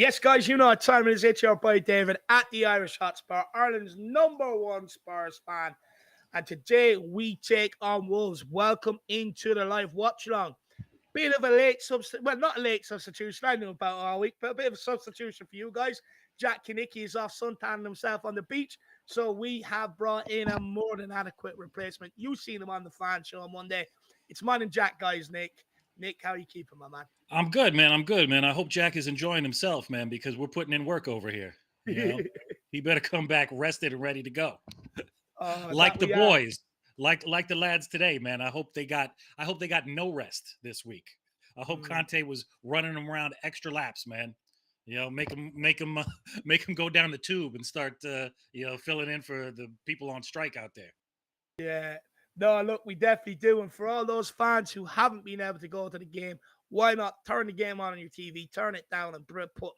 Yes, guys, you know what time it is. It's your boy David at the Irish Hotspur, Ireland's #1 Spurs fan. And today we take on Wolves. Welcome into the live watch along. Bit of a late substitution. Well, not a late substitution. I knew about all week, but a bit of a substitution for you guys. Jack Kinnicky is off suntanning himself on the beach. So we have brought in a more than adequate replacement. You've seen him on the fan show on Monday. It's mine and Jack, guys, Nick. Nick, how you keeping, my man? I'm good, man. I'm good, man. I hope Jack is enjoying himself, man, because we're putting in work over here. He better come back rested and ready to go, like That the we are. boys, like the lads today, man. I hope they got no rest this week. I hope Conte was running them around extra laps, man. Make him go down the tube and start, filling in for the people on strike out there. Yeah. No, look, we definitely do. And for all those fans who haven't been able to go to the game, why not turn the game on your TV, turn it down, and put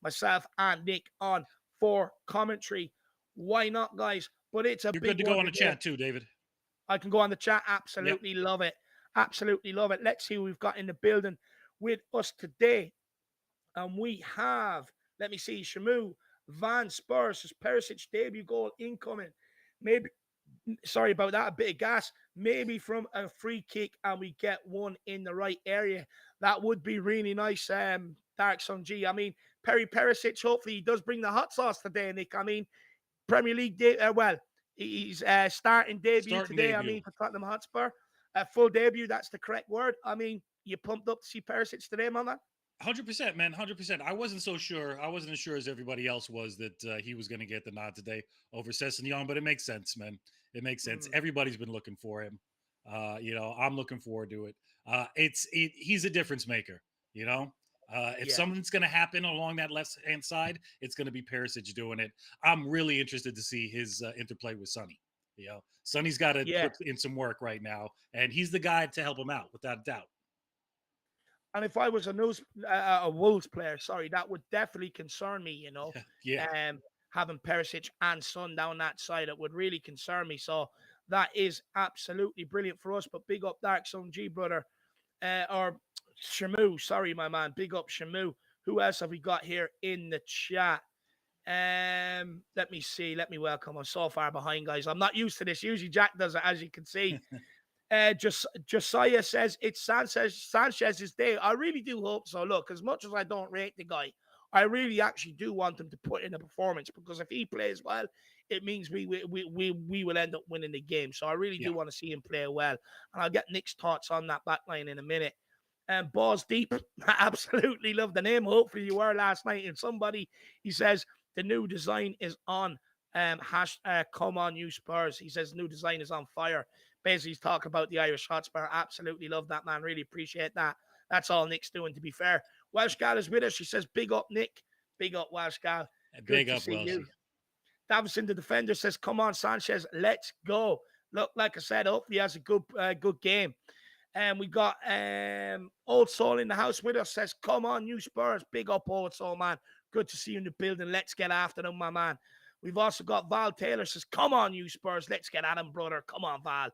myself, and Nick on for commentary? Why not, guys? But it's a You're good big to go one on the today. chat too, David. I can go on the chat. Yep. Absolutely love it. Absolutely love it. Let's see who we've got in the building with us today. And we have, let me see, Shamu, Van Spurs, Perisic debut goal incoming. Maybe, sorry about that, a bit of gas. Maybe from a free kick and we get one in the right area. That would be really nice, Dark Sun G. I mean, Perisic, hopefully he does bring the hot sauce today, Nick. I mean, Premier League, he's starting debut Starting today. I debut. mean, for Tottenham Hotspur. Full debut, that's the correct word. I mean, you pumped up to see Perisic today, man? 100%, man. 100%. I wasn't so sure. I wasn't as sure as everybody else was that he was going to get the nod today over Sessegnon, but it makes sense, man. It makes sense. Everybody's been looking for him. I'm looking forward to it. He's a difference maker. If Yeah. something's going to happen along that left hand side, it's going to be Perisic doing it. I'm really interested to see his interplay with Sonny. Sonny's got to Yeah. put in some work right now, and he's the guy to help him out without a doubt. And if I was a Wolves player, that would definitely concern me, Yeah. Having Perisic and Son down that side, it would really concern me. So that is absolutely brilliant for us. But big up Dark Sun G, brother. Or Shamu, sorry, my man. Big up Shamu. Who else have we got here in the chat? Let me see. Let me welcome. I'm so far behind, guys. I'm not used to this. Usually Jack does it, as you can see. Josiah says it's Sanchez's day. I really do hope so. Look, as much as I don't rate the guy, I really actually do want him to put in a performance, because if he plays well, it means we will end up winning the game. So I really do want to see him play well. And I'll get Nick's thoughts on that backline in a minute. And Balls Deep, I absolutely love the name. Hopefully you were last night. And somebody, he says, the new design is on. Come on, you Spurs. He says new design is on fire. Basically, he's talking about the Irish Hotspur. Absolutely love that, man. Really appreciate that. That's all Nick's doing, to be fair. Welsh Gal is with us. She says, big up, Nick. Big up, Welsh Gal. Big up, Welsh. Davison, the defender, says, come on, Sanchez. Let's go. Look, like I said, hopefully he has a good game. And we got Old Soul in the house with us. Says, come on, you Spurs. Big up, Old Soul, man. Good to see you in the building. Let's get after them, my man. We've also got Val Taylor. Says, come on, you Spurs. Let's get at him, brother. Come on, Val.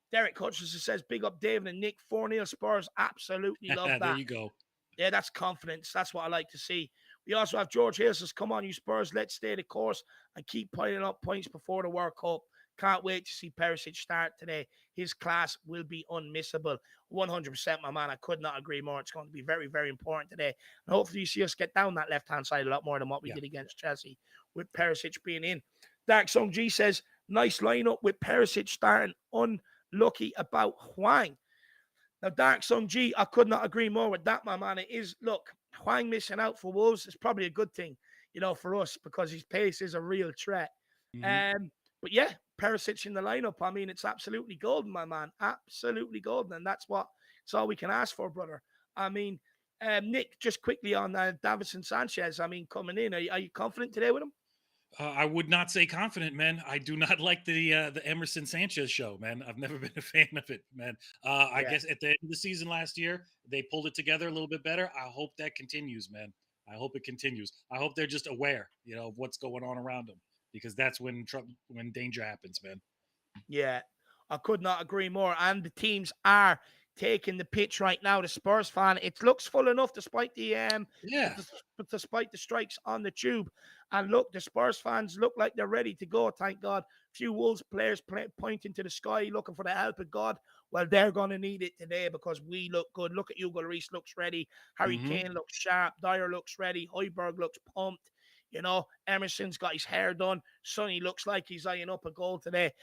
Derek Hutchinson says, big up David and Nick. 4-0 Spurs. Absolutely love that. There you go. Yeah, that's confidence. That's what I like to see. We also have George Hill says, come on, you Spurs. Let's stay the course and keep piling up points before the World Cup. Can't wait to see Perisic start today. His class will be unmissable. 100%, my man. I could not agree more. It's going to be very, very important today. And hopefully you see us get down that left-hand side a lot more than what we did against Chelsea with Perisic being in. Dark Song G says, nice lineup with Perisic starting. Unlucky about Hwang. Now, Dark Sun G, I could not agree more with that, my man. It is, look, Hwang missing out for Wolves is probably a good thing, for us, because his pace is a real threat. But yeah, Perisic in the lineup, I mean, it's absolutely golden, my man. Absolutely golden. And it's all we can ask for, brother. I mean, Nick, just quickly on Davinson Sanchez, I mean, coming in, are you confident today with him? I would not say confident, man. I do not like the Emerson Sanchez show, man. I've never been a fan of it, man. I guess at the end of the season last year, they pulled it together a little bit better. I hope that continues, man. I hope it continues. I hope they're just aware, of what's going on around them, because that's when danger happens, man. Yeah, I could not agree more. And the teams are taking the pitch right now, the Spurs fan. It looks full enough despite Yeah. despite the strikes on the tube. And look, the Spurs fans look like they're ready to go. Thank God. Few Wolves players pointing to the sky, looking for the help of God. Well, they're going to need it today because we look good. Look at Hugo Lloris looks ready. Harry Hmm. Kane looks sharp. Dyer looks ready. Højbjerg looks pumped. You know, Emerson's got his hair done. Sonny looks like he's eyeing up a goal today.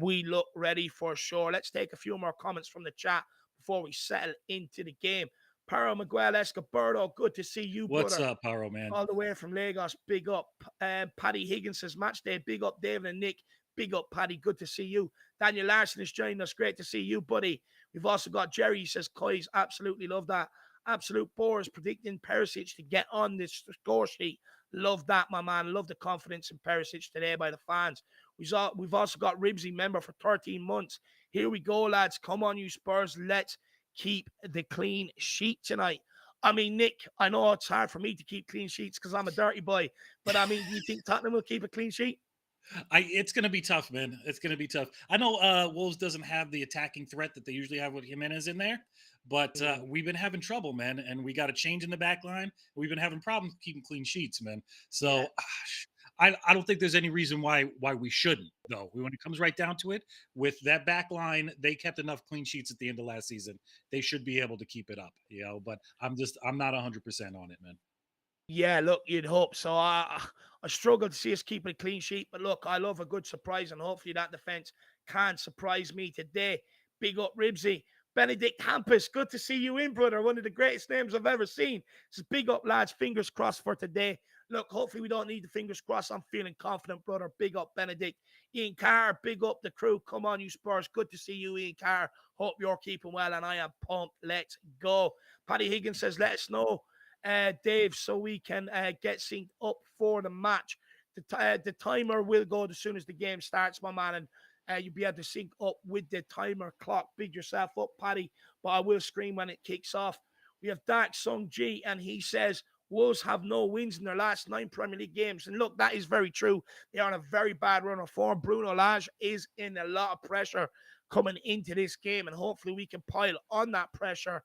We look ready for sure. Let's take a few more comments from the chat before we settle into the game. Paro Miguel Escobardo, good to see you, What's brother. up, Paro, man? All the way from Lagos, big up. Paddy Higgins says, match day, big up David and Nick. Big up, Paddy, good to see you. Daniel Larson is joining us, great to see you, buddy. We've also got Jerry, he says, Koi's absolutely love that. Absolute Boris predicting Perisic to get on this score sheet. Love that, my man. Love the confidence in Perisic today by the fans. We've also got Ribsy, member for 13 months. Here we go, lads. Come on, you Spurs. Let's keep the clean sheet tonight. I mean, Nick, I know it's hard for me to keep clean sheets because I'm a dirty boy. But I mean, do you think Tottenham will keep a clean sheet? It's gonna be tough, man. It's gonna be tough. I know Wolves doesn't have the attacking threat that they usually have with Jimenez in there, but we've been having trouble, man. And we got a change in the back line. We've been having problems keeping clean sheets, man. So I don't think there's any reason why we shouldn't, though. When it comes right down to it, with that back line, they kept enough clean sheets at the end of last season. They should be able to keep it up, But I'm not 100% on it, man. Yeah, look, you'd hope so. I struggle to see us keeping a clean sheet, but look, I love a good surprise, and hopefully that defense can surprise me today. Big up, Ribsy. Benedict Hampus, good to see you in, brother. One of the greatest names I've ever seen. Just big up, lads. Fingers crossed for today. Look, hopefully we don't need the fingers crossed. I'm feeling confident, brother. Big up, Benedict. Ian Carr, big up the crew. Come on, you Spurs. Good to see you, Ian Carr. Hope you're keeping well, and I am pumped. Let's go. Paddy Higgins says, let us know, Dave, so we can get synced up for the match. The timer will go as soon as the game starts, my man, and you'll be able to sync up with the timer clock. Big yourself up, Paddy, but I will scream when it kicks off. We have Dark Sung G, and he says, Wolves have no wins in their last 9 Premier League games. And look, that is very true. They are on a very bad run of form. Bruno Lage is in a lot of pressure coming into this game, and hopefully we can pile on that pressure.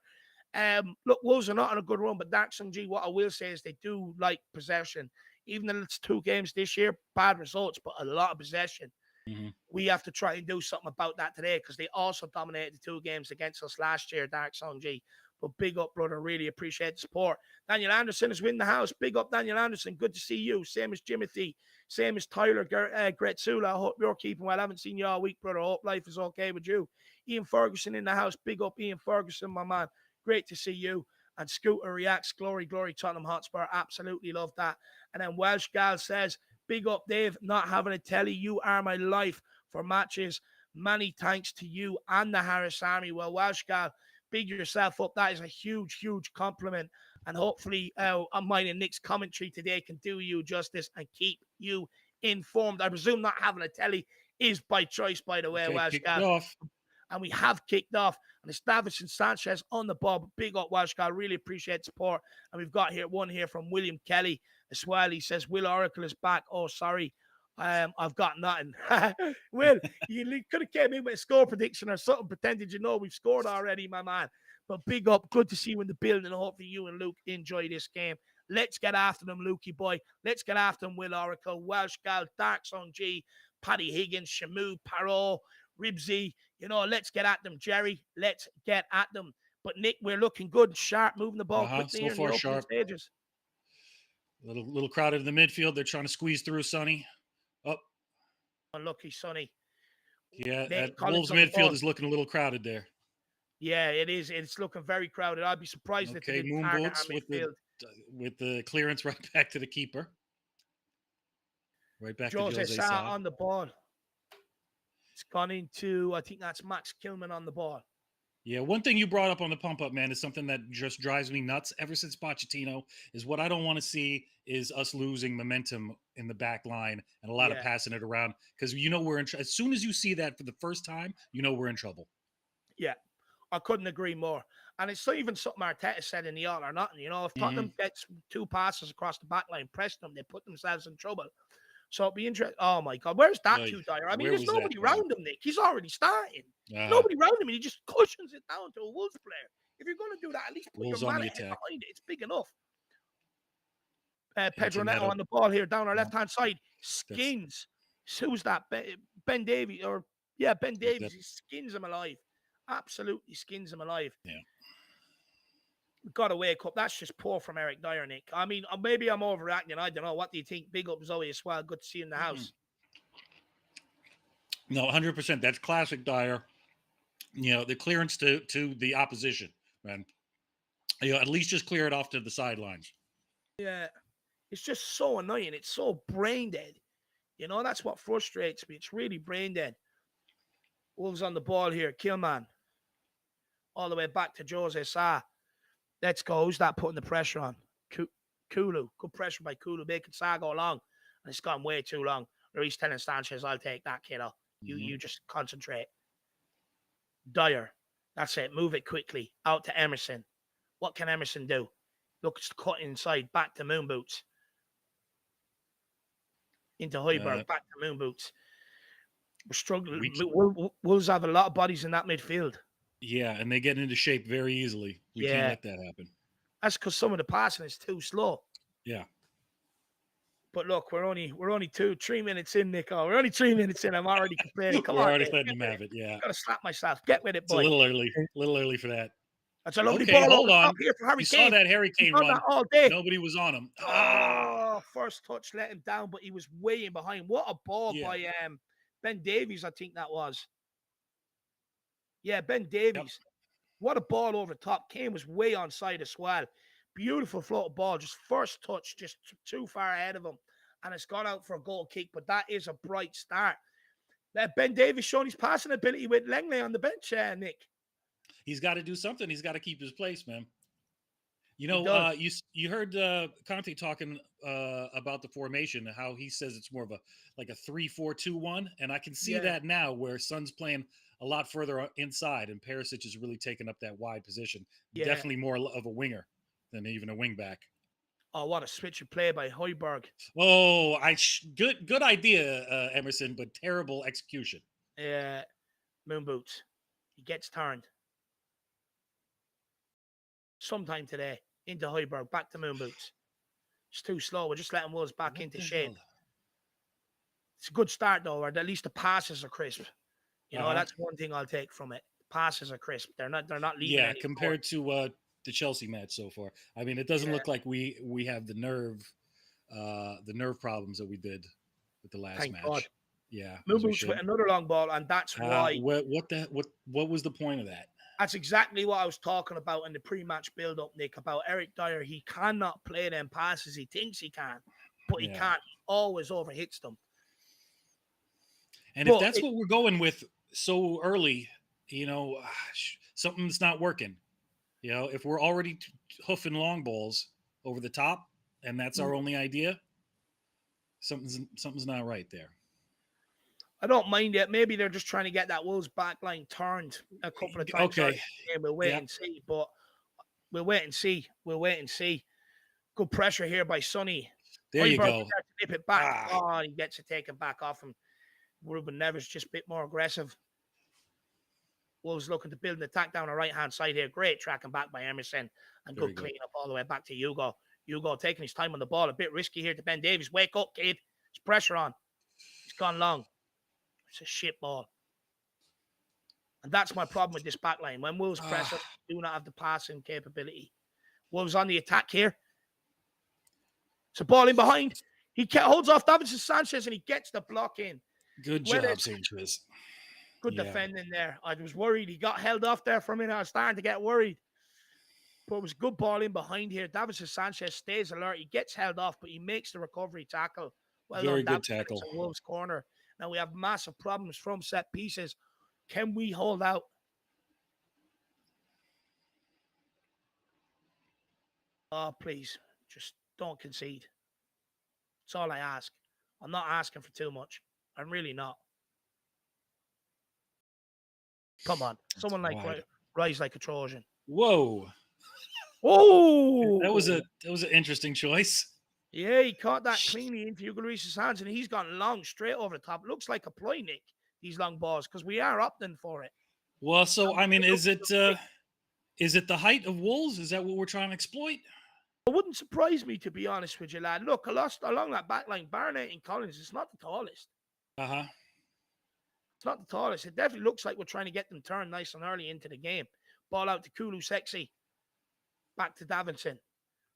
Look, Wolves are not on a good run, but Dark Sung G, what I will say is they do like possession. Even though it's 2 games this year, bad results, but a lot of possession. Mm-hmm. We have to try and do something about that today because they also dominated the 2 games against us last year, Dark Song G. But big up, brother. Really appreciate the support. Daniel Anderson is winning the house. Big up, Daniel Anderson. Good to see you. Same as Jimothy. Same as Tyler Gretzula. I hope you're keeping well. I haven't seen you all week, brother. I hope life is okay with you. Ian Ferguson in the house. Big up, Ian Ferguson, my man. Great to see you. And Scooter reacts. Glory, glory, Tottenham Hotspur. Absolutely love that. And then Welsh Gal says, big up, Dave. Not having a telly. You are my life for matches. Many thanks to you and the Harris Army. Well, Welsh Gal, big yourself up. That is a huge, huge compliment. And hopefully mine and Nick's commentary today can do you justice and keep you informed. I presume not having a telly is by choice, by the way, Okay, Welsh kicked Gal. off. And we have kicked off. And it's Davidson Sanchez on the ball. Big up, Welsh Gal. Really appreciate support. And we've got one here from William Kelly as well. He says, Will Oracle is back. Oh, sorry. I've got nothing. Will, you could have came in with a score prediction or something, pretended we've scored already, my man. But big up. Good to see you in the building. Hopefully you and Luke enjoy this game. Let's get after them, Lukey boy. Let's get after them, Will Oracle, Welsh Gal, Dark Song G, Paddy Higgins, Shamu, Parole, Ribsy. Let's get at them, Jerry. Let's get at them. But Nick, we're looking good, sharp, moving the ball quickly So here in the far, opening sharp. stages. Little crowded in the midfield. They're trying to squeeze through, Sonny. Oh, unlucky, Sonny. Yeah, Wolves midfield is looking a little crowded there. Yeah, it is. It's looking very crowded. I'd be surprised if they didn't target our midfield. With the clearance right back to the keeper. Right back to Jose Sa on the ball. It's gone into, I think that's Max Kilman on the ball. Yeah, one thing you brought up on the pump up, man, is something that just drives me nuts ever since Pochettino is what I don't want to see is us losing momentum in the back line and a lot of passing it around because we're in as soon as you see that for the first time, we're in trouble. Yeah, I couldn't agree more. And it's not even something Arteta said in the All or Nothing. If Tottenham gets 2 passes across the back line, press them, they put themselves in trouble. So it'll be interesting. Oh my God, where's that Oy, to, Dyer? I mean, where there's was that, nobody man? around him, Nick. He's already starting. Uh, Nobody around him, and he just cushions it down to a Wolves player. If you're going to do that, at least put your Wolves on man the ahead attack. behind it. It's big enough. Into Pedro Neto Neto. on the ball here, down our Yeah, left-hand side. that's Skins. Who's that? Ben Davies, or yeah, Ben Davies. that. He skins him alive. Absolutely skins him alive. Yeah. Got to wake up. That's just poor from Eric Dyer, Nick. I mean, maybe I'm overreacting. I don't know. What do you think? Big up Zoe as well. Good to see you in the house. No, 100%. That's classic Dyer. You know, the clearance to the opposition, man. You know, at least just clear it off to the sidelines. Yeah. It's just so annoying. It's so brain dead. You know, that's what frustrates me. It's really brain dead. Wolves on the ball here. Killman. All the way back to Jose Sa. Let's go. Who's that putting the pressure on? Kulu. Good pressure by Kulu. Making Sa go long. And it's gone way too long. Luis telling Sanchez, I'll take that, kiddo. You just concentrate. Dyer. That's it. Move it quickly. Out to Emerson. What can Emerson do? Look, it's cut inside. Back to Moon Boots. Into Højbjerg. Back to Moon Boots. We're struggling. Wolves have a lot of bodies in that midfield. Yeah, and they get into shape very easily. We can't let that happen. That's because some of the passing is too slow. Yeah. But look, we're only 3 minutes in, Nico. We're only 3 minutes in. I'm already complaining. Come We're on, already Nick, letting them have it. Yeah. Gotta slap myself. Get with it, boy. It's a little early for that. That's a lovely Okay, ball. hold on. Here for Harry You Kane. saw that Harry Kane run. That all day. Nobody was on him. Oh, first touch let him down, but he was way in behind. What a ball by Ben Davies, I think that was. Yeah, Ben Davies. Yep. What a ball over the top. Kane was way onside as well. Beautiful floated ball. Just first touch, just too far ahead of him. And it's gone out for a goal kick, but that is a bright start. Ben Davies showing his passing ability with Langley on the bench, Nick. He's got to do something. He's got to keep his place, man. You know, you heard Conte talking about the formation and how he says it's more of a 3-4-2-1, and I can see that now where Son's playing a lot further inside, and Perisic is really taking up that wide position. Yeah. Definitely more of a winger than even a wing back. Oh, what a switch of play by Højbjerg. Oh, good idea, Emerson, but terrible execution. Yeah, Moon Boots. He gets turned. Sometime today, into Højbjerg, back to Moon Boots. It's too slow. We're just letting Wolves back into shape. It's a good start, though, or at least the passes are crisp. You know, that's one thing I'll take from it. The passes are crisp. They're not leaving. Yeah, compared to the Chelsea match so far. I mean, it doesn't look like we have the nerve problems that we did with the last match. God. Yeah. Moon Boots with another long ball, and that's why. What was the point of that? That's exactly what I was talking about in the pre-match build-up, Nick, about Eric Dyer. He cannot play them passes. He thinks he can, but he can't. He always overhits them. And if that's what we're going with so early, you know, something's not working. You know, if we're already hoofing long balls over the top, and that's our only idea, something's not right there. I don't mind it. Maybe they're just trying to get that Wolves back line turned a couple of times. Okay. We'll wait and see. But we'll wait and see. Good pressure here by Sonny. There you go. Nip it back. Oh, he gets it taken back off him. Ruben Neves just a bit more aggressive. Wolves looking to build an attack down the right-hand side here. Great tracking back by Emerson. And good clean up all the way back to Hugo. Hugo taking his time on the ball. A bit risky here to Ben Davies. Wake up, kid. There's pressure on. He's gone long. It's a shit ball. And that's my problem with this back line. When Wolves press up, do not have the passing capability. Wolves on the attack here. It's a ball in behind. He holds off Davinson Sanchez and he gets the block in. Good job, Sanchez. Good defending there. I was worried. He got held off there for a minute. I was starting to get worried. But it was a good ball in behind here. Davinson Sanchez stays alert. He gets held off, but he makes the recovery tackle. Well Very done, good tackle. Wolves' corner. Now we have massive problems from set pieces. Can we hold out? Oh, please. Just don't concede. That's all I ask. I'm not asking for too much. I'm really not. Come on. Someone like rise like a Trojan. Whoa. Oh, that was an interesting choice. Yeah, he caught that cleanly into Hugo Lloris's hands, and he's gone long straight over the top. Looks like a ploy, Nick, these long balls, because we are opting for it. Well, so I mean, is it the height of Wolves? Is that what we're trying to exploit? It wouldn't surprise me, to be honest with you, lad. Look, I lost along that back line. Barnett and Collins is not the tallest. Uh-huh. It's not the tallest. It definitely looks like we're trying to get them turned nice and early into the game. Ball out to Kulu, sexy. Back to Davinson.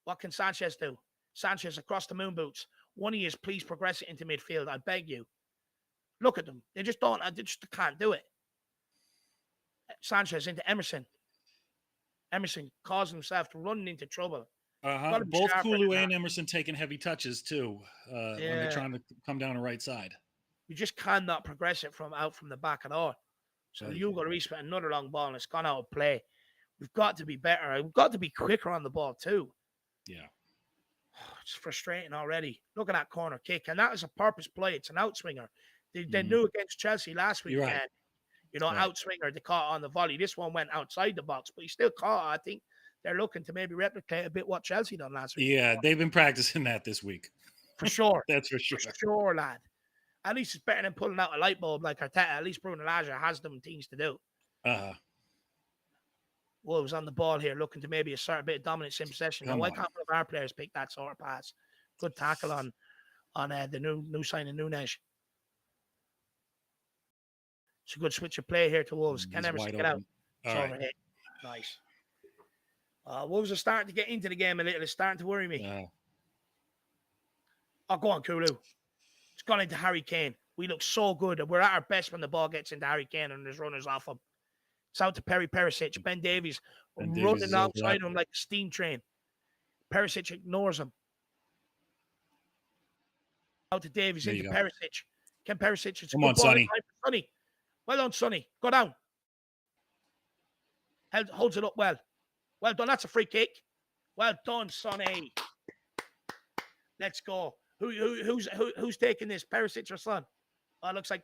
What can Sanchez do? Sanchez across the moon boots. One of you, please progress it into midfield. I beg you. Look at them. They just don't. They just can't do it. Sanchez into Emerson. Emerson causing himself to run into trouble. Uh-huh. Both Kulu and Emerson taking heavy touches too when they're trying to come down the right side. You just cannot progress it from the back at all. So Hugo Lloris with another long ball and it's gone out of play. We've got to be better. We've got to be quicker on the ball too. Yeah. It's frustrating already. Look at that corner kick. And that is a purpose play. It's an outswinger. They knew against Chelsea last weekend. Right. You know, outswinger, they caught on the volley. This one went outside the box, but he still caught. I think they're looking to maybe replicate a bit what Chelsea done last week. Yeah, they've been practicing that this week. For sure. That's for sure. For sure, lad. At least it's better than pulling out a light bulb like Arteta. At least Bruno Lage has them things to do. Wolves on the ball here, looking to maybe assert a bit of dominance in possession. Now, why can't one of our players pick that sort of pass? Good tackle on the new signing Nunes. It's a good switch of play here to Wolves. Can Emerson get out? It's overhit. Nice. Wolves are starting to get into the game a little. It's starting to worry me. Oh, go on, Kulu. It's gone into Harry Kane. We look so good. We're at our best when the ball gets into Harry Kane and there's runners off him. It's out to Perisic. Ben Davies running alongside him like a steam train. Perisic ignores him. Out to Davies into Perisic. Can Perisic? Come on, Sonny. Sonny. Well done, Sonny. Go down. Holds it up well. Well done. That's a free kick. Well done, Sonny. Let's go. Who's taking this? Perisic or Son? Oh, it looks like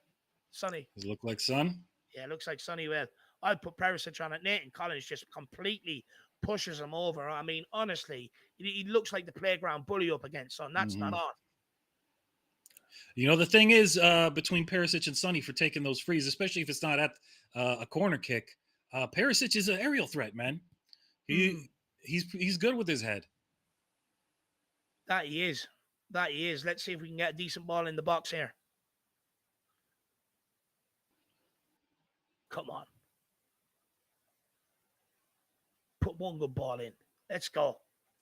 Sonny. Does it look like Son? Yeah, it looks like Sonny. Well, I'd put Perisic on it. Nathan Collins just completely pushes him over. I mean, honestly, he looks like the playground bully up against Son. That's not on. You know, the thing is between Perisic and Sonny for taking those frees, especially if it's not at a corner kick, Perisic is an aerial threat, man. He's good with his head. That he is. Let's see if we can get a decent ball in the box here. Come on. Put one good ball in. Let's go.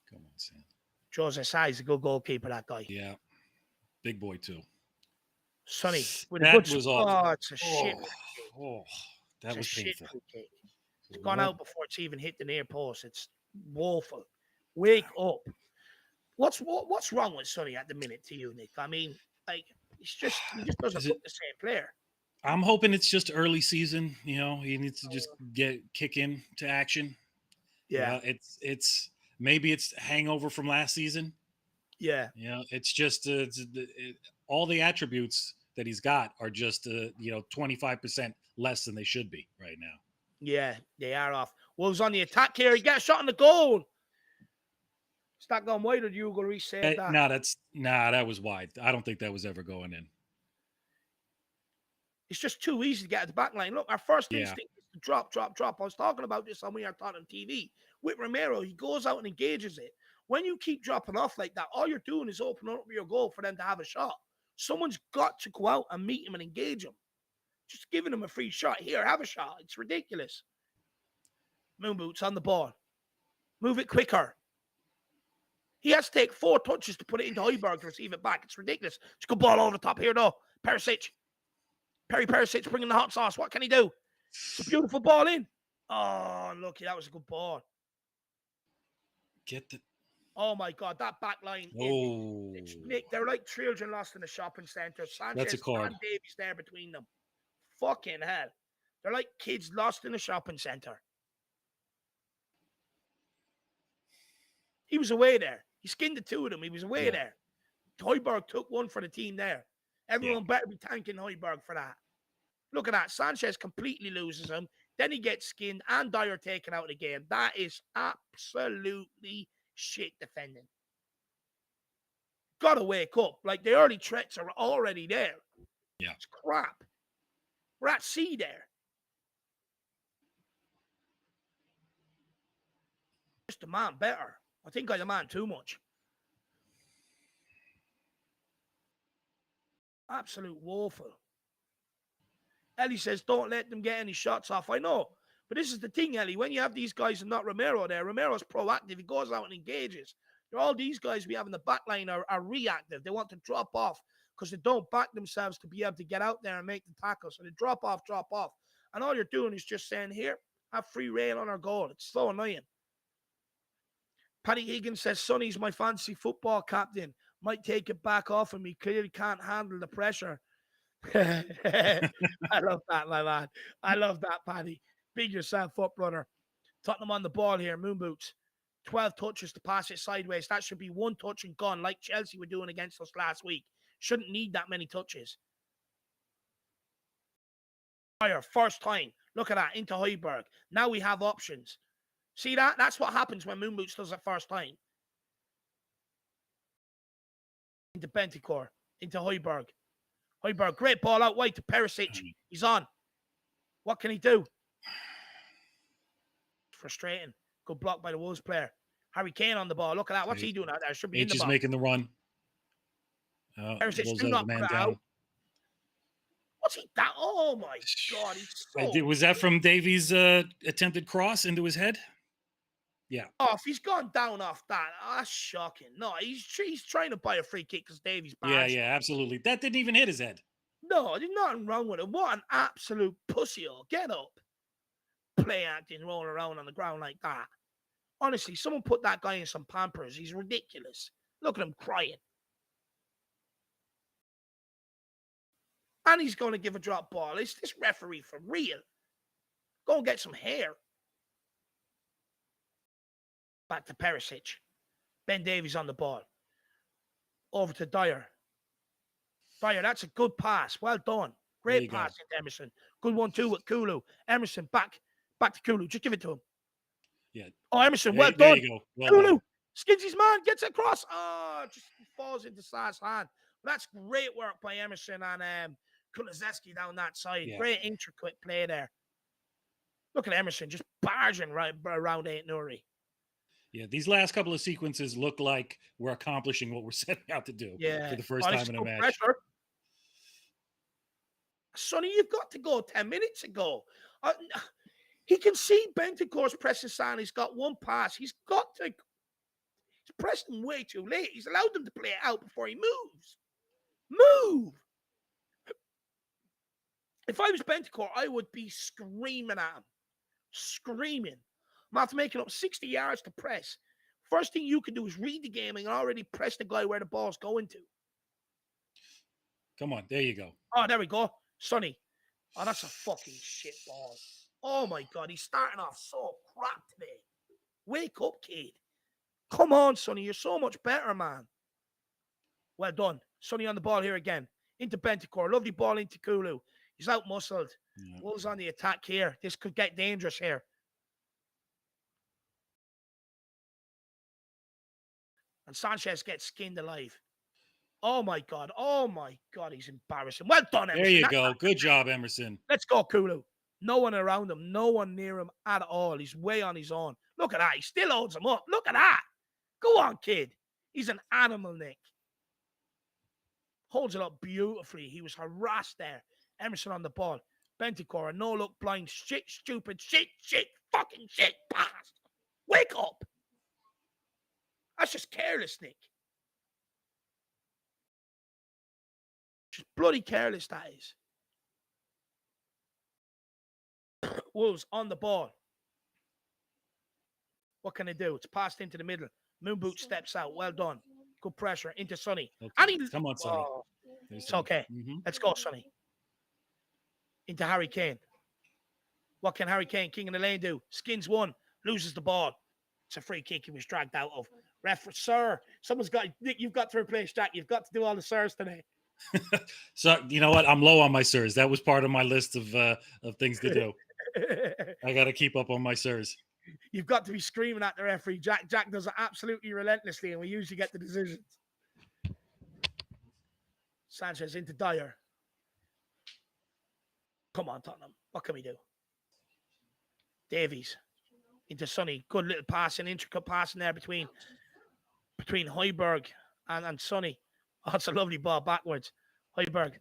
Come on, Sam. Jose Sai's a good goalkeeper, that guy. Yeah. Big boy, too. Sonny. That was awful. Oh, it's a shit. That was painful. It's gone out before it's even hit the near post. It's woeful. Wake up. What's wrong with Sonny at the minute to you, Nick? I mean, like, he just doesn't look the same player. I'm hoping it's just early season. You know, he needs to just kick into action. Yeah, it's maybe it's hangover from last season. Yeah, you know, it's just all the attributes that he's got are just 25% less than they should be right now. Yeah, they are off. Wolves on the attack here. He gets a shot on the goal. Is that going wide or Hugo Lloris saved that? That was wide. I don't think that was ever going in. It's just too easy to get at the back line. Look, our first instinct is to drop. I was talking about this on We Are Tottenham TV. With Romero, he goes out and engages it. When you keep dropping off like that, all you're doing is opening up your goal for them to have a shot. Someone's got to go out and meet him and engage him. Just giving him a free shot. Here, have a shot. It's ridiculous. Moon boots on the ball. Move it quicker. He has to take 4 touches to put it into Højbjerg to receive it back. It's ridiculous. It's a good ball over the top here, though. Perisic. Perisic bringing the hot sauce. What can he do? It's a beautiful ball in. Oh, lucky. That was a good ball. Oh, my God. That back line. Oh. Nick, they're like children lost in a shopping centre. Sanchez and Davies there between them. Fucking hell. They're like kids lost in a shopping centre. He was away there. He skinned the 2 of them. He was away there. Højbjerg took one for the team there. Everyone better be thanking Højbjerg for that. Look at that. Sanchez completely loses him. Then he gets skinned and Dyer taken out of the game. That is absolutely shit defending. got to wake up. Like, the early threats are already there. Yeah. It's crap. We're at sea there. Just demand better. I think I demand too much. Absolute woeful. Ellie says, don't let them get any shots off. I know. But this is the thing, Ellie. When you have these guys and not Romero there, Romero's proactive. He goes out and engages. All these guys we have in the back line are reactive. They want to drop off because they don't back themselves to be able to get out there and make the tackle. So they drop off. And all you're doing is just saying, here, have free reign on our goal. It's so annoying. Paddy Higgins says, Sonny's my fantasy football captain. Might take it back off him. He clearly can't handle the pressure. I love that, my man. I love that, Paddy. Big yourself up, brother. Tottenham on the ball here. Moon boots. 12 touches to pass it sideways. That should be one touch and gone, like Chelsea were doing against us last week. Shouldn't need that many touches. First time. Look at that. Into Højbjerg. Now we have options. See that? That's what happens when Moon Boots does it first time. Into Bentancur. Into Højbjerg. Højbjerg, great ball out wide to Perisic. He's on. What can he do? Frustrating. Good block by the Wolves player. Harry Kane on the ball. Look at that. What's he doing out there? Should be in the box. Making the run. Perisic still not put it out. What's he done? Oh my God. Was that from Davies' attempted cross into his head? Yeah. Oh, if he's gone down off that, that's shocking. No, he's trying to buy a free kick because Davies bad. Yeah, absolutely. That didn't even hit his head. No, there's nothing wrong with it. What an absolute pussy-o. Get up. Play acting, rolling around on the ground like that. Honestly, someone put that guy in some Pampers. He's ridiculous. Look at him crying. And he's going to give a drop ball. Is this referee for real? Go and get some hair. Back to Perisic. Ben Davies on the ball. Over to Dyer. Dyer, that's a good pass. Well done. Great pass into Emerson. Good one too with Kulu. Emerson back to Kulu. Just give it to him. Yeah. Oh, Emerson, well done. There you go. Well Kulu done. skins his man, gets it across. Oh, just falls into Sar's hand. That's great work by Emerson and Kulizeski down that side. Yeah. Great intricate play there. Look at Emerson just barging right around Ain't Nuri. Yeah, these last couple of sequences look like we're accomplishing what we're setting out to do for the first time in a match. Pressure. Sonny, you've got to go 10 minutes ago. He can see Bentancur's pressing San. He's got one pass. He's pressing way too late. He's allowed them to play it out before he moves. Move! If I was Bentancur, I would be screaming at him. Screaming. I'm after making up 60 yards to press. First thing you can do is read the game and already press the guy where the ball's going to. Come on, there you go. Oh, there we go. Sonny. Oh, that's a fucking shit ball. Oh, my God. He's starting off so crap today. Wake up, kid. Come on, Sonny. You're so much better, man. Well done. Sonny on the ball here again. Into Bentancur. Lovely ball into Kulu. He's out-muscled. Yeah. Wolves on the attack here. This could get dangerous here. And Sanchez gets skinned alive. Oh, my God. Oh, my God. He's embarrassing. Well done, Emerson. There you go. Good job, Emerson. Let's go, Kulu. No one around him. No one near him at all. He's way on his own. Look at that. He still holds him up. Look at that. Go on, kid. He's an animal, Nick. Holds it up beautifully. He was harassed there. Emerson on the ball. Bentancur, no look blind. Shit, stupid. Shit, fucking shit. Pass. Wake up. That's just careless, Nick. Just bloody careless, that is. Wolves on the ball. What can they do? It's passed into the middle. Moonboot steps out. Well done. Good pressure into Sonny. Okay. Come on, Sonny. Oh, it's okay. Mm-hmm. Let's go, Sonny. Into Harry Kane. What can Harry Kane, king in the lane, do? Skins one. Loses the ball. It's a free kick he was dragged out of. Ref, sir. Someone's got... Nick, you've got to replace Jack. You've got to do all the sirs today. So, you know what? I'm low on my sirs. That was part of my list of things to do. I got to keep up on my sirs. You've got to be screaming at the referee. Jack does it absolutely relentlessly, and we usually get the decisions. Sanchez into Dyer. Come on, Tottenham. What can we do? Davies into Sonny. Good little passing, intricate passing there between Højbjerg and Sonny. Oh, it's a lovely ball backwards. Højbjerg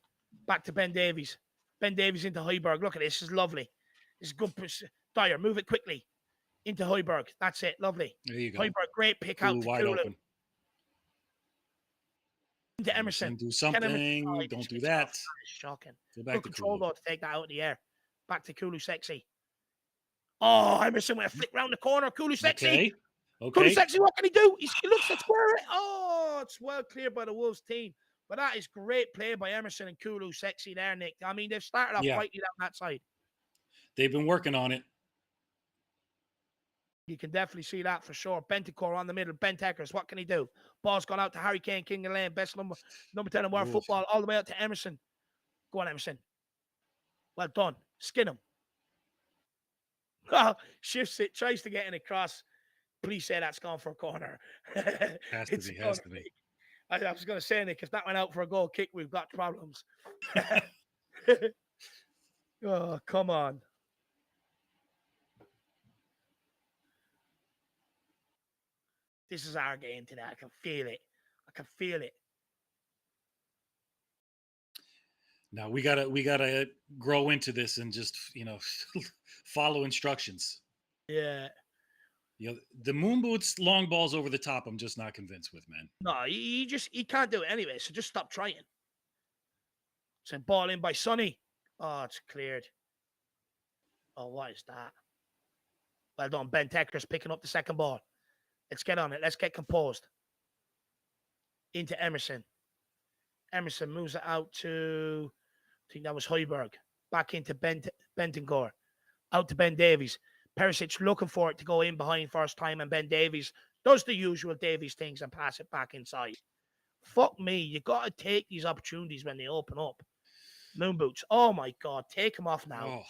back to Ben Davies. Ben Davies into Højbjerg. Look at this. This is lovely. This is good. Dyer, move it quickly. Into Højbjerg. That's it. Lovely. There you go. Højbjerg, great pick out to wide Kulu. open. Into Emerson. Do something. Oh, Don't do that. That is shocking. Go back Good to control Kulu. though to take that out of the air. Back to Kulu Sexy. Oh, Emerson with a flick round the corner. Kulu Sexy. Okay. Kulu Sexy, what can he do? He looks to square it. Oh, it's well cleared by the Wolves team. But that is great play by Emerson and Kulu Sexy there, Nick. I mean, they've started off brightly down that side. They've been working on it. You can definitely see that for sure. Bentancur on the middle. Bentancur, what can he do? Ball's gone out to Harry Kane, King of the Lane. Best number 10 in world football, all the way out to Emerson. Go on, Emerson. Well done. Skin him. Shifts it, tries to get in across. Please say that's gone for a corner. Has to be. I was going to say, Nick, if that went out for a goal kick, we've got problems. Oh, come on. This is our game today. I can feel it. Now we gotta grow into this and just follow instructions. Yeah. The moon boots long balls over the top. I'm just not convinced with, man. No, he can't do it anyway. So just stop trying. Send ball in by Sonny. Oh, it's cleared. Oh, what is that? Well done. Benteke's picking up the second ball. Let's get on it. Let's get composed. Into Emerson. Emerson moves it out to, I think that was Højbjerg. Back into Bentancur. Out to Ben Davies. Perisic looking for it to go in behind first time, and Ben Davies does the usual Davies things and pass it back inside. Fuck me. You got to take these opportunities when they open up. Moon boots. Oh, my God. Take him off now. Oh.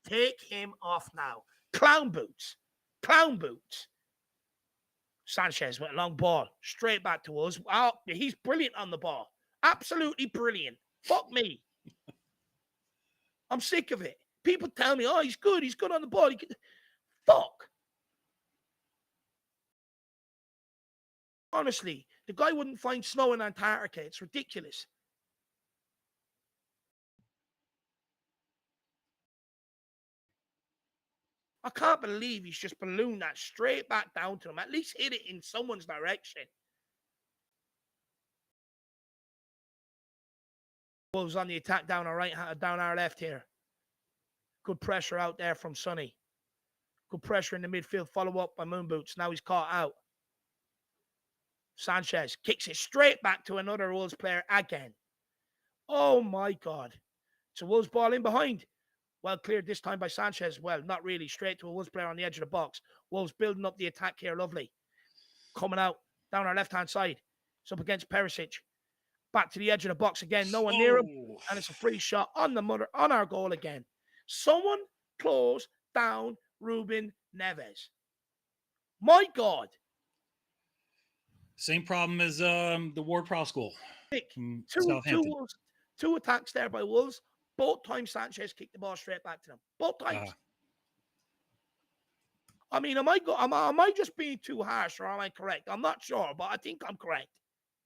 Take him off now. Clown boots. Clown boots. Sanchez with a long ball. Straight back to us. Oh, he's brilliant on the ball. Absolutely brilliant. Fuck me. I'm sick of it. People tell me, oh, he's good. He's good on the ball. Fuck. Honestly, the guy wouldn't find snow in Antarctica. It's ridiculous. I can't believe he's just ballooned that straight back down to him. At least hit it in someone's direction. Wolves on the attack down our left here. Good pressure out there from Sonny. Good pressure in the midfield. Follow up by Moon Boots. Now he's caught out. Sanchez kicks it straight back to another Wolves player again. Oh my God. It's a Wolves ball in behind. Well cleared this time by Sanchez. Well, not really. Straight to a Wolves player on the edge of the box. Wolves building up the attack here. Lovely. Coming out down our left-hand side. It's up against Perisic. Back to the edge of the box again. No one near him. And it's a free shot on our goal again. Someone close down Ruben Neves. My God. Same problem as the Ward-Prowse goal. Two attacks there by Wolves. Both times Sanchez kicked the ball straight back to them. Both times. I mean, am I just being too harsh, or am I correct? I'm not sure, but I think I'm correct.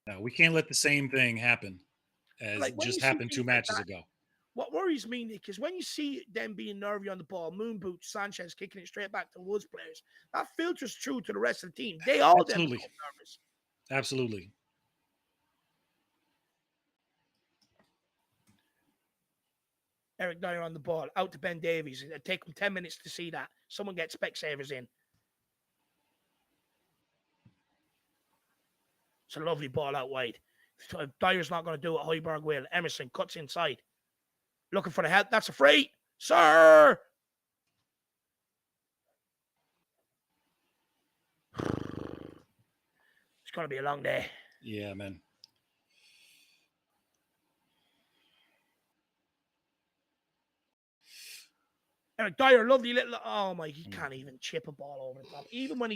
No, we can't let the same thing happen as just happened 2 matches ago. What worries me, Nick, is when you see them being nervy on the ball, Moon Boots, Sanchez kicking it straight back to Wolves players, that filters through to the rest of the team. They all then become nervous. Absolutely. Eric Dyer on the ball, out to Ben Davies. It'll take him 10 minutes to see that. Someone gets Specsavers in. It's a lovely ball out wide. Dyer's not going to do it. Højbjerg will. Emerson cuts inside. Looking for the help. That's a free. Sir! It's going to be a long day. Yeah, man. Eric Dyer, lovely little. Oh my, he can't even chip a ball over the top. Even when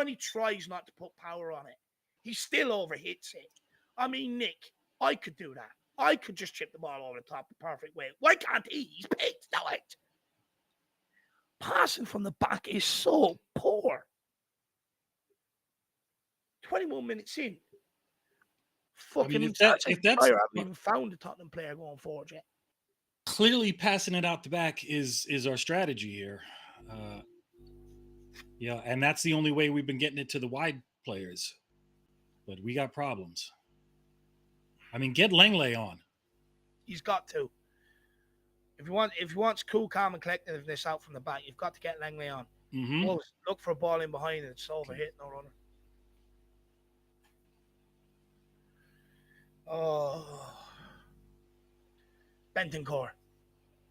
he tries not to put power on it, he still overhits it. I mean, Nick, I could do that. I could just chip the ball over the top the perfect way. Why can't he? He's picked. No, it. Passing from the back is so poor. 21 minutes in. Fucking if that's I haven't even found a Tottenham player going forward yet. Clearly, passing it out the back is our strategy here. Yeah, and that's the only way we've been getting it to the wide players. But we got problems. I mean, get Langley on. He's got to. If you want cool, calm, and collectiveness out from the back, you've got to get Langley on. Mm-hmm. Look for a ball in behind and it's overhit, no runner. Oh. Bentancur.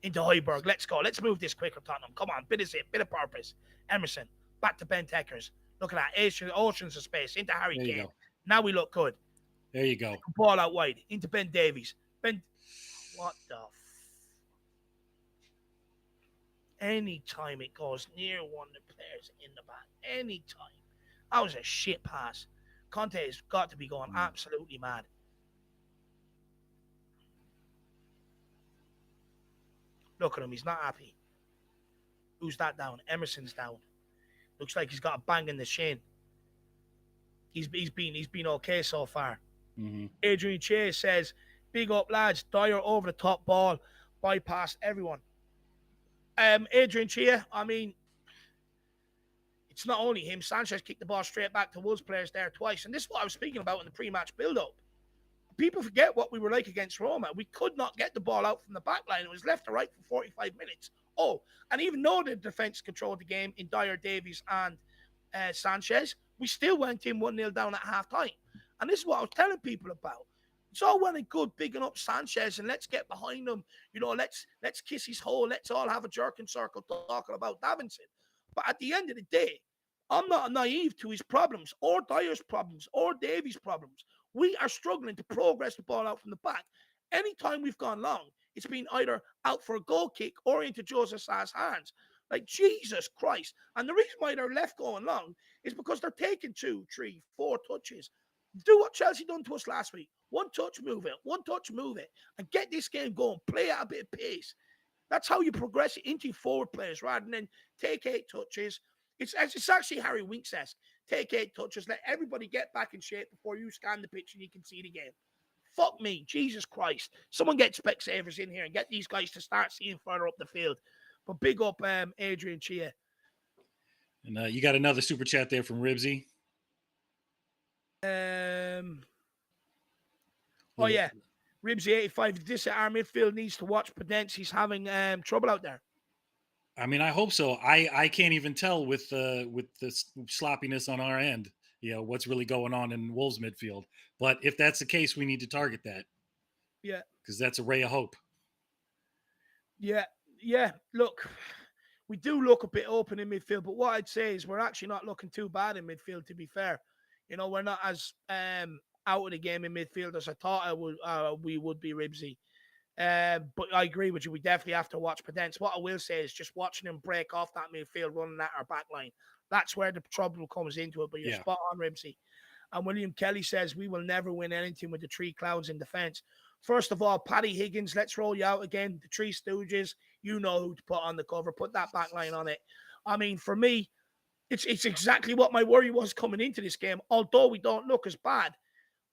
Into Højbjerg. Let's go. Let's move this quicker, Tottenham. Come on. Bit of zip. Bit of purpose. Emerson. Back to Ben Teckers. Look at that. Oceans of space. Into Harry Kane. Now we look good. There you go. Ball out wide. Into Ben Davies. What the anytime it goes near one of the players in the back. Anytime. That was a shit pass. Conte has got to be going absolutely mad. Look at him. He's not happy. Who's that down? Emerson's down. Looks like he's got a bang in the shin. He's been okay so far. Mm-hmm. Adrian Che says, big up, lads. Dyer over the top ball. Bypassed everyone. Adrian Che, I mean, it's not only him. Sanchez kicked the ball straight back to Wolves players there twice. And this is what I was speaking about in the pre-match build-up. People forget what we were like against Roma. We could not get the ball out from the back line. It was left to right for 45 minutes. Oh, and even though the defense controlled the game in Dyer, Davies, and Sanchez, we still went in 1-0 down at half-time. And this is what I was telling people about. It's all well and good bigging up Sanchez and let's get behind him. You know, let's kiss his hole. Let's all have a jerking circle talking about Davinson. But at the end of the day, I'm not naive to his problems or Dyer's problems or Davies' problems. We are struggling to progress the ball out from the back. Anytime we've gone long, it's been either out for a goal kick or into Joseph Sa's hands. Like, Jesus Christ. And the reason why they're left going long is because they're taking 2, 3, 4 touches. Do what Chelsea done to us last week. One touch, move it. One touch, move it. And get this game going. Play at a bit of pace. That's how you progress it into forward players rather than take 8 touches. It's actually Harry Winks-esque. Take 8 touches. Let everybody get back in shape before you scan the pitch and you can see the game. Fuck me. Jesus Christ. Someone get Specsavers in here and get these guys to start seeing further up the field. But big up Adrian Chia. And you got another super chat there from Ribsy. Oh yeah, Ribsy 85. This our midfield needs to watch Podence. He's having trouble out there. I mean, I hope so. I can't even tell with the sloppiness on our end, you know, what's really going on in Wolves midfield. But if that's the case, we need to target that. Yeah, because that's a ray of hope. Yeah. Look, we do look a bit open in midfield, but what I'd say is we're actually not looking too bad in midfield. To be fair, you know, we're not as out of the game in midfield as I thought we would be, Ribsy. But I agree with you. We definitely have to watch Podence. What I will say is just watching him break off that midfield, running at our back line. That's where the trouble comes into it. But you're spot on, Ribsy. And William Kelly says we will never win anything with the 3 clouds in defence. First of all, Paddy Higgins, let's roll you out again. The 3 Stooges, you know who to put on the cover. Put that back line on it. I mean, for me, it's exactly what my worry was coming into this game. Although we don't look as bad,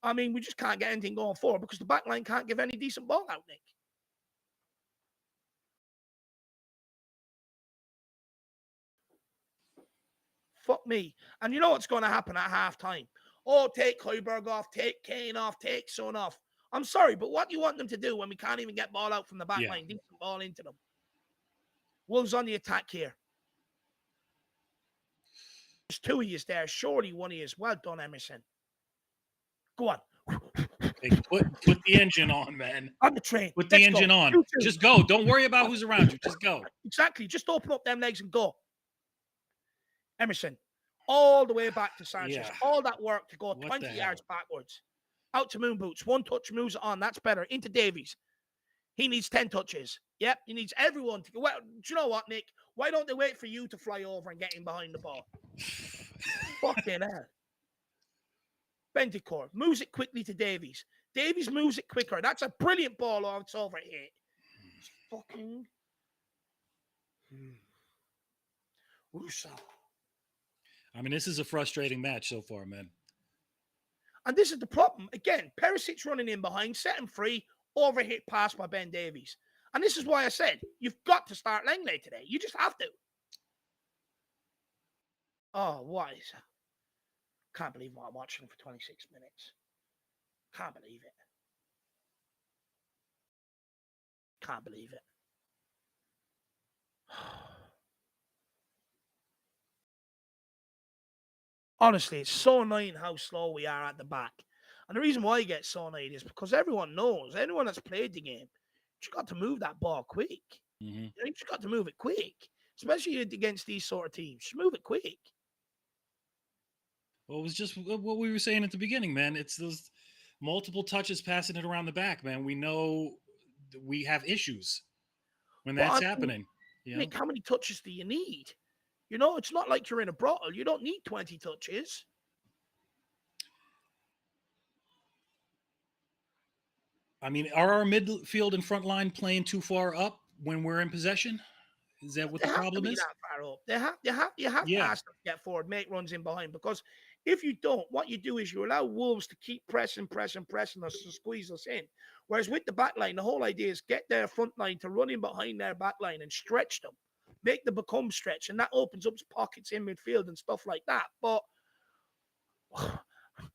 I mean, we just can't get anything going forward because the back line can't give any decent ball out, Nick. Fuck me. And you know what's going to happen at halftime? Oh, take Højbjerg off, take Kane off, take Son off. I'm sorry, but what do you want them to do when we can't even get ball out from the back line, decent ball into them? Wolves on the attack here. There's 2 of you there. Surely one of you is. Well done, Emerson. Go on. Hey, put the engine on, man. On the train. Put the engine on. Just go. Don't worry about who's around you. Just go. Exactly. Just open up them legs and go. Emerson. All the way back to Sanchez. Yeah. All that work to go 20 yards backwards. Out to Moon Boots. 1 touch moves it on. That's better. Into Davies. He needs 10 touches. Yep. He needs everyone to go. Well, do you know what, Nick? Why don't they wait for you to fly over and get him behind the ball? Fucking hell. Bentancur moves it quickly to Davies. Davies moves it quicker. That's a brilliant ball. Oh, it's over here. It's fucking Russo. I mean, this is a frustrating match so far, man. And this is the problem. Again, Perisic running in behind, set him free, overhit pass by Ben Davies. And this is why I said, you've got to start Langley today. You just have to. Oh, what is that? Can't believe what I'm watching for 26 minutes. Can't believe it. Can't believe it. Honestly, it's so annoying how slow we are at the back. And the reason why I get so annoyed is because everyone knows, anyone that's played the game, you got to move that ball quick. Mm-hmm. You just got to move it quick, especially against these sort of teams. Just move it quick. Well, it was just what we were saying at the beginning, man. It's those multiple touches passing it around the back, man. We know we have issues when that's happening. You know? Nick, how many touches do you need? You know, it's not like you're in a brothel. You don't need 20 touches. I mean, are our midfield and front line playing too far up when we're in possession? Is that what the problem is? That far up. You have to ask them to get forward, make runs in behind. Because if you don't, what you do is you allow Wolves to keep pressing us to squeeze us in. Whereas with the back line, the whole idea is get their front line to run in behind their back line and stretch them. Make them become stretch. And that opens up pockets in midfield and stuff like that. But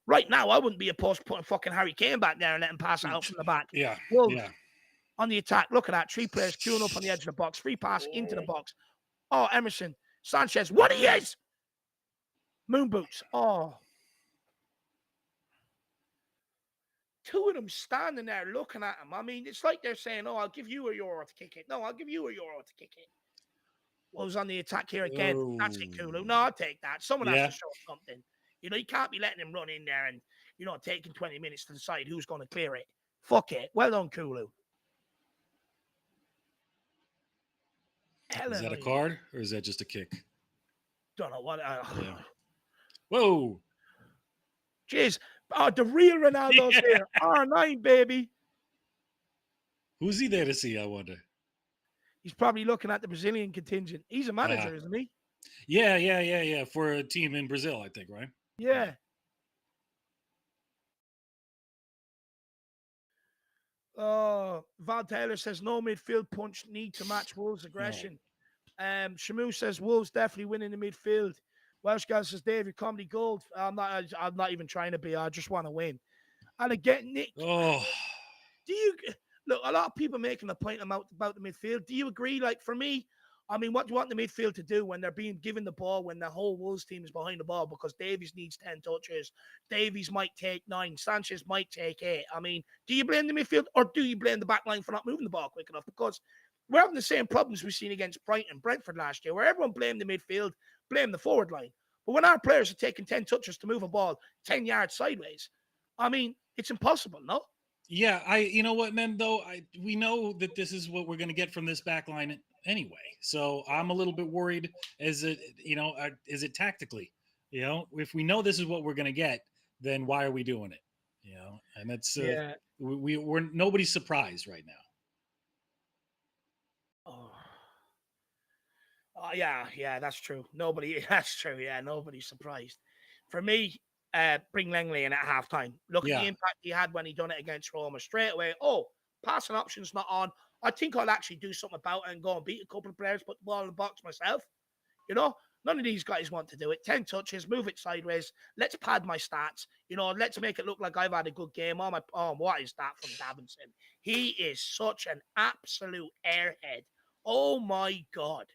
right now, I wouldn't be opposed to putting fucking Harry Kane back there and letting him pass it out from the back. Yeah. Wolves, yeah. On the attack, look at that. 3 players queuing up on the edge of the box. Free pass into the box. Oh, Emerson. Sanchez. What he is! Moon boots. Oh. 2 of them standing there looking at him. I mean, it's like they're saying, oh, I'll give you €1 to kick it. No, I'll give you €1 to kick it. Wolves on the attack here again. Oh. That's it, Kulu. No, I'll take that. Someone has to show something. You know, you can't be letting him run in there and, you know, taking 20 minutes to decide who's going to clear it. Fuck it. Well done, Kulu. Is that a card or is that just a kick? Don't know what. Whoa. Jeez. Oh, the real Ronaldo's here. R9, baby. Who's he there to see, I wonder? He's probably looking at the Brazilian contingent. He's a manager, isn't he? Yeah. For a team in Brazil, I think, right? Yeah. Val Taylor says no midfield punch need to match Wolves' aggression. Shamu says Wolves definitely winning the midfield. Welsh guy says David comedy gold. I'm not even trying to be. I just want to win. And again, Nick, do you look? A lot of people making a point about the midfield. Do you agree? Like for me, I mean, what do you want the midfield to do when they're being given the ball when the whole Wolves team is behind the ball? Because Davies needs 10 touches. Davies might take 9. Sanchez might take 8. I mean, do you blame the midfield or do you blame the back line for not moving the ball quick enough? Because we're having the same problems we've seen against Brentford last year, where everyone blamed the midfield, blamed the forward line. But when our players are taking 10 touches to move a ball 10 yards sideways, I mean, it's impossible, no? Yeah, you know what, man, though, we know that this is what we're going to get from this back line anyway. So I'm a little bit worried is it tactically? You know, if we know this is what we're going to get, then why are we doing it? You know, and that's we're nobody's surprised right now. Yeah, that's true. That's true. Yeah, nobody's surprised. For me, bring Langley in at halftime. Look at the impact he had when he done it against Roma. Straight away, passing option's not on. I think I'll actually do something about it and go and beat a couple of players, put the ball in the box myself. You know, none of these guys want to do it. 10 touches, move it sideways. Let's pad my stats. You know, let's make it look like I've had a good game. What is that from Davinson? He is such an absolute airhead. Oh my God.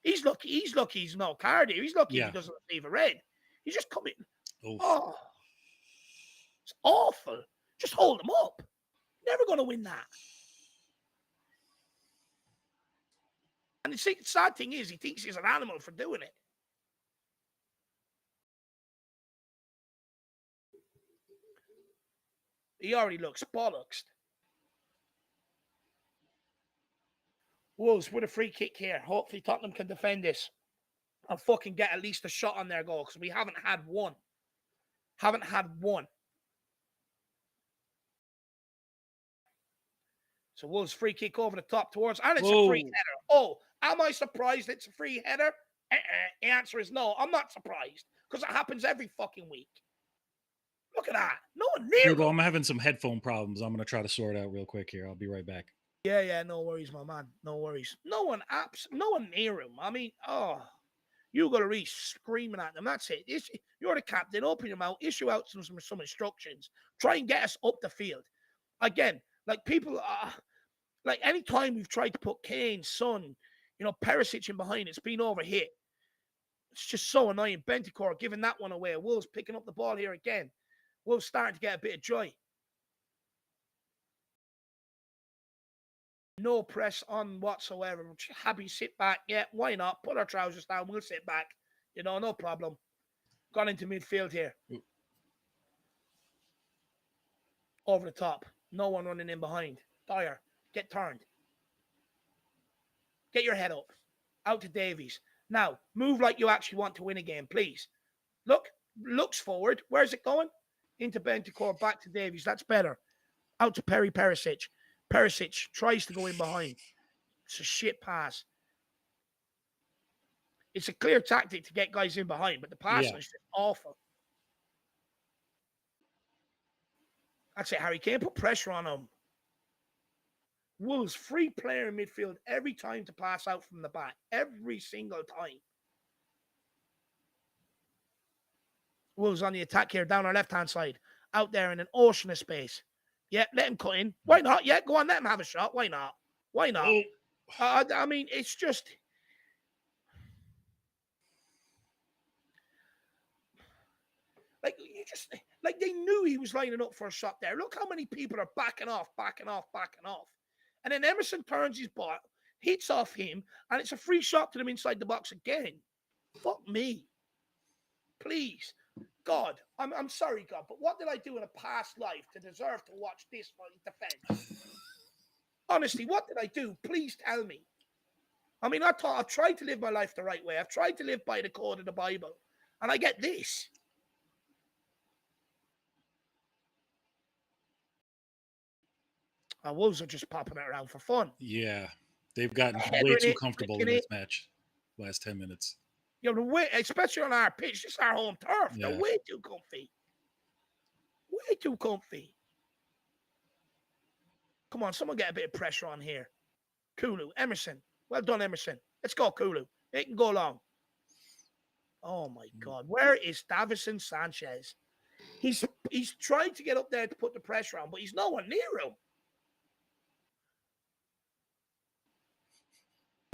He's lucky he's no card here. He's lucky he doesn't receive a red. He's just coming. Oh, it's awful. Just hold him up. Never going to win that. And the sad thing is, he thinks he's an animal for doing it. He already looks bollocks. Wolves with a free kick here. Hopefully Tottenham can defend this and fucking get at least a shot on their goal because we haven't had one. So Wolves free kick over the top towards, and it's a free Whoa. header. Oh, am I surprised it's a free header? The answer is no. I'm not surprised because it happens every fucking week. Look at that. No one near Hugo, him. I'm having some headphone problems. I'm going to try to sort out real quick here. I'll be right back. Yeah, no worries, my man. No worries. No one near him. I mean, you got to reach screaming at them. That's it. You're the captain. Open your mouth. Issue out some instructions. Try and get us up the field. Again, like people, like any time we've tried to put Kane, Son, Perisic in behind, it's been overhit. It's just so annoying. Bentancur giving that one away. Wolves picking up the ball here again. Wolves starting to get a bit of joy. No press on whatsoever. Happy sit back. Yeah, why not? Put our trousers down. We'll sit back. No problem. Gone into midfield here. Over the top. No one running in behind. Dyer, get turned. Get your head up. Out to Davies. Now, move like you actually want to win a game, please. Looks forward. Where's it going? Into Bentancur, back to Davies. That's better. Out to Perisic. Perisic tries to go in behind. It's a shit pass. It's a clear tactic to get guys in behind, but the passing is just awful. That's it, Harry Kane. Put pressure on him. Wolves, free player in midfield every time to pass out from the back. Every single time. Wolves on the attack here, down our left-hand side. Out there in an ocean of space. Yeah, let him cut in. Why not? Yeah, go on, let him have a shot. Why not? Why not? Oh. I mean, it's just... Like they knew he was lining up for a shot there. Look how many people are backing off. And then Emerson turns his ball, hits off him, and it's a free shot to them inside the box again. Fuck me. Please. God, I'm sorry, God, but what did I do in a past life to deserve to watch this defense? Honestly, what did I do? Please tell me. I mean, I've tried to live my life the right way. I've tried to live by the code of the Bible, and I get this. Wolves are just popping it around for fun. Yeah, they've gotten way too comfortable in this match. Last 10 minutes. The way, especially on our pitch, this is our home turf. Yeah. They're way too comfy. Way too comfy. Come on, someone get a bit of pressure on here. Kulu, Emerson. Well done, Emerson. Let's go, Kulu. It can go long. Oh, my God. Where is Davison Sanchez? He's trying to get up there to put the pressure on, but he's nowhere near him.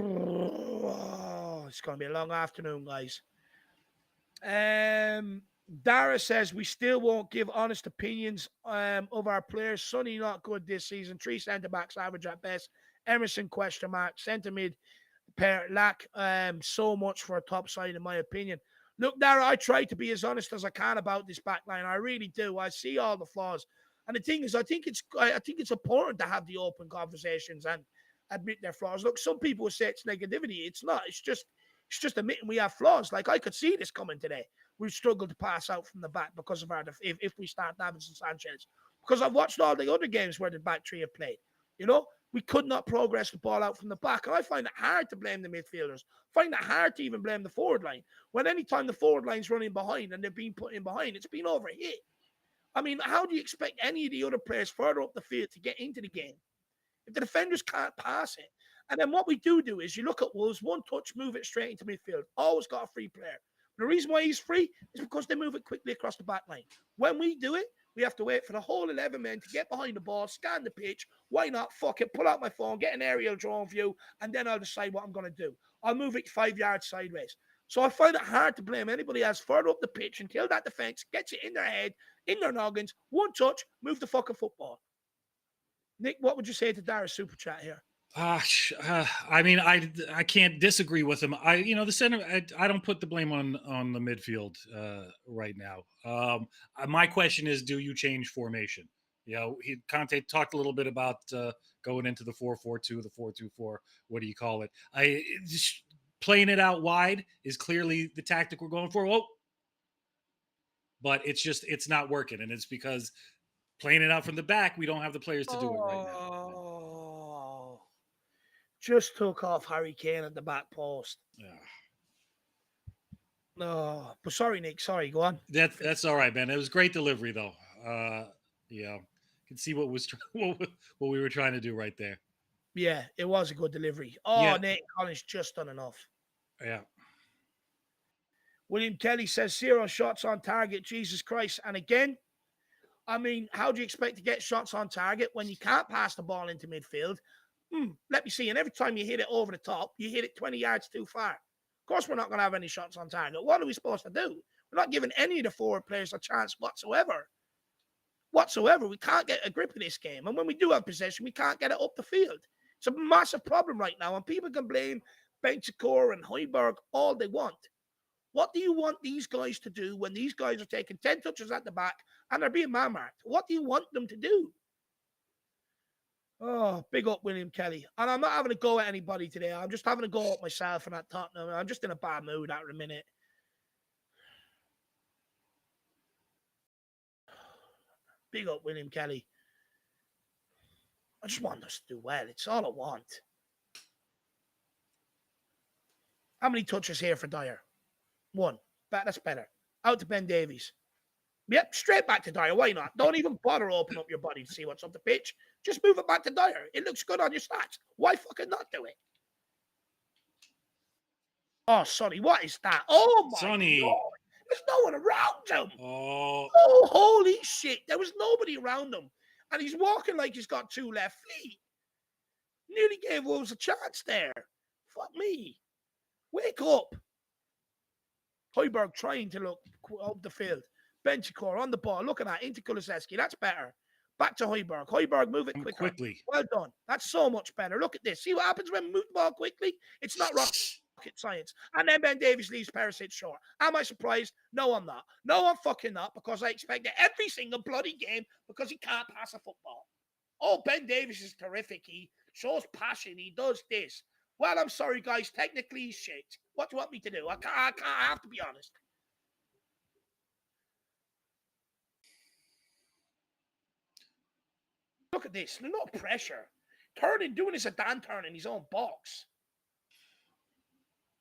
Oh, it's going to be a long afternoon, guys. Dara says we still won't give honest opinions of our players. Sonny not good this season. 3 centre-backs average at best. Emerson question mark. Centre mid pair lack so much for a top side in my opinion. Look, Dara, I try to be as honest as I can about this back line. I really do. I see all the flaws. And the thing is, I think it's important to have the open conversations and admit their flaws. Look, some people will say it's negativity. It's not. It's just admitting we have flaws. Like, I could see this coming today. We've struggled to pass out from the back because of if we start Davison Sanchez. Because I've watched all the other games where the back three have played. We could not progress the ball out from the back. And I find it hard to blame the midfielders. I find it hard to even blame the forward line. When any time the forward line's running behind and they're being put in behind, it's been overhit. I mean, how do you expect any of the other players further up the field to get into the game if the defenders can't pass it? And then what we do is you look at Wolves, one touch, move it straight into midfield. Always got a free player. The reason why he's free is because they move it quickly across the back line. When we do it, we have to wait for the whole 11 men to get behind the ball, scan the pitch. Why not? Fuck it. Pull out my phone, get an aerial drone view, and then I'll decide what I'm going to do. I'll move it 5 yards sideways. So I find it hard to blame anybody else further up the pitch until that defense gets it in their head, in their noggins. One touch, move the fucking football. Nick, what would you say to Dara's super chat here? I mean, I can't disagree with him. The center. I don't put the blame on the midfield right now. My question is, do you change formation? Conte talked a little bit about going into the 4-4-2, the 4-2-4. What do you call it? Just playing it out wide is clearly the tactic we're going for. But it's not working, and it's because playing it out from the back, we don't have the players to do it right now. Just took off Harry Kane at the back post. Yeah. No, but sorry, Nick. Sorry, go on. That's all right, man. It was great delivery, though. Yeah, can see what was what we were trying to do right there. Yeah, it was a good delivery. Oh, Yeah, Nate Collins just done enough. yeah. William Kelly says 0 shots on target. Jesus Christ. And again, I mean, how do you expect to get shots on target when you can't pass the ball into midfield? Let me see. And every time you hit it over the top, you hit it 20 yards too far. Of course, we're not going to have any shots on target. What are we supposed to do? We're not giving any of the forward players a chance whatsoever. We can't get a grip of this game. And when we do have possession, we can't get it up the field. It's a massive problem right now. And people can blame Bentancur and Højbjerg all they want. What do you want these guys to do when these guys are taking 10 touches at the back and they're being man-marked? What do you want them to do? Oh, big up William Kelly. And I'm not having a go at anybody today. I'm just having a go at myself and at Tottenham. I'm just in a bad mood at the minute. Big up William Kelly. I just want us to do well. It's all I want. How many touches here for Dyer? 1. That's better. Out to Ben Davies. Yep, straight back to Dyer. Why not? Don't even bother opening up your body to see what's up the pitch. Just move it back to Dyer. It looks good on your stats. Why fucking not do it? Oh, Sonny, what is that? Oh, my Sonny. God. There's no one around him. Oh, holy shit. There was nobody around him. And he's walking like he's got 2 left feet. Nearly gave Wolves a chance there. Fuck me. Wake up. Højbjerg trying to look up the field. Bentancur on the ball. Look at that. Into Kulusevski. That's better. Back to Højbjerg. Højbjerg, move it quickly. Well done. That's so much better. Look at this. See what happens when we move the ball quickly? It's not rocket science. And then Ben Davies leaves Perisic short. Am I surprised? No, I'm not. No, I'm fucking not, because I expect it every single bloody game because he can't pass a football. Oh, Ben Davies is terrific. He shows passion. He does this. Well, I'm sorry, guys. Technically, he's shit. What do you want me to do? I have to be honest. Look at this. There's no pressure. Doing his Zidane turn in his own box.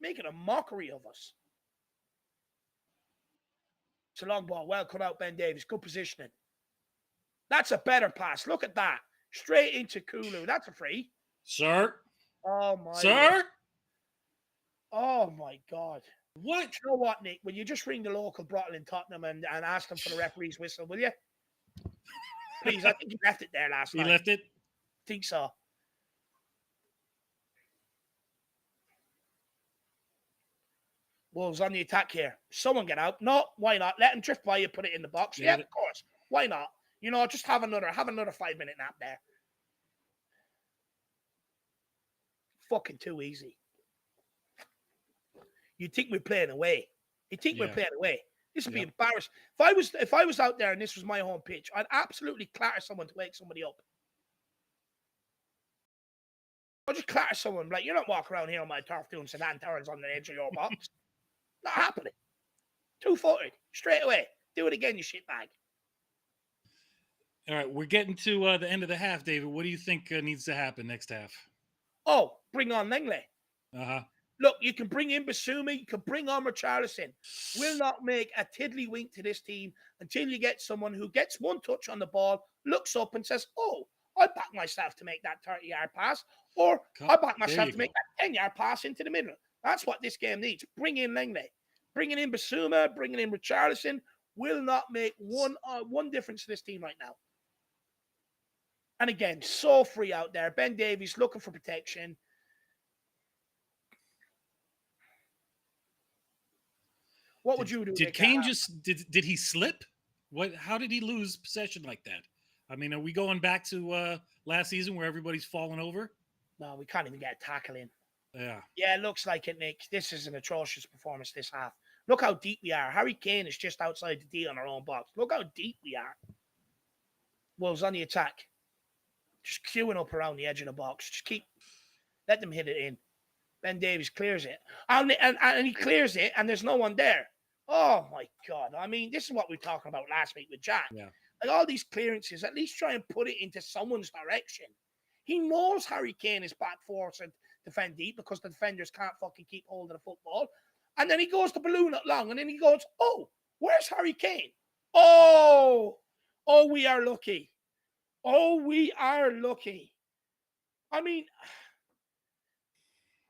Making a mockery of us. It's a long ball. Well cut out, Ben Davies. Good positioning. That's a better pass. Look at that. Straight into Kulu. That's a free. Sir? Oh, my Sir? God. Oh, my God. What? You know what, Nick? Will you just ring the local brothel in Tottenham and ask them for the referee's whistle, will you? Please, I think you left it there last night. You left it? I think so. Wolves on the attack here. Someone get out. No, why not? Let him drift by you, put it in the box. Yeah, of course. Why not? You know, just have another 5-minute nap there. Fucking too easy. You think we're playing away. We're playing away. This would be embarrassing. If I was out there and this was my home pitch, I'd absolutely clatter someone to wake somebody up. I'll just clatter someone. Like, you're not walking around here on my turf doing Zidane turns on the edge of your box. Not happening. 2-footed. Straight away. Do it again, you shitbag. All right, we're getting to the end of the half, David. What do you think needs to happen next half? Oh, bring on Langley. Uh-huh. Look, you can bring in Basuma, you can bring on Richarlison. Will not make a tiddlywink to this team until you get someone who gets one touch on the ball, looks up and says, oh, I back myself to make that 30-yard pass, or I back myself to make that 10-yard pass into the middle. That's what this game needs. Bring in Langley. Bringing in Basuma, bringing in Richarlison will not make one difference to this team right now. And again, so free out there. Ben Davies looking for protection. What would you do? Did Kane did he slip? How did he lose possession like that? I mean, are we going back to last season where everybody's falling over? No, we can't even get a tackle in. Yeah. Yeah, it looks like it, Nick. This is an atrocious performance this half. Look how deep we are. Let Kane is just outside the D on our own box. Look how deep we are. Wolves on the attack. Just queuing up around the edge of the box. Just let them hit it in. Ben Davies clears it. And he clears it, and there's no one there. Oh, my God. I mean, this is what we were talking about last week with Jack. Yeah. Like, all these clearances, at least try and put it into someone's direction. He knows Harry Kane is back forward defend deep because the defenders can't fucking keep hold of the football. And then he goes to balloon it long, and then he goes, oh, where's Harry Kane? Oh, we are lucky. Oh, we are lucky. I mean,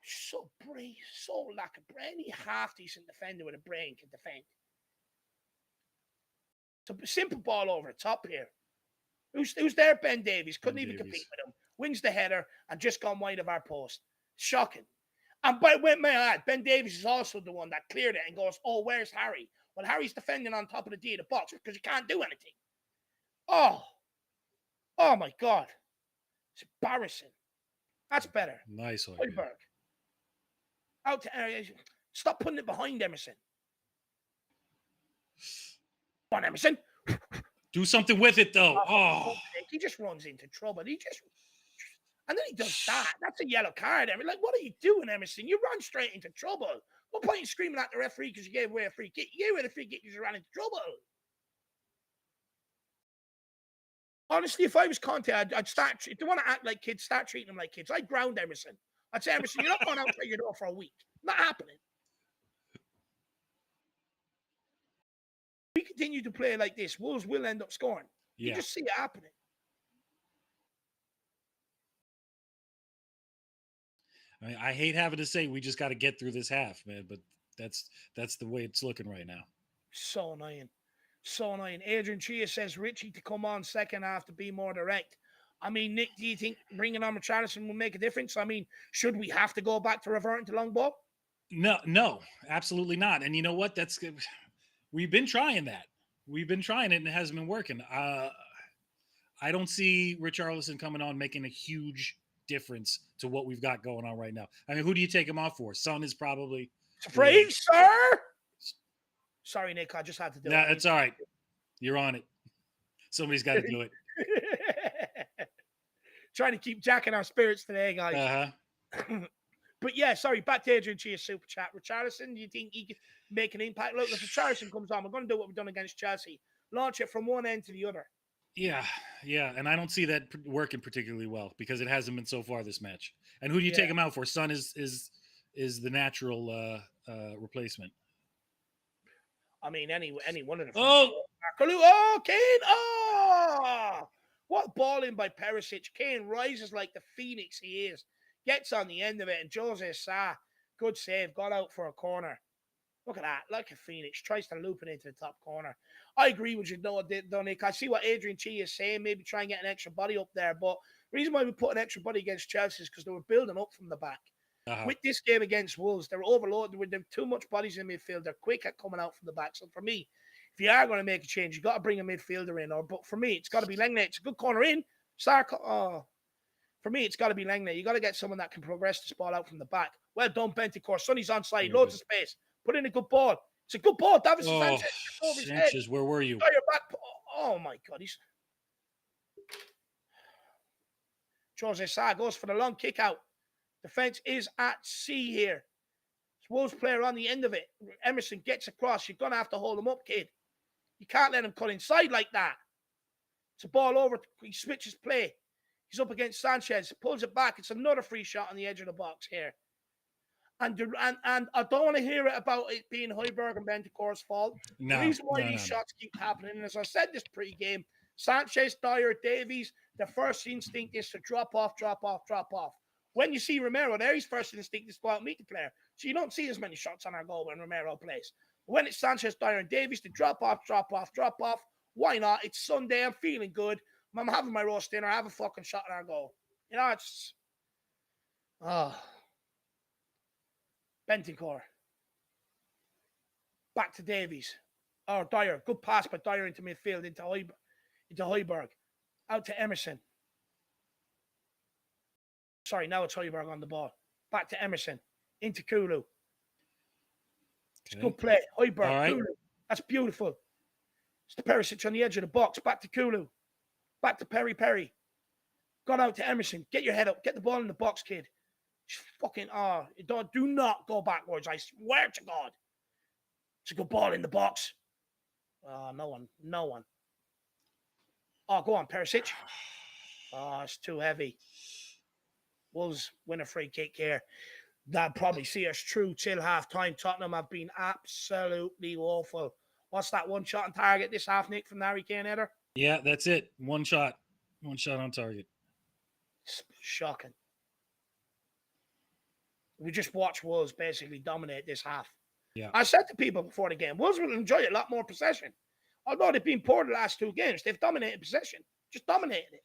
so brave, so lack of brain. Any half-decent defender with a brain can defend. So simple ball over the top here. Who's there? Ben Davies. Couldn't even compete with him. Wins the header and just gone wide of our post. Shocking. And by the way, may I add, Ben Davies is also the one that cleared it and goes, oh, where's Harry? Well, Harry's defending on top of the D of the box because you can't do anything. Oh my God. It's embarrassing. That's better. Nice one. Højbjerg. Out to stop putting it behind Emerson. Come on, Emerson. Do something with it, though. Oh. He just runs into trouble. And then he does that. That's a yellow card. Like, what are you doing, Emerson? You run straight into trouble. No point in screaming at the referee because you gave away a free kick. You gave away the free kick because you ran into trouble. Honestly, if I was Conte, I'd start. If they want to act like kids, start treating them like kids. I'd ground Emerson. I'd say, Emerson, you're not going outside your door for a week. Not happening. If we continue to play like this, Wolves will end up scoring. Yeah. You just see it happening. I mean, I hate having to say we just got to get through this half, man, but that's the way it's looking right now. So annoying. So annoying. Adrian Chia says Richie to come on second half to be more direct. I mean, Nick, do you think bringing on Richarlison will make a difference? I mean, should we have to go back to reverting to long ball? No, absolutely not. And you know what? We've been trying that. We've been trying it and it hasn't been working. I don't see Richarlison coming on making a huge difference to what we've got going on right now. I mean, who do you take him off for? Son is probably afraid, sir. Sorry, Nick. I just had to do it. Nah, it's all right. You're on it. Somebody's got to do it. Trying to keep jacking our spirits today, guys. Uh-huh. But yeah, sorry, back to Adrian Chia's super chat. Richarlison, do you think he can make an impact? Look, if Richarlison comes on, we're going to do what we've done against Chelsea. Launch it from one end to the other. Yeah. And I don't see that working particularly well because it hasn't been so far this match. And who do you take him out for? Son is the natural replacement. I mean, any one of them. Oh, Kane! Oh! What ball in by Perisic. Kane rises like the phoenix he is. Gets on the end of it, and Jose Sa, good save, got out for a corner. Look at that, like a phoenix. Tries to loop it into the top corner. I agree with you, Nick. I see what Adrian Chi is saying. Maybe try and get an extra body up there. But the reason why we put an extra body against Chelsea is because they were building up from the back. Uh-huh. With this game against Wolves, they were overloaded. There were too much bodies in midfield. They're quick at coming out from the back. So for me, if you are going to make a change, you've got to bring a midfielder in. But for me, it's got to be Lenglet. It's a good corner in. For me, it's got to be Lenglet. You got to get someone that can progress this ball out from the back. Well done, Bentancur. Sonny's onside. Loads of space. Put in a good ball. It's a good ball. Davison Sanchez. Over his head. Where were you? Oh my God. Jose Sa goes for the long kick out. Defense is at sea here. Wolves player on the end of it. Emerson gets across. You're going to have to hold him up, kid. You can't let him cut inside like that. It's a ball over. He switches play. He's up against Sanchez. Pulls it back. It's another free shot on the edge of the box here. And I don't want to hear it about it being Højbjerg and Bentancur's fault. The reason why these shots keep happening, and as I said this pre-game, Sanchez, Dyer, Davies, the first instinct is to drop off. When you see Romero there, his first instinct is to go out and meet the player. So you don't see as many shots on our goal when Romero plays. When it's Sanchez, Dyer, and Davies, they drop off. Why not? It's Sunday. I'm feeling good. I'm having my roast dinner. I have a fucking shot on our goal. You know, it's... Bentancur. Back to Davies. Or Dyer. Good pass by Dyer into midfield, into Højbjerg. Out to Emerson. Sorry, now it's Højbjerg on the ball. Back to Emerson. Into Kulu. It's good play. Højbjerg. Right. Kulu. That's beautiful. It's the Perisic on the edge of the box. Back to Kulu. Back to Perry. Got out to Emerson. Get your head up. Get the ball in the box, kid. Just fucking, do not go backwards. I swear to God. It's a good ball in the box. No one. Oh, go on, Perisic. Oh, it's too heavy. Wolves win a free kick here. That'll probably see us through till half-time. Tottenham have been absolutely awful. What's that one shot on target this half, Nick, from the Harry Kane header? Yeah, that's it. One shot on target. Shocking. We just watched Wolves basically dominate this half. Yeah. I said to people before the game, Wolves will enjoy a lot more possession. Although they've been poor the last 2 games, they've dominated possession. Just dominated it.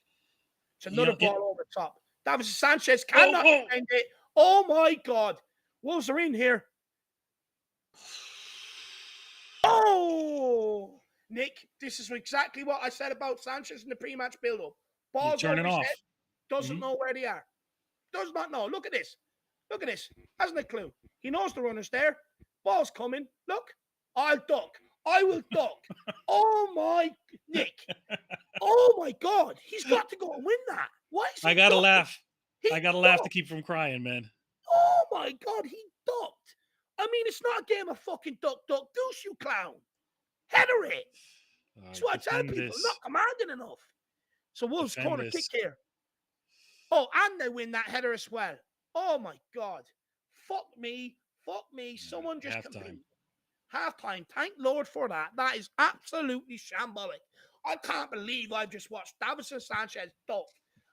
It's another ball over the top. Davinson Sanchez cannot defend it. Oh, my God. Wolves are in here. Oh! Nick, this is exactly what I said about Sanchez in the pre-match build-up. Balls over his head. Doesn't know where they are. Does not know. Look at this. Look at this. Hasn't a clue. He knows the runner's there. Ball's coming. Look. I'll duck. I will duck. Oh, my... Nick. Oh, my God. He's got to go and win that. Why is he I got to ducking? laugh. He I got to ducked. laugh to keep from crying, man. Oh, my God. He ducked. I mean, it's not a game of fucking duck, duck, goose, you clown. Header it. That's what I tell people. Not commanding enough. So Wolves corner kick here. Oh, and they win that header as well. Oh, my God. Fuck me. Fuck me. Someone just competed. Halftime. Thank Lord for that. That is absolutely shambolic. I can't believe I've just watched Davinson Sanchez duck.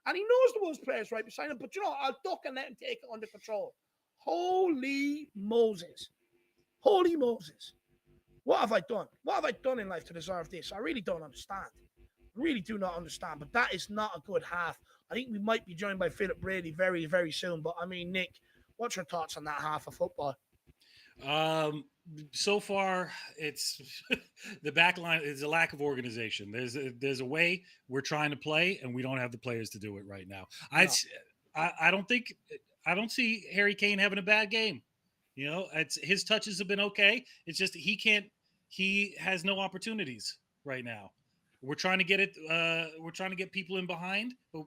And he knows the Wolves players right beside him, but you know, I'll duck and let him take it under control. Holy Moses. Holy Moses. What have I done? What have I done in life to deserve this? I really don't understand. Really do not understand, but that is not a good half. I think we might be joined by Philip Brady very, very soon. But I mean, Nick, what's your thoughts on that half of football? So far, it's the back line is a lack of organization. There's a way we're trying to play, and we don't have the players to do it right now. No. I don't see Harry Kane having a bad game. You know, his touches have been okay. It's just he has no opportunities right now. We're trying to get it. We're trying to get people in behind, but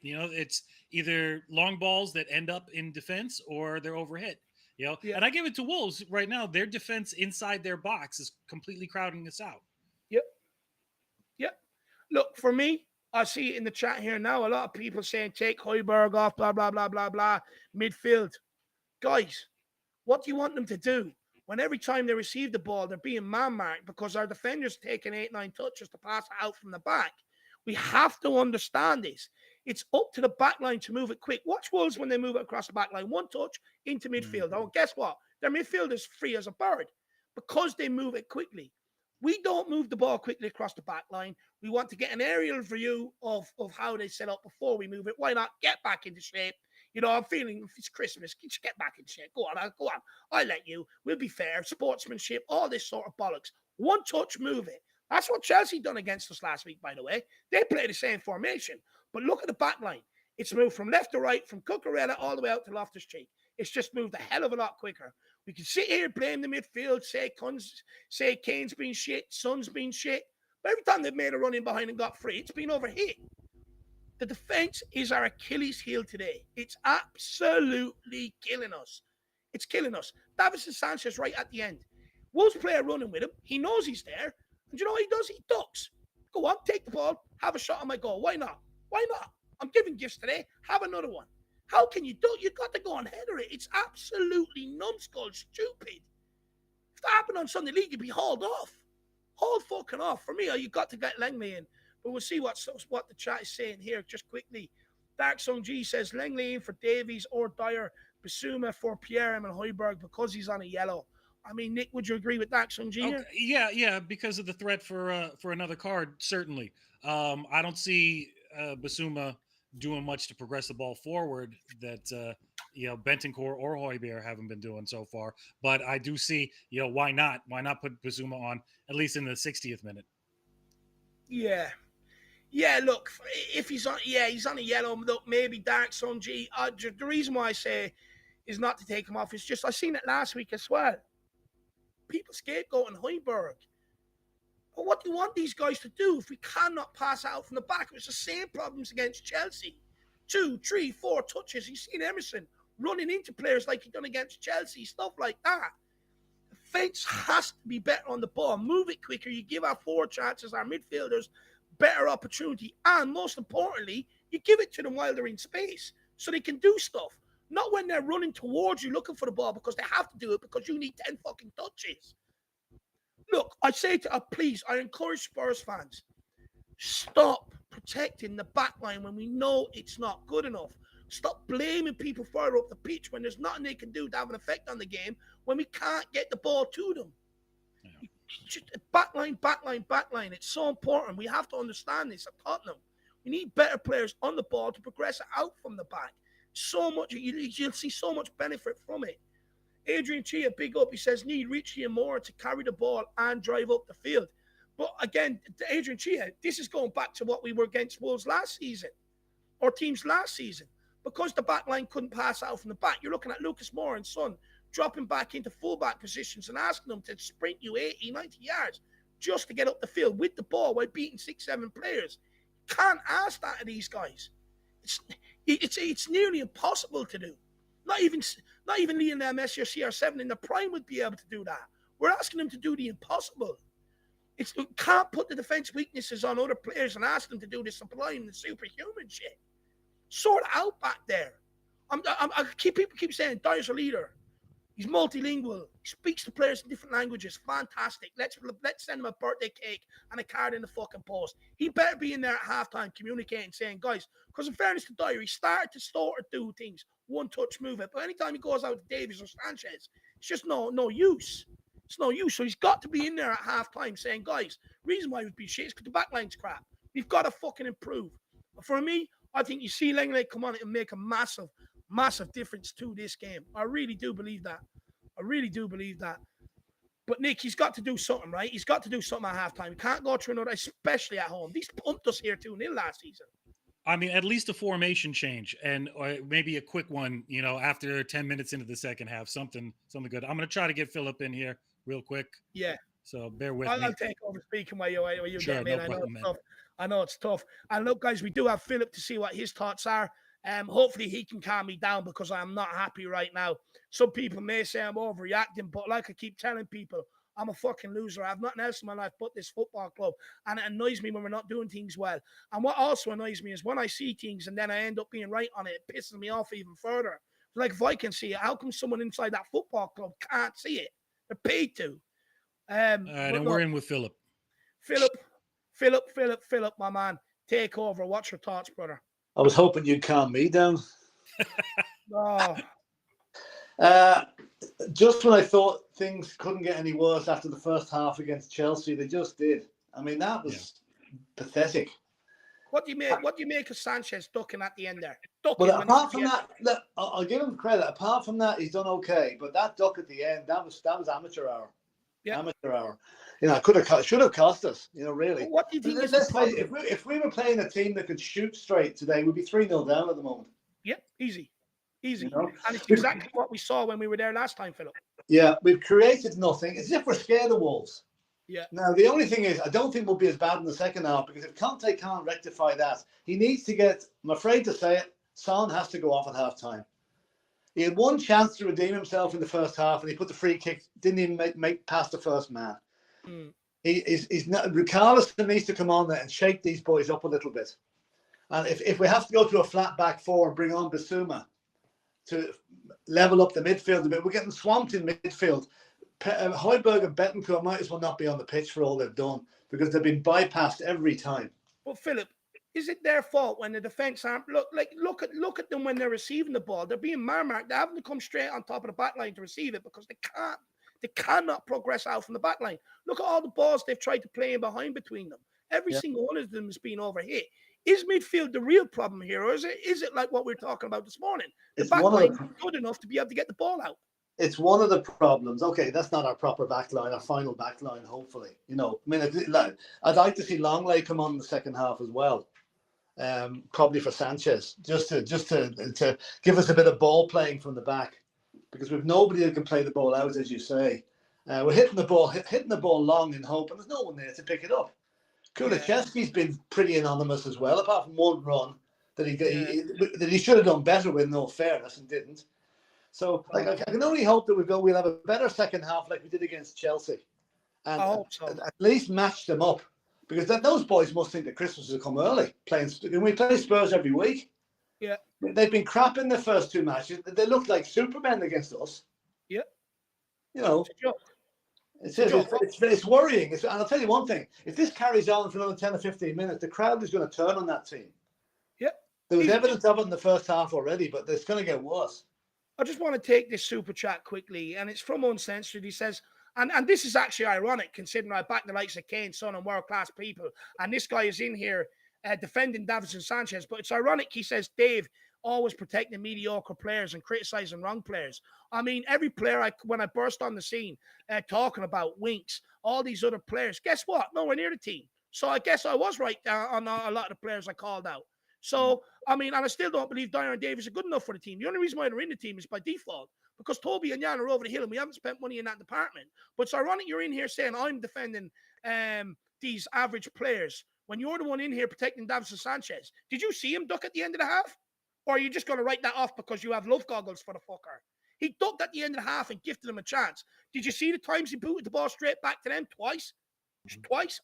you know, it's either long balls that end up in defense or they're overhit. You know, and I give it to Wolves right now. Their defense inside their box is completely crowding us out. Yep. Look, for me, I see it in the chat here now. A lot of people saying take Højbjerg off, blah, blah, blah, blah, blah. Midfield. Guys, what do you want them to do? When every time they receive the ball, they're being man-marked because our defenders taking 8-9 touches to pass it out from the back. We have to understand this. It's up to the back line to move it quick. Watch Wolves when they move it across the back line. One touch into midfield. Oh, guess what? Their midfield is free as a bird because they move it quickly. We don't move the ball quickly across the back line. We want to get an aerial view of how they set up before we move it. Why not get back into shape? You know, I'm feeling if it's Christmas, just get back in shape. Go on. I'll let you. We'll be fair. Sportsmanship, all this sort of bollocks. One touch, move it. That's what Chelsea done against us last week, by the way. They play the same formation. But look at the back line. It's moved from left to right, from Cucurella all the way out to Loftus-Cheek. It's just moved a hell of a lot quicker. We can sit here, blame the midfield, say Kane's been shit, Son's been shit. But every time they've made a run in behind and got free, it's been overhit. The defense is our Achilles heel today. It's absolutely killing us. It's killing us. Davinson Sanchez right at the end. Wolves player running with him. He knows he's there. And you know what he does? He ducks. Go on, take the ball, have a shot on my goal. Why not? Why not? I'm giving gifts today. Have another one. How can you duck? You've got to go and header it. It's absolutely numbskull stupid. If that happened on Sunday League, you'd be hauled off. Hauled fucking off. For me, you've got to get Langley in. But we'll see what the chat is saying here just quickly. Dark Song G says Langley in for Davies or Dyer. Bissouma for Pierre and Højbjerg because he's on a yellow. I mean, Nick, would you agree with that, Sung Ji? Okay, yeah, because of the threat for another card, certainly. I don't see Bissouma doing much to progress the ball forward that Bentancur or Højbjerg haven't been doing so far. But I do see, why not? Why not put Bissouma on at least in the 60th minute? Yeah, look, if he's on a yellow. Look, maybe Dark Sun G. The reason why I say is not to take him off. It's just I seen it last week as well. People scapegoating Højbjerg. But what do you want these guys to do if we cannot pass out from the back? It was the same problems against Chelsea. 2, 3, 4 touches. You've seen Emerson running into players like he done against Chelsea, stuff like that. The defense has to be better on the ball. Move it quicker. You give our forward chances, our midfielders, better opportunity. And most importantly, you give it to them while they're in space. so they can do stuff. Not when they're running towards you looking for the ball because they have to do it because you need 10 fucking touches. Look, I say to please, I encourage Spurs fans, stop protecting the back line when we know it's not good enough. Stop blaming people further up the pitch when there's nothing they can do to have an effect on the game when we can't get the ball to them. Yeah. Just backline. It's so important. We have to understand this at Tottenham. We need better players on the ball to progress out from the back. So much, you'll see so much benefit from it. Adrian Chia, big up. He says, need Richie and Moore to carry the ball and drive up the field. But again, Adrian Chia, this is going back to what we were against Wolves last season, or teams last season. Because the back line couldn't pass out from the back, you're looking at Lucas Moore and Son dropping back into fullback positions and asking them to sprint you 80, 90 yards just to get up the field with the ball while beating 6-7 players. Can't ask that of these guys. It's nearly impossible to do. Not even Lionel Messi or CR7 in the prime would be able to do that. We're asking them to do the impossible. You can't put the defense weaknesses on other players and ask them to do the sublime, the superhuman shit. Sort it out back there. People keep saying Dyer's a leader. He's multilingual. He speaks to players in different languages. Fantastic. Let's send him a birthday cake and a card in the fucking post. He better be in there at halftime communicating, saying, guys, because in fairness to Dyer, he started to sort of do things, one-touch movement. But anytime he goes out to Davies or Sanchez, it's just no use. It's no use. So he's got to be in there at halftime saying, guys, reason why we've been shit is because the backline's crap. We've got to fucking improve. But for me, I think you see Lenglet come on and make a massive difference to this game. I really do believe that. But Nick, he's got to do something, right? He's got to do something at halftime. He can't go through another, especially at home. These pumped us here 2-0 last season. I mean, at least a formation change and maybe a quick one, after 10 minutes into the second half, something good. I'm going to try to get Philip in here real quick. Yeah. So bear with me. I'll take over speaking while you sure, get me in. No problem, I know it's tough. And look, guys, we do have Philip to see what his thoughts are. Hopefully he can calm me down because I'm not happy right now. Some people may say I'm overreacting, but like I keep telling people, I'm a fucking loser. I have nothing else in my life but this football club. And it annoys me when we're not doing things well. And what also annoys me is when I see things and then I end up being right on it, it pisses me off even further. Like if I can see it, how come someone inside that football club can't see it? They're paid to. And we're in with Philip. Philip, my man. Take over. What's your thoughts, brother? I was hoping you'd calm me down. Oh. Just when I thought things couldn't get any worse after the first half against Chelsea, they just did. I mean, that was pathetic. What do you make of Sanchez ducking at the end there? Well, apart from that, I'll give him credit. Apart from that, he's done okay. But that duck at the end, that was amateur hour. Yeah. Amateur hour. Should have cost us. Really. Well, what do you think? If we were playing a team that could shoot straight today, we'd be 3-0 down at the moment. Yeah, easy. And it's exactly what we saw when we were there last time, Philip. Yeah, we've created nothing. It's as if we're scared of Wolves. Yeah. Now, the only thing is, I don't think we'll be as bad in the second half because if Conte can't rectify that, he needs to get, I'm afraid to say it, Son has to go off at half-time. He had one chance to redeem himself in the first half and he put the free kick, didn't even make past the first man. He's not, Richarlison needs to come on there and shake these boys up a little bit. And if we have to go to a flat back four and bring on Bissouma to level up the midfield a bit, we're getting swamped in midfield. Højbjerg and Betancourt might as well not be on the pitch for all they've done because they've been bypassed every time. Well, Philip, is it their fault when the defense aren't look at them when they're receiving the ball? They're being marked. They're having to come straight on top of the back line to receive it because they cannot progress out from the back line. Look at all the balls they've tried to play in behind between them. Every single one of them has been overhit. Is midfield the real problem here, or is it like what we were talking about this morning? The back line is good enough to be able to get the ball out. It's one of the problems. Okay, that's not our proper back line, our final back line, hopefully. I'd like to see Longley come on in the second half as well. Probably for Sanchez, just to give us a bit of ball playing from the back, because we've nobody who can play the ball out, as you say. We're hitting the ball long in hope, and there's no one there to pick it up. Kulusevski's been pretty anonymous as well, apart from one run that he should have done better with, no fairness, and didn't. So I can only hope that we'll have a better second half like we did against Chelsea, and I hope so. At least match them up, because those boys must think that Christmas will come early. We play Spurs every week. Yeah. They've been crap in the first 2 matches. They look like Supermen against us. Yeah. You know, it's worrying. And I'll tell you one thing: if this carries on for another 10 or 15 minutes, the crowd is going to turn on that team. Yeah. There was evidence of it in the first half already, but it's going to get worse. I just want to take this super chat quickly, and it's from Uncensored. He says, and this is actually ironic considering I back the likes of Kane, Son, and world-class people, and this guy is in here defending Davinson Sanchez, but it's ironic. He says, Dave, always protecting mediocre players and criticizing wrong players. I mean, every player, when I burst on the scene talking about Winks, all these other players, guess what? Nowhere near the team. So I guess I was right on a lot of the players I called out. So, I mean, and I still don't believe Dyer and Davies are good enough for the team. The only reason why they're in the team is by default, because Toby and Jan are over the hill and we haven't spent money in that department. But it's ironic you're in here saying I'm defending these average players when you're the one in here protecting Davinson Sanchez. Did you see him duck at the end of the half? Or are you just going to write that off because you have love goggles for the fucker? He ducked at the end of the half and gifted him a chance. Did you see the times he booted the ball straight back to them? Twice,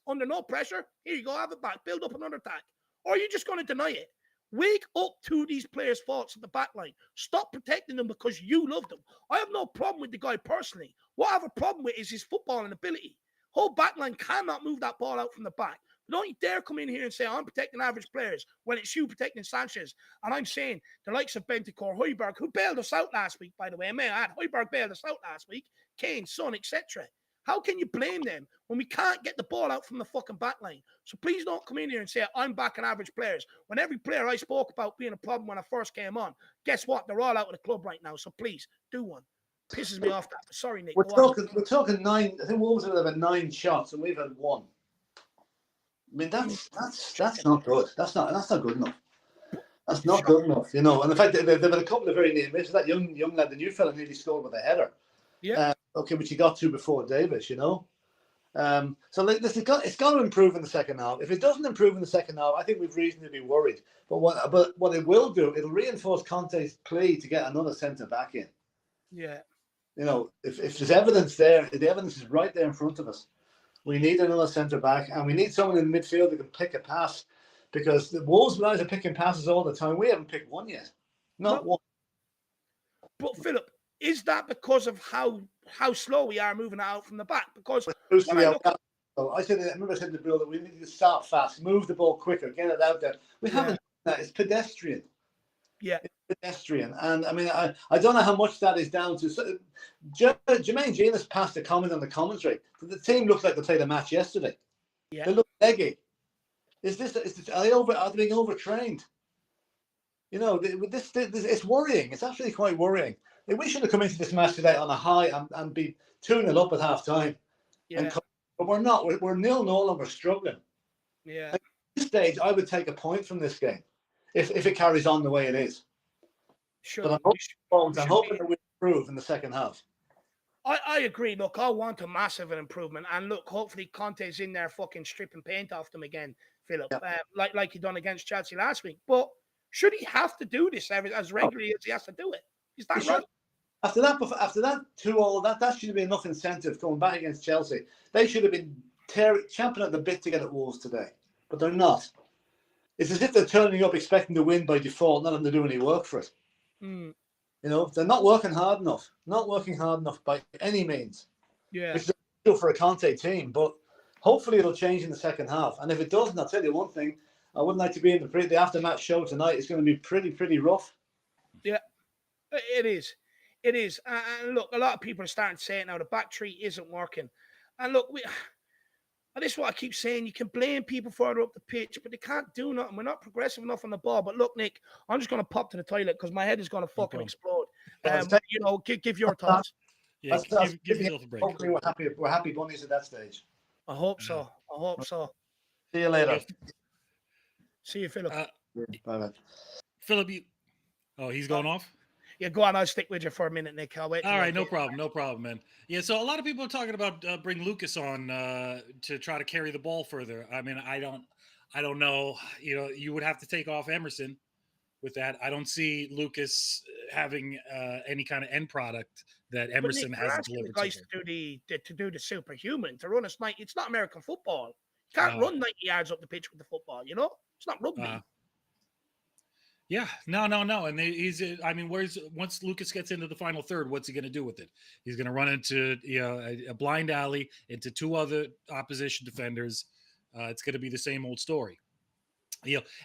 under no pressure. Here you go, have it back. Build up another attack. Or are you just going to deny it? Wake up to these players' faults at the back line. Stop protecting them because you love them. I have no problem with the guy personally. What I have a problem with is his footballing ability. Whole back line cannot move that ball out from the back. Don't you dare come in here and say, I'm protecting average players when it's you protecting Sanchez. And I'm saying the likes of Bentancur, Højbjerg, who bailed us out last week, by the way. May I add, Højbjerg bailed us out last week. Kane, Son, etc. How can you blame them when we can't get the ball out from the fucking back line? So please don't come in here and say, I'm backing average players. When every player I spoke about being a problem when I first came on, guess what? They're all out of the club right now. So please, do one. Pisses me off that. Sorry, Nick. We're talking 9. I think Wolves have had 9 shots and we've had 1. I mean, that's not good. That's not good enough. That's not good enough, you know. And the fact that they've had a couple of very near misses. That young lad, the new fella, nearly scored with a header. Yeah. Which he got to before Davis, you know. So it's got to improve in the second half. If it doesn't improve in the second half, I think we've reason to be worried. But what it will do, it'll reinforce Conte's plea to get another centre back in. Yeah. You know, if there's evidence there, the evidence is right there in front of us. We need another centre back, and we need someone in the midfield that can pick a pass, because the Wolves guys are picking passes all the time. We haven't picked one yet, not one. But Philip, is that because of how slow we are moving out from the back? Because I remember I said to Bill that we need to start fast, move the ball quicker, get it out there. We haven't done that. It's pedestrian. Yeah. It's pedestrian. And I mean, I don't know how much that is down to. Jermaine Genius passed a comment on the commentary. The team looked like they played a match yesterday. Yeah. They look leggy. Are they being overtrained? You know, this it's worrying. It's actually quite worrying. We should have come into this match today on a high and be 2-0 up at half time. Yeah. But we're not. We're 0-0 and we're struggling. Yeah. At this stage, I would take a point from this game if it carries on the way it is. Sure. But I'm hoping that we improve in the second half. I agree. Look, I want a massive improvement. And look, hopefully Conte's in there fucking stripping paint off them again, Philip, like he done against Chelsea last week. But should he have to do this as regularly as he has to do it? Is that right? After that 2-2, that should have been enough incentive going back against Chelsea. They should have been champing at the bit to get at Wolves today. But they're not. It's as if they're turning up expecting to win by default, not having to do any work for it. Mm. You know, they're not working hard enough. Not working hard enough by any means. Yeah. Which is good for a Conte team, but hopefully it'll change in the second half. And if it doesn't, I'll tell you one thing. I wouldn't like to be in the after-match show tonight. It's going to be pretty rough. Yeah, it is. It is. And look, a lot of people are starting to say it now. The back three isn't working. And look, this is what I keep saying. You can blame people further up the pitch, but they can't do nothing. We're not progressive enough on the ball. But look, Nick, I'm just going to pop to the toilet because my head is going to fucking explode. You know, give your thoughts. Yeah, give yourself a break. Hopefully we're happy bunnies at that stage. I hope so. I hope so. See you later. See you, Philip. Bye. Philip, he's going off? Yeah, go on. I'll stick with you for a minute, Nick. I'll wait. All right, no problem, man. Yeah, so a lot of people are talking about bring Lucas on to try to carry the ball further. I mean, I don't know. You know, you would have to take off Emerson with that. I don't see Lucas having any kind of end product that Emerson hasn't delivered. The guys to do the superhuman, to run a night. It's not American football. You can't run 90 yards up the pitch with the football. You know, it's not rugby. Yeah, no, and he's. I mean, once Lucas gets into the final third, what's he going to do with it? He's going to run into a blind alley into two other opposition defenders. It's going to be the same old story.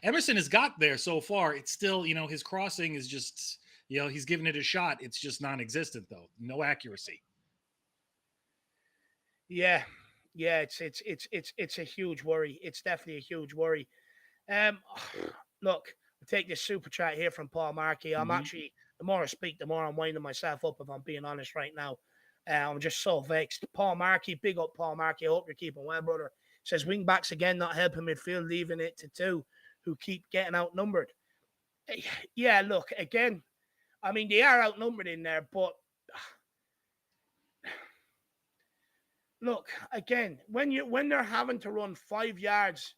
Emerson has got there so far. It's still, his crossing is just, he's giving it a shot. It's just non-existent though. No accuracy. Yeah, it's a huge worry. It's definitely a huge worry. Look, we'll take this super chat here from Paul Markey. I'm actually, the more I speak, the more I'm winding myself up, if I'm being honest right now. I'm just so vexed. Paul Markey, big up Paul Markey. I hope you're keeping well, brother. Says wing backs again, not helping midfield, leaving it to two who keep getting outnumbered. Yeah, look, again, I mean, they are outnumbered in there, but look, again, when they're having to run 5 yards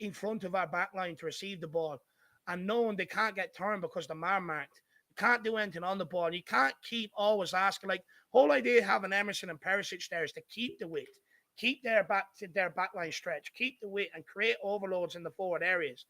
in front of our back line to receive the ball and knowing they can't get turned because the man marked, you can't do anything on the ball. You can't keep always asking, like, whole idea of having Emerson and Perisic there is to keep the width, keep their backline stretch, keep the width and create overloads in the forward areas.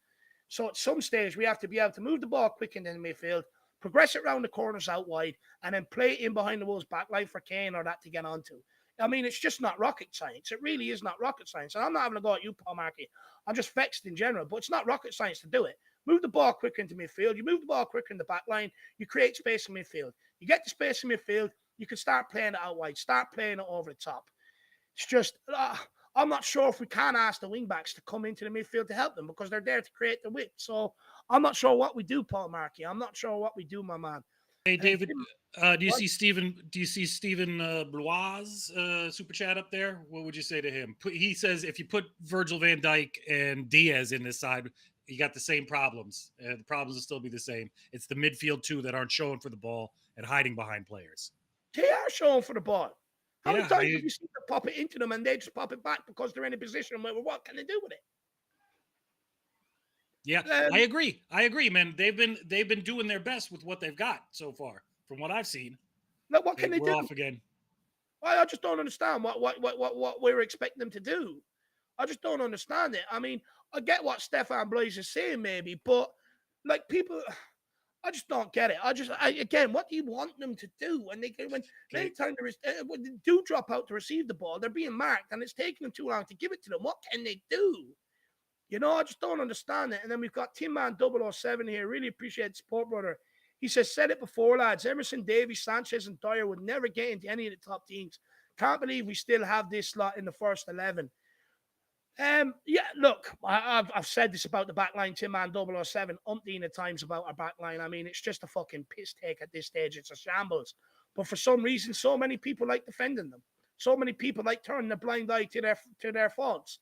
So at some stage, we have to be able to move the ball quick into the midfield, progress it around the corners out wide, and then play it in behind the Wolves back line for Kane or that to get onto. I mean, it's just not rocket science. It really is not rocket science. And I'm not having a go at you, Paul Markey. I'm just vexed in general, but it's not rocket science to do it. Move the ball quicker into midfield. You move the ball quicker in the back line. You create space in midfield. You get the space in midfield. You can start playing it out wide. Start playing it over the top. It's just, I'm not sure if we can ask the wing-backs to come into the midfield to help them because they're there to create the width. So I'm not sure what we do, Paul Markey. I'm not sure what we do, my man. Hey, David, do you see Stephen Blois super chat up there? What would you say to him? He says if you put Virgil van Dijk and Diaz in this side, you got the same problems. The problems will still be the same. It's the midfield two that aren't showing for the ball and hiding behind players. They are showing for the ball. How many times have you seen them pop it into them and they just pop it back because they're in a position where what can they do with it? Yeah, I agree, man. They've been doing their best with what they've got so far, from what I've seen. Look, what can they do? Off again. I just don't understand what we're expecting them to do. I just don't understand it. I mean, I get what Stefan Blaise is saying, maybe, but like people, I just don't get it. Again, what do you want them to do when anytime when they do drop out to receive the ball, they're being marked and it's taking them too long to give it to them. What can they do? I just don't understand it. And then we've got Tim Man 007 here. Really appreciate the support, brother. He says, said it before, lads. Emerson, Davies, Sanchez, and Dyer would never get into any of the top teams. Can't believe we still have this slot in the first 11. Yeah, look, I've said this about the back line, Tim Man 007, umpteen of times about our back line. I mean, it's just a fucking piss take at this stage. It's a shambles. But for some reason, so many people like defending them. So many people like turning a blind eye to their faults,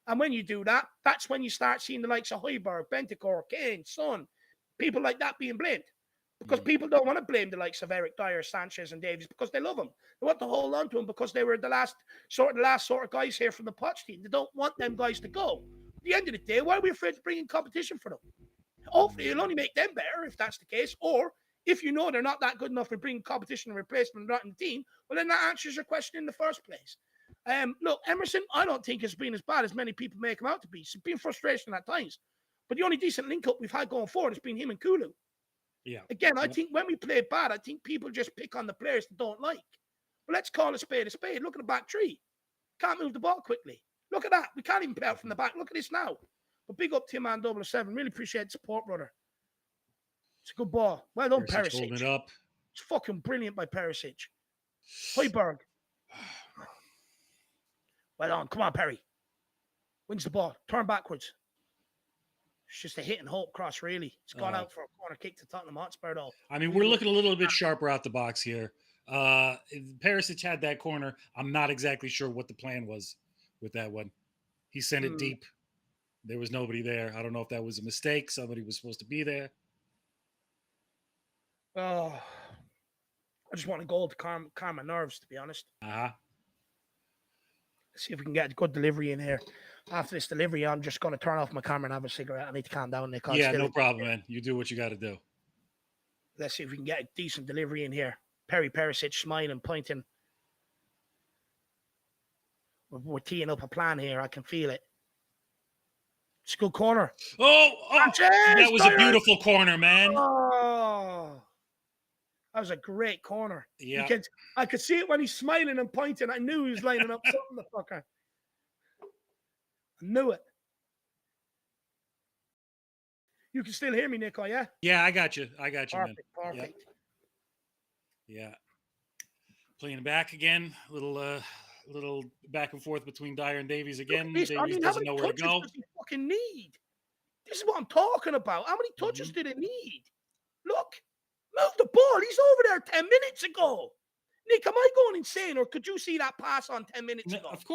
And when you do that, that's when you start seeing the likes of Højbjerg, Bentancur, Kane, Son, people like that being blamed. Because people don't want to blame the likes of Eric Dyer, Sanchez, and Davies because they love them. They want to hold on to them because they were the last sort of guys here from the Poch team. They don't want them guys to go. At the end of the day, why are we afraid to bring in competition for them? Hopefully, it'll only make them better if that's the case. Or if you know they're not that good enough for bringing competition and replacement not in the team, well, then that answers your question in the first place. Look, Emerson, I don't think has been as bad as many people make him out to be. It's been frustration at times. But the only decent link-up we've had going forward has been him and Kulu. Yeah. Again, I think when we play bad, I think people just pick on the players they don't like. But let's call a spade a spade. Look at the back three. Can't move the ball quickly. Look at that. We can't even play out from the back. Look at this now. But big up Tim Man 007. Really appreciate the support, brother. It's a good ball. Well done, Perisic. Holding it up. It's fucking brilliant by Perisic. Højbjerg. Well done. Come on, Perry. Wins the ball. Turn backwards. It's just a hit and hope cross, really. It's gone out for a corner kick to Tottenham Hotspur, though. I mean, we're looking a little bit sharper out the box here. Perisic had that corner. I'm not exactly sure what the plan was with that one. He sent it deep. There was nobody there. I don't know if that was a mistake. Somebody was supposed to be there. Oh, I just want a goal to calm my nerves, to be honest. Let's see if we can get a good delivery in here. After this delivery, I'm just going to turn off my camera and have a cigarette. I need to calm down. Yeah, no problem, man. You do what you got to do. Let's see if we can get a decent delivery in here. Perisic smiling, pointing. We're teeing up a plan here. I can feel it. It's a good corner. Sanchez, that was a beautiful corner, man. Oh, that was a great corner. Yeah. I could see it when he's smiling and pointing. I knew he was lining up something, the fucker. I knew it. You can still hear me, Nico, yeah? Yeah, I got you. Perfect, man. Perfect. Yeah. Playing back again. Little back and forth between Dyer and Davies again. Davies doesn't know where to go. Does he fucking need? This is what I'm talking about. How many touches did he need? Look, move the ball. He's over there 10 minutes ago. Nick, am I going insane, or could you see that pass on 10 minutes ago? Of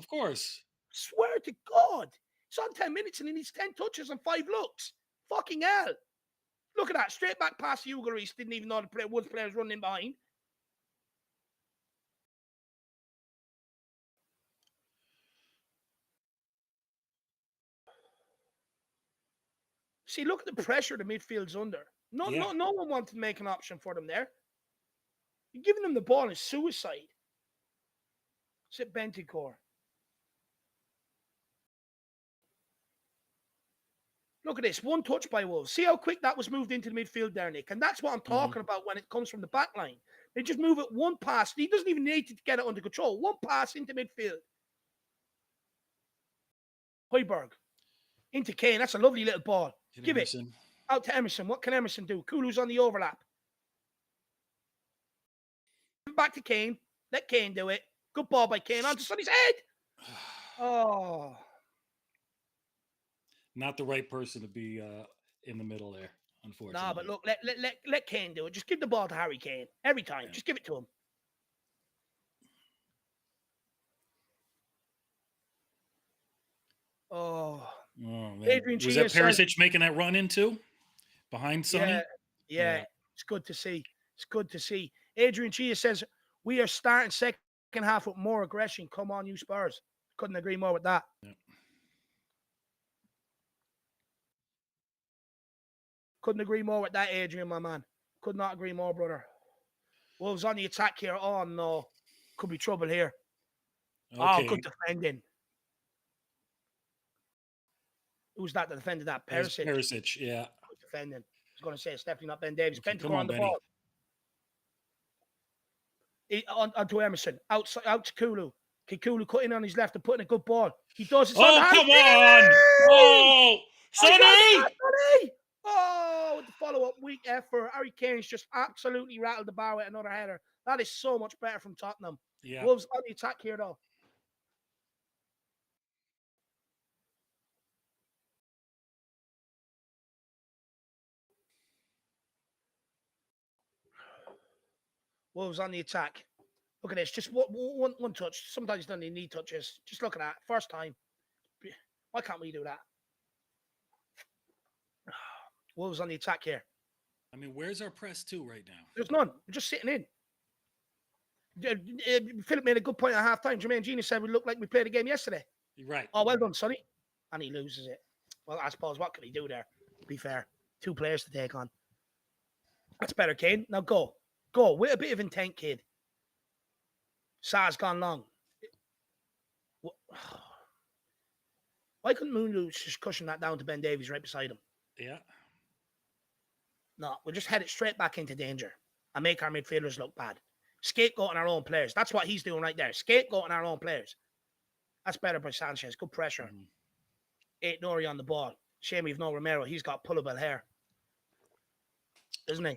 course. Swear to God. It's on 10 minutes and he needs 10 touches and 5 looks. Fucking hell. Look at that. Straight back past Hugo Lloris. Didn't even know the Woods players running in behind. See, look at the pressure the midfield's under. No one wanted to make an option for them there. You're giving them the ball is suicide. Sit Bentancur. Look at this. One touch by Wolves. See how quick that was moved into the midfield there, Nick. And that's what I'm talking about when it comes from the back line. They just move it one pass. He doesn't even need to get it under control. One pass into midfield. Højbjerg. Into Kane. That's a lovely little ball. Give Emerson. It. Out to Emerson. What can Emerson do? Kulu's on the overlap. Back to Kane. Let Kane do it. Good ball by Kane. Onto Sonny's head. Oh. Not the right person to be in the middle there, unfortunately. Nah, but look, let Kane do it. Just give the ball to Harry Kane. Every time. Yeah. Just give it to him. Oh man. Was that Perisic making that run into behind Sonny? Yeah. It's good to see. It's good to see. Adrian Chia says, we are starting second half with more aggression. Come on, you Spurs. Couldn't agree more with that. Yeah. Couldn't agree more with that, Adrian, my man. Could not agree more, brother. Wolves on the attack here. Oh, no. Could be trouble here. Okay. Oh, good defending. Who's that defended that? Perisic. Perisic, yeah. Good defending. I was going to say it's definitely not Ben Davies. Bentancur on the ball. Onto Emerson. Out to Kulu. Kulu cutting on his left and putting a good ball. He does it. Oh, come on. Oh, Sonny. Oh, with the follow-up, weak effort. Harry Kane's just absolutely rattled the bar with another header. That is so much better from Tottenham. Yeah. Wolves on the attack here, though. Wolves on the attack. Look at this. Just one touch. Sometimes you don't need touches. Just look at that. First time. Why can't we do that? Wolves on the attack here. I mean, where's our press to right now? There's none. We're just sitting in. Philip made a good point at halftime. Jermaine Genius said we looked like we played a game yesterday. Right. Oh, well done, Sonny. And he loses it. Well, I suppose, what can he do there? To be fair. 2 players to take on. That's better, Kane. Now go. Go. With a bit of intent, kid. Sar's gone long. Why couldn't Moonlu just cushion that down to Ben Davies right beside him? Yeah. No, we'll just head it straight back into danger and make our midfielders look bad. Scapegoating our own players. That's what he's doing right there. Scapegoating our own players. That's better by Sanchez. Good pressure. Eight Nori on the ball. Shame we've no Romero. He's got pullable hair. Doesn't he?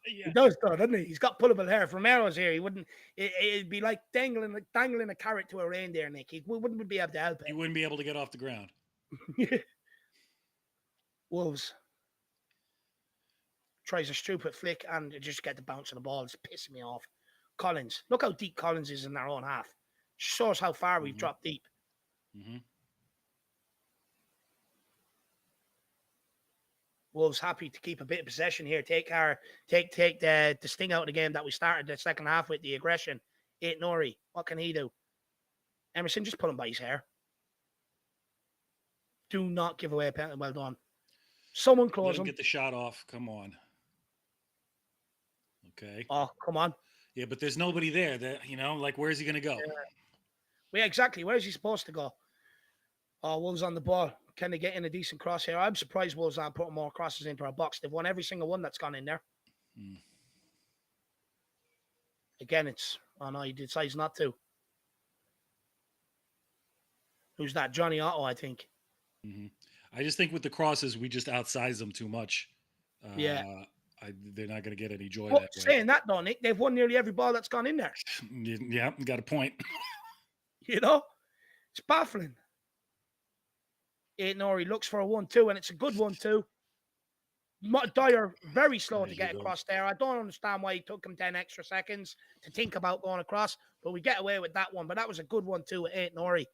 Yeah. He does, though, doesn't he? He's got pullable hair. If Romero's here, he wouldn't. It'd be like dangling a carrot to a reindeer, Nick. He wouldn't be able to help it. He wouldn't be able to get off the ground. Wolves. Tries a stupid flick and just get the bounce on the ball. It's pissing me off. Collins. Look how deep Collins is in our own half. Shows how far we've dropped deep. Wolves happy to keep a bit of possession here. Take the sting out of the game that we started the second half with, the aggression. Eight Nori. What can he do? Emerson, just pull him by his hair. Do not give away a penalty. Well done. Someone close him. Get the shot off. Come on. Okay. Oh, come on. Yeah, but there's nobody there. That, like, where's he going to go? Yeah, exactly. Where's he supposed to go? Oh, Wolves on the ball. Can they get in a decent cross here? I'm surprised Wolves aren't putting more crosses into our box. They've won every single one that's gone in there. Again, it's... Oh, no, he decides not to. Who's that? Johnny Otto, I think. I just think with the crosses, we just outsize them too much. Yeah. They're not going to get any joy Well, that way. saying that, though, Nick, they've won nearly every ball that's gone in there. Yeah, got a point. You know? It's baffling. Nori looks for a 1-2, and it's a good 1-2. Dyer, very slow to get across there. I don't understand why he took him 10 extra seconds to think about going across, but we get away with that one. But that was a good 1-2 with Nori.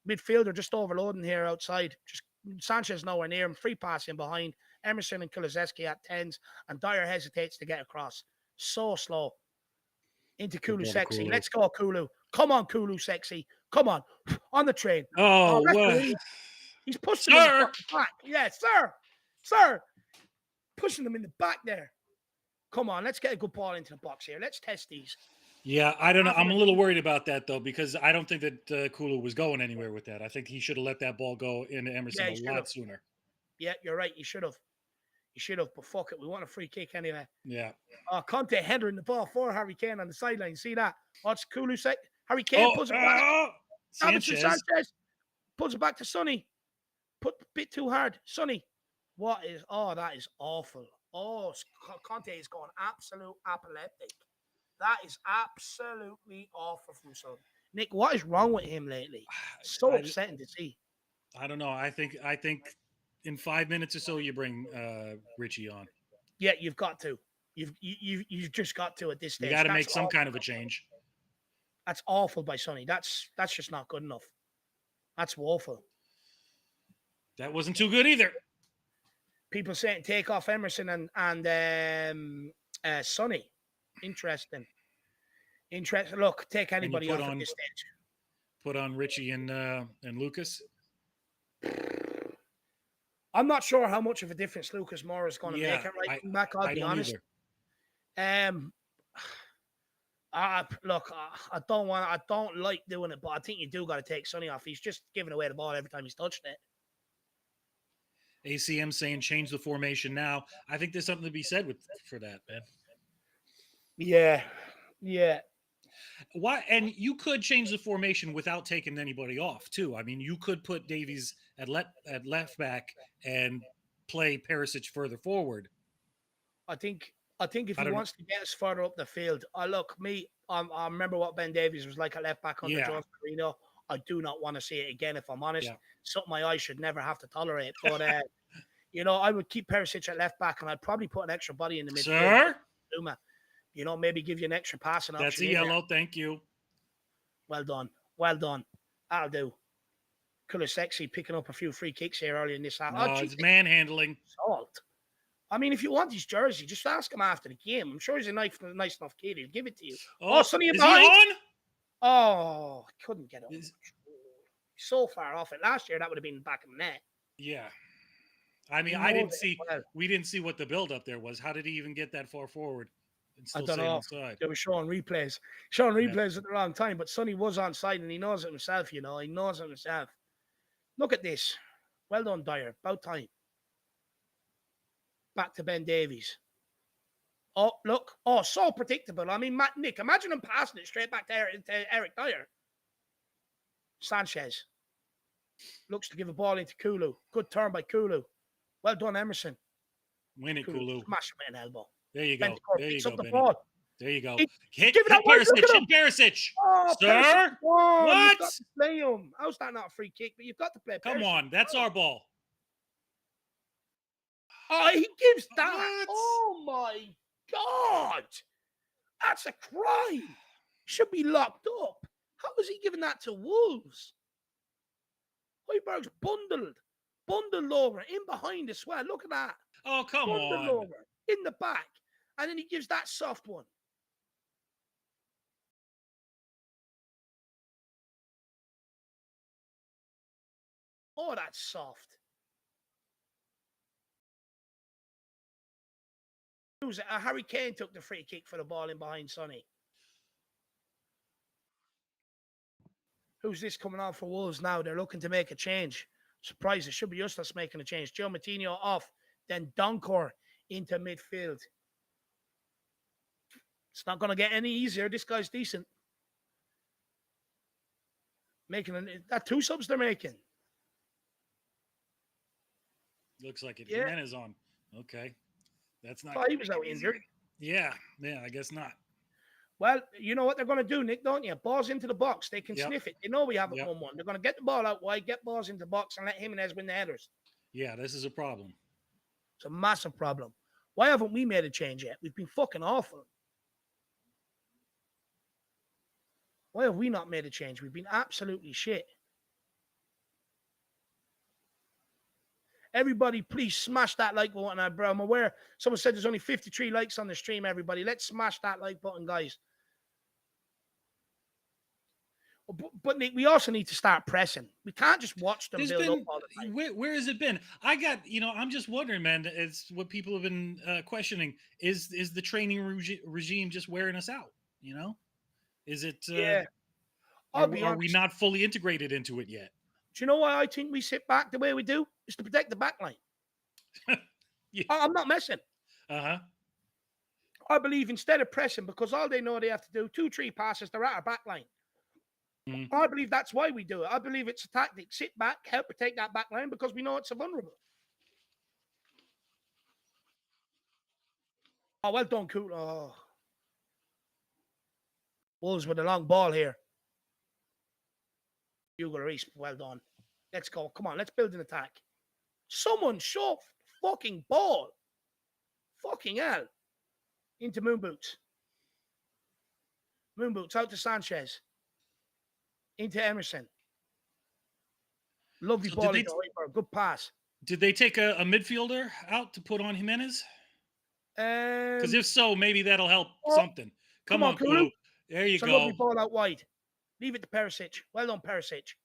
Midfielder just overloading here outside. Just Sanchez nowhere near him. Free passing behind. Emerson and Kulusevski at 10s, and Dyer hesitates to get across. So slow. Into Kulusevski. Let's go, Kulu. Come on, Kulusevski. Come on. On the train. Oh, what? He's pushing him in the back. Yeah, sir. Sir. Pushing them in the back there. Come on, let's get a good ball into the box here. Let's test these. Yeah, I don't know. I'm a little worried about that, though, because I don't think that Kulu was going anywhere with that. I think he should have let that ball go into Emerson a lot sooner. Yeah, you're right. You should have. But fuck it. We want a free kick anyway. Yeah. Conte headering the ball for Harry Kane on the sideline. See that? Watch Kulusevski. Harry Kane pulls it back. Sanchez pulls it back to Sonny. Put a bit too hard. Sonny. That is awful. Oh, Conte is going absolute epileptic. That is absolutely awful from Son. Nick, what is wrong with him lately? So upsetting to see. I don't know. I think in 5 minutes or so you bring Richie on. Yeah, you've got to. You've just got to at this stage. You got to make some kind of a change. That's awful by Sonny. That's just not good enough. That's woeful. That wasn't too good either. People saying take off Emerson and Sonny. Interesting. Look, take anybody off at this stage. Put on Richie and Lucas. I'm not sure how much of a difference Lucas Moura is going to make it right back. I'll be honest. I don't like doing it, but I think you do got to take Sonny off. He's just giving away the ball every time he's touching it. ACM saying change the formation now. I think there's something to be said for that, man. Yeah. Why? And you could change the formation without taking anybody off too. I mean, you could put Davies at left back and play Perisic further forward. I think if he wants to get us further up the field, I remember what Ben Davies was like at left back under Jose Mourinho. I do not want to see it again, if I'm honest. Yeah. Something my eyes should never have to tolerate. But, I would keep Perisic at left back, and I'd probably put an extra body in the midfield. Sir? Maybe give you an extra passing option. That's a yellow. Thank you. Well done. That'll do. Kulusevski picking up a few free kicks here early in this half. No, it's manhandling. Salt. I mean, if you want his jersey, just ask him after the game. I'm sure he's a nice enough kid. He'll give it to you. Sonny, is he on? Oh, I couldn't get it. So far off it. Last year, that would have been back in the net. Yeah. I mean, we didn't see what the buildup there was. How did he even get that far forward? And still I don't know. Inside? They were showing replays at the wrong time, but Sonny was onside and he knows it himself, He knows it himself. Look at this. Well done, Dyer. About time. Back to Ben Davies. Oh, look. Oh, so predictable. I mean, Nick, imagine him passing it straight back to Eric Dyer. Sanchez looks to give a ball into Kulu. Good turn by Kulu. Well done, Emerson. Win it, Kulu. Smash him with an elbow. There you go. There you go, Benny. There you go. Hit Perisic. Oh, sir. What? Play him. How's that not a free kick? But you've got to play Perisic. Come on. That's our ball. Oh, he gives that. What? Oh, my God. That's a crime. Should be locked up. How is he giving that to Wolves? Højbjerg's bundled over, in behind as well. Look at that. Oh, come on. Over, in the back. And then he gives that soft one. Oh, that's soft. Harry Kane took the free kick for the ball in behind Sonny. Who's this coming on for Wolves now? They're looking to make a change. Surprise, it should be us that's making a change. Joe Matinho off, then Donkor into midfield. It's not going to get any easier. This guy's decent. That 2 subs they're making. Looks like it. Yeah. Jimenez on. Okay. That's not. Oh, he was out injured. Yeah, I guess not. Well, you know what they're going to do, Nick, don't you? Balls into the box. They can sniff it. They know we have it 1-1. They're going to get the ball out wide, get balls into the box, and let Jimenez win the headers. Yeah, this is a problem. It's a massive problem. Why haven't we made a change yet? We've been fucking awful. Why have we not made a change? We've been absolutely shit. Everybody, please smash that like button. Bro, I'm aware someone said there's only 53 likes on the stream, everybody. Let's smash that like button, guys. But Nick, we also need to start pressing. We can't just watch them build up all the time. Where has it been? I'm just wondering, man. It's what people have been questioning. Is the training regime just wearing us out? Is it? Yeah. Are we not fully integrated into it yet? Do you know why I think we sit back the way we do? It's to protect the back line. Yeah. I'm not messing. Uh-huh. I believe instead of pressing, because all they know they have to do 2-3 passes, they're at our back line. Mm-hmm. I believe that's why we do it. I believe it's a tactic. Sit back, help protect that back line because we know it's a vulnerable. Oh, well done, Cool. Oh. Wolves with a long ball here. Hugo Reese, well done. Let's go. Come on, let's build an attack. Someone shove fucking ball. Fucking hell. Into Moon Boots. Moon Boots out to Sanchez. Into Emerson. Lovely ball into Hoiberg. Good pass. Did they take a midfielder out to put on Jimenez? Because if so, maybe that'll help something. Come on, Kulu. There you go. Lovely ball out wide. Leave it to Perisic. Well done, Perisic.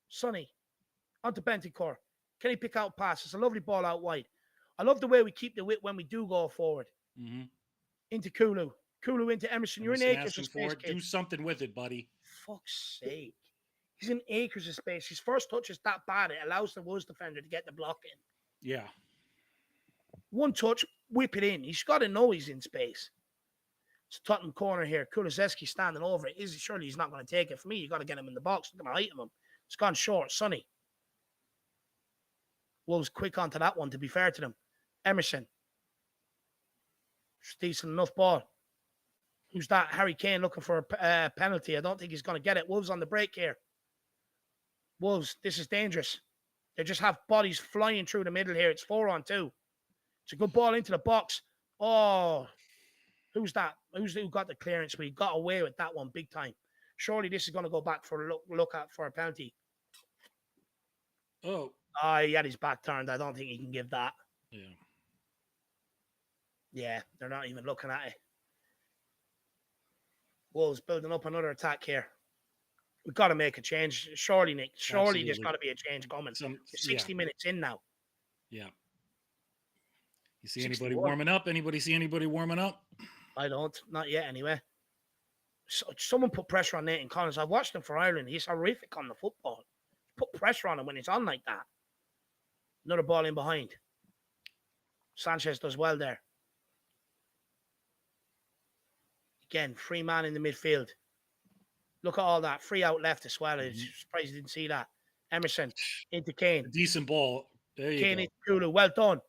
Sonny. Onto Bentancur. Can he pick out passes? It's a lovely ball out wide. I love the way we keep the width when we do go forward. Mm-hmm. Into Kulu. Kulu into Emerson. You're in acres of space, kid. Do something with it, buddy. Fuck's sake. He's in acres of space. His first touch is that bad. It allows the Wolves defender to get the block in. Yeah. One touch, whip it in. He's got to know he's in space. It's a Tottenham corner here. Kulusevski standing over it. Surely he's not going to take it for me. You got to get him in the box. Look at the height of him. It's gone short. Sonny. Wolves quick onto that one, to be fair to them. Emerson. It's decent enough ball. Who's that? Harry Kane looking for a penalty. I don't think he's going to get it. Wolves on the break here. Wolves, this is dangerous. They just have bodies flying through the middle here. It's 4-on-2. It's a good ball into the box. Oh, who's that? Who got the clearance? We got away with that one big time. Surely this is going to go back for a look at for a penalty. Oh. He had his back turned. I don't think he can give that. Yeah. Yeah, they're not even looking at it. Wolves building up another attack here. We've got to make a change. Surely, Nick. Surely Absolutely. There's got to be a change coming. 60 minutes in now. Yeah. You see anybody warming up? Anybody see anybody warming up? I don't. Not yet, anyway. So, someone put pressure on Nathan Collins. I've watched him for Ireland. He's horrific on the football. Put pressure on him when it's on like that. Another ball in behind. Sanchez does well there. Again, free man in the midfield. Look at all that. Free out left as well. I'm surprised you didn't see that. Emerson into Kane. Decent ball. There you Kane go. into Kulu. Well done.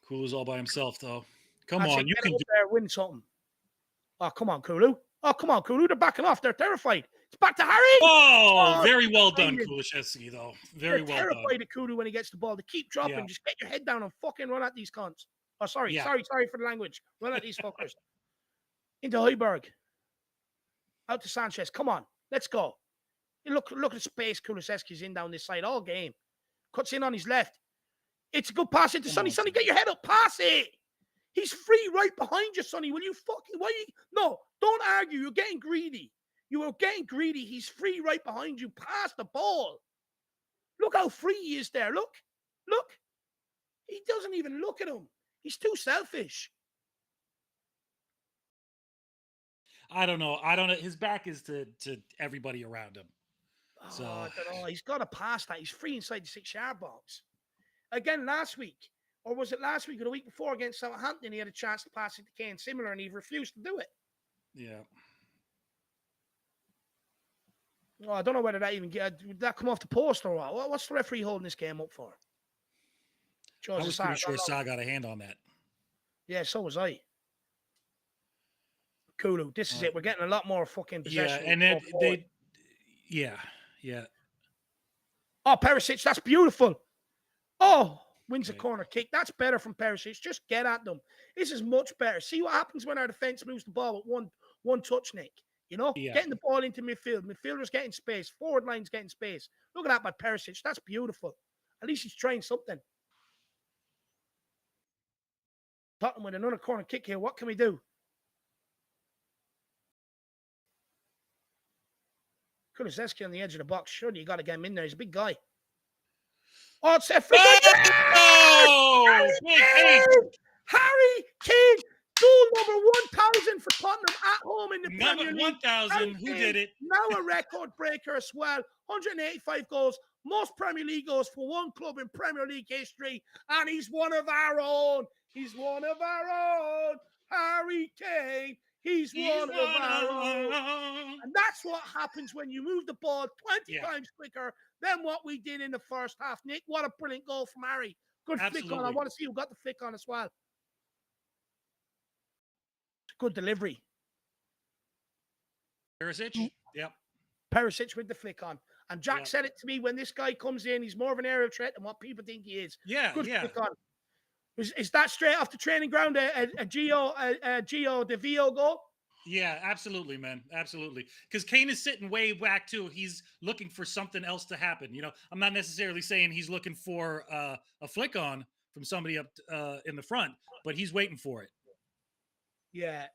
Kulu's all by himself, though. Come on. You can do there, win something. Oh, come on, Kulu. Oh, come on, Kulu. They're backing off. They're terrified. It's back to Harry. Oh, very well done, Kulusevski, though. Very well done. Terrified of Kulu when he gets the ball. To keep dropping. Yeah. Just get your head down and fucking run at these cunts. Oh, sorry. Yeah. Sorry for the language. Run at these fuckers. Into Hoiberg. Out to Sanchez. Come on. Let's go. Look at the space Kulusevski's in down this side all game. Cuts in on his left. It's a good pass into Sonny. Sonny, get your head up. Pass it. He's free right behind you, Sonny. Will you fucking... No, don't argue. You're getting greedy. You are getting greedy. He's free right behind you. Pass the ball. Look how free he is there. Look. He doesn't even look at him. He's too selfish. I don't know. His back is to everybody around him. So I don't know. He's got to pass that. He's free inside the 6-yard box. Again, last week, or was it last week or the week before against Southampton, he had a chance to pass it to Kane similar, and he refused to do it. yeah. Well, I don't know whether did that come off the post or what? What's the referee holding this game up for? I was pretty sure Sa got a hand on that. Yeah, so was I. Kulu, this is it. We're getting a lot more fucking possession. Yeah, and then yeah. Oh, Perisic, that's beautiful. Oh, wins a corner kick. That's better from Perisic. Just get at them. This is much better. See what happens when our defense moves the ball with one touch, Nick. You know, getting the ball into midfield. Midfielders getting space. Forward line's getting space. Look at that by Perisic. That's beautiful. At least he's trying something. Tottenham with another corner kick here. What can we do? Kulusevski on the edge of the box. Surely you got to get him in there. He's a big guy. Oh, it's a free kick. Oh, Harry Kane. Goal number 1,000 for Tottenham at home in the Premier League. 1,000. Who did it? Now a record breaker as well. 185 goals. Most Premier League goals for one club in Premier League history. And he's one of our own. He's one of our own. Harry Kane. He's one of our own. And that's what happens when you move the ball 20 times quicker than what we did in the first half. Nick, what a brilliant goal from Harry. Good flick on. I want to see who got the flick on as well. Good delivery. Perisic? Yep. Perisic with the flick on. And Jack said it to me, when this guy comes in, he's more of an aerial threat than what people think he is. Yeah, good flick on. Is that straight off the training ground, a Gio De Vio goal? Yeah, absolutely, man. Absolutely. Because Kane is sitting way back, too. He's looking for something else to happen. You know, I'm not necessarily saying he's looking for a flick on from somebody up in the front, but he's waiting for it. Yeah,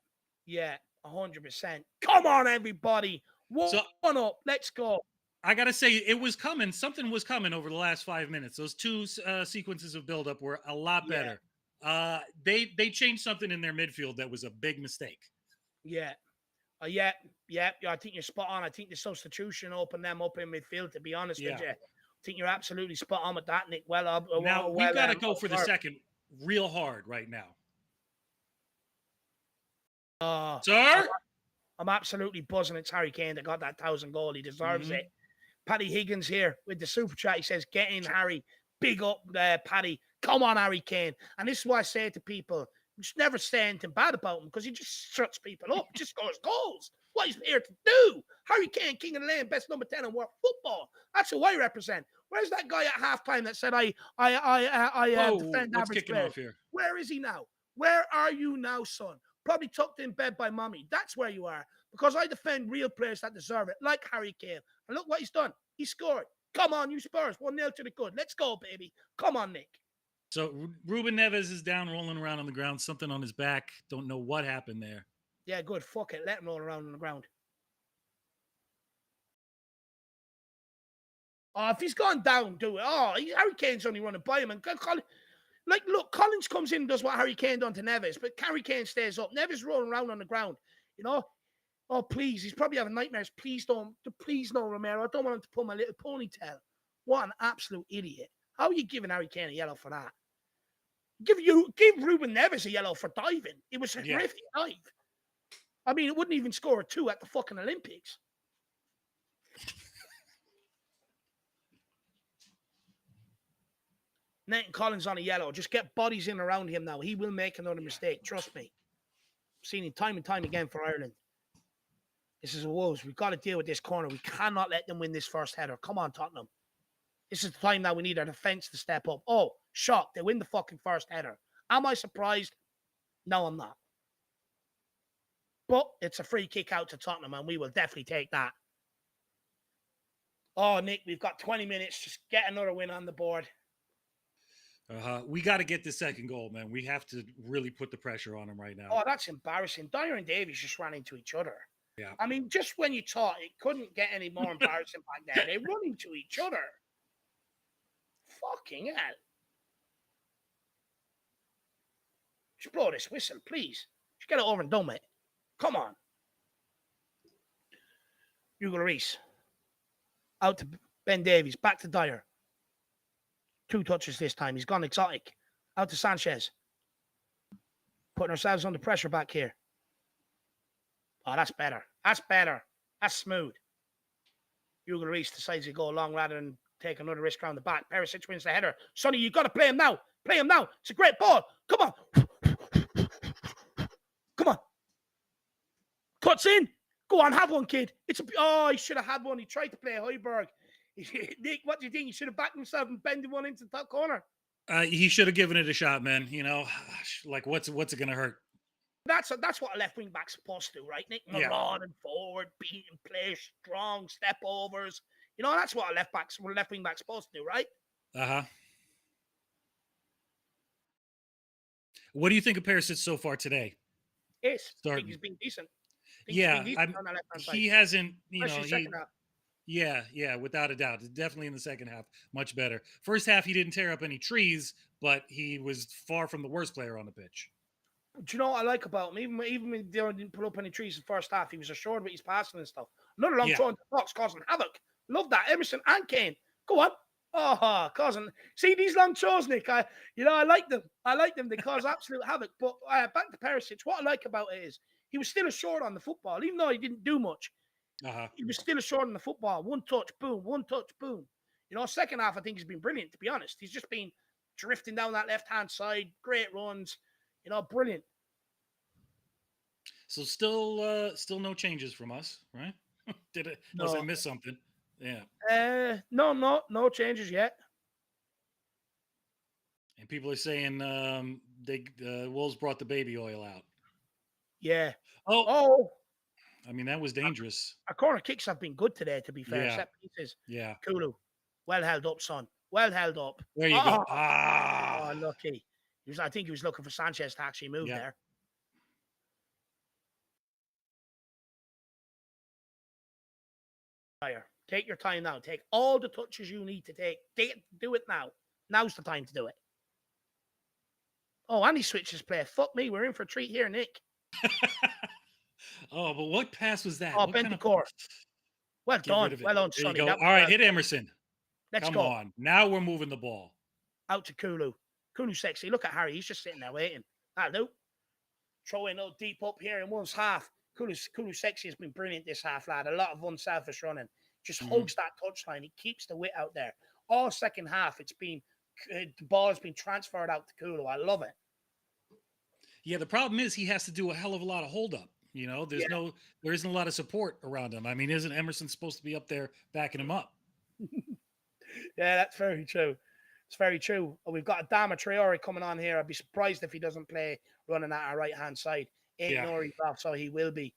100%. Come on, everybody. One up. Let's go. I got to say, it was coming. Something was coming over the last 5 minutes. Those two sequences of buildup were a lot better. They changed something in their midfield that was a big mistake. Yeah. I think you're spot on. I think the substitution opened them up in midfield, to be honest with you. I think you're absolutely spot on with that, Nick. Now, we've got to go for the second real hard right now. Sir? I'm absolutely buzzing. It's Harry Kane that got that 1,000 goal. He deserves it. Paddy Higgins here with the super chat. He says, get in, Harry. Big up, Paddy. Come on, Harry Kane. And this is why I say to people, just never say anything bad about him, because he just shuts people up. Just scores goals. What he's here to do. Harry Kane, king of the lane, best number 10 in world football. That's who I represent. Where's that guy at halftime that said I defend average players? Where is he now? Where are you now, son? Probably tucked in bed by mommy. That's where you are. Because I defend real players that deserve it, like Harry Kane. And look what he's done. He scored. Come on, you Spurs. 1-0 to the good. Let's go, baby. Come on, Nick. So Ruben Neves is down, rolling around on the ground. Something on his back. Don't know what happened there. Yeah, good. Fuck it. Let him roll around on the ground. Oh, if he's gone down, do it. Oh, Harry Kane's only running by him. And look, Collins comes in and does what Harry Kane done to Neves, but Harry Kane stays up. Neves rolling around on the ground. You know? Oh, please. He's probably having nightmares. Please no, Romero. I don't want him to pull my little ponytail. What an absolute idiot. How are you giving Harry Kane a yellow for that? Give Ruben Neves a yellow for diving. It was a horrific dive. I mean, it wouldn't even score a 2 at the fucking Olympics. Nathan Collins on a yellow. Just get bodies in around him now. He will make another mistake. Trust me. I've seen him time and time again for Ireland. This is a Wolves. We've got to deal with this corner. We cannot let them win this first header. Come on, Tottenham. This is the time now we need our defense to step up. Oh, shock. They win the fucking first header. Am I surprised? No, I'm not. But it's a free kick out to Tottenham, and we will definitely take that. Oh, Nick, we've got 20 minutes. Just get another win on the board. We got to get the second goal, man. We have to really put the pressure on them right now. Oh, that's embarrassing. Dyer and Davies just ran into each other. Yeah. I mean, just when you thought it couldn't get any more embarrassing back there, they run into each other. Fucking hell. Just blow this whistle, please. Just get it over and done with. Come on. Hugo Lloris. Out to Ben Davies. Back to Dyer. 2 touches this time. He's gone exotic. Out to Sanchez. Putting ourselves under pressure back here. Oh, that's better. That's better. That's smooth. Hugo Lloris decides to go long rather than take another risk around the back. Perisic wins the header. Sonny, you've got to play him now. Play him now. It's a great ball. Come on. Come on. Cuts in. Go on, have one, kid. He should have had one. He tried to play Højbjerg. Nick, what do you think? He should have backed himself and bended one into the top corner. He should have given it a shot, man. Like what's it gonna hurt? That's what a left wing back's supposed to do, right, Nick? Marauding forward, beating play, strong step overs. That's what a left wing back's supposed to do, right? What do you think of Perisic so far today? I think he's been decent. He hasn't, without a doubt. Definitely in the second half, much better. First half, he didn't tear up any trees, but he was far from the worst player on the pitch. Do you know what I like about him? Even when they didn't put up any trees in the first half, he was assured with his passing and stuff. Another long throw into the box, causing havoc. Love that. Emerson and Kane. Go on. Oh, causing. See these long throws, Nick. I like them. They cause absolute havoc. But back to Perisic. What I like about it is he was still assured on the football, even though he didn't do much. He was still assured on the football. One touch, boom. One touch, boom. Second half, I think he's been brilliant, to be honest. He's just been drifting down that left-hand side. Great runs. Brilliant. So still no changes from us, right? Unless I missed something. Yeah. No changes yet. And people are saying Wolves brought the baby oil out. Yeah. Oh. I mean, that was dangerous. Our corner kicks have been good today, to be fair. Yeah. Set pieces. Yeah. Kulu. Well held up, son. Well held up. There you go. Oh, lucky. I think he was looking for Sanchez to actually move there. Take your time now. Take all the touches you need to take. Do it now. Now's the time to do it. Oh, and he switches play. Fuck me. We're in for a treat here, Nick. Oh, but what pass was that? Oh, Bentancur. Well done. Well done, Sonny. All right, hit Emerson. Let's go. Come on. Now we're moving the ball. Out to Kulu. Kulu sexy. Look at Harry. He's just sitting there waiting. That'll do. Throw in deep up here in one's half. Kulu sexy has been brilliant this half, lad. A lot of unselfish running. Just hugs that touchline. He keeps the width out there. All second half, the ball has been transferred out to Kulu. I love it. Yeah, the problem is he has to do a hell of a lot of hold up. There isn't a lot of support around him. I mean, isn't Emerson supposed to be up there backing him up? Yeah, that's very true. It's very true. We've got Adama Traore coming on here. I'd be surprised if he doesn't play running at our right-hand side. Nori's off, so he will be.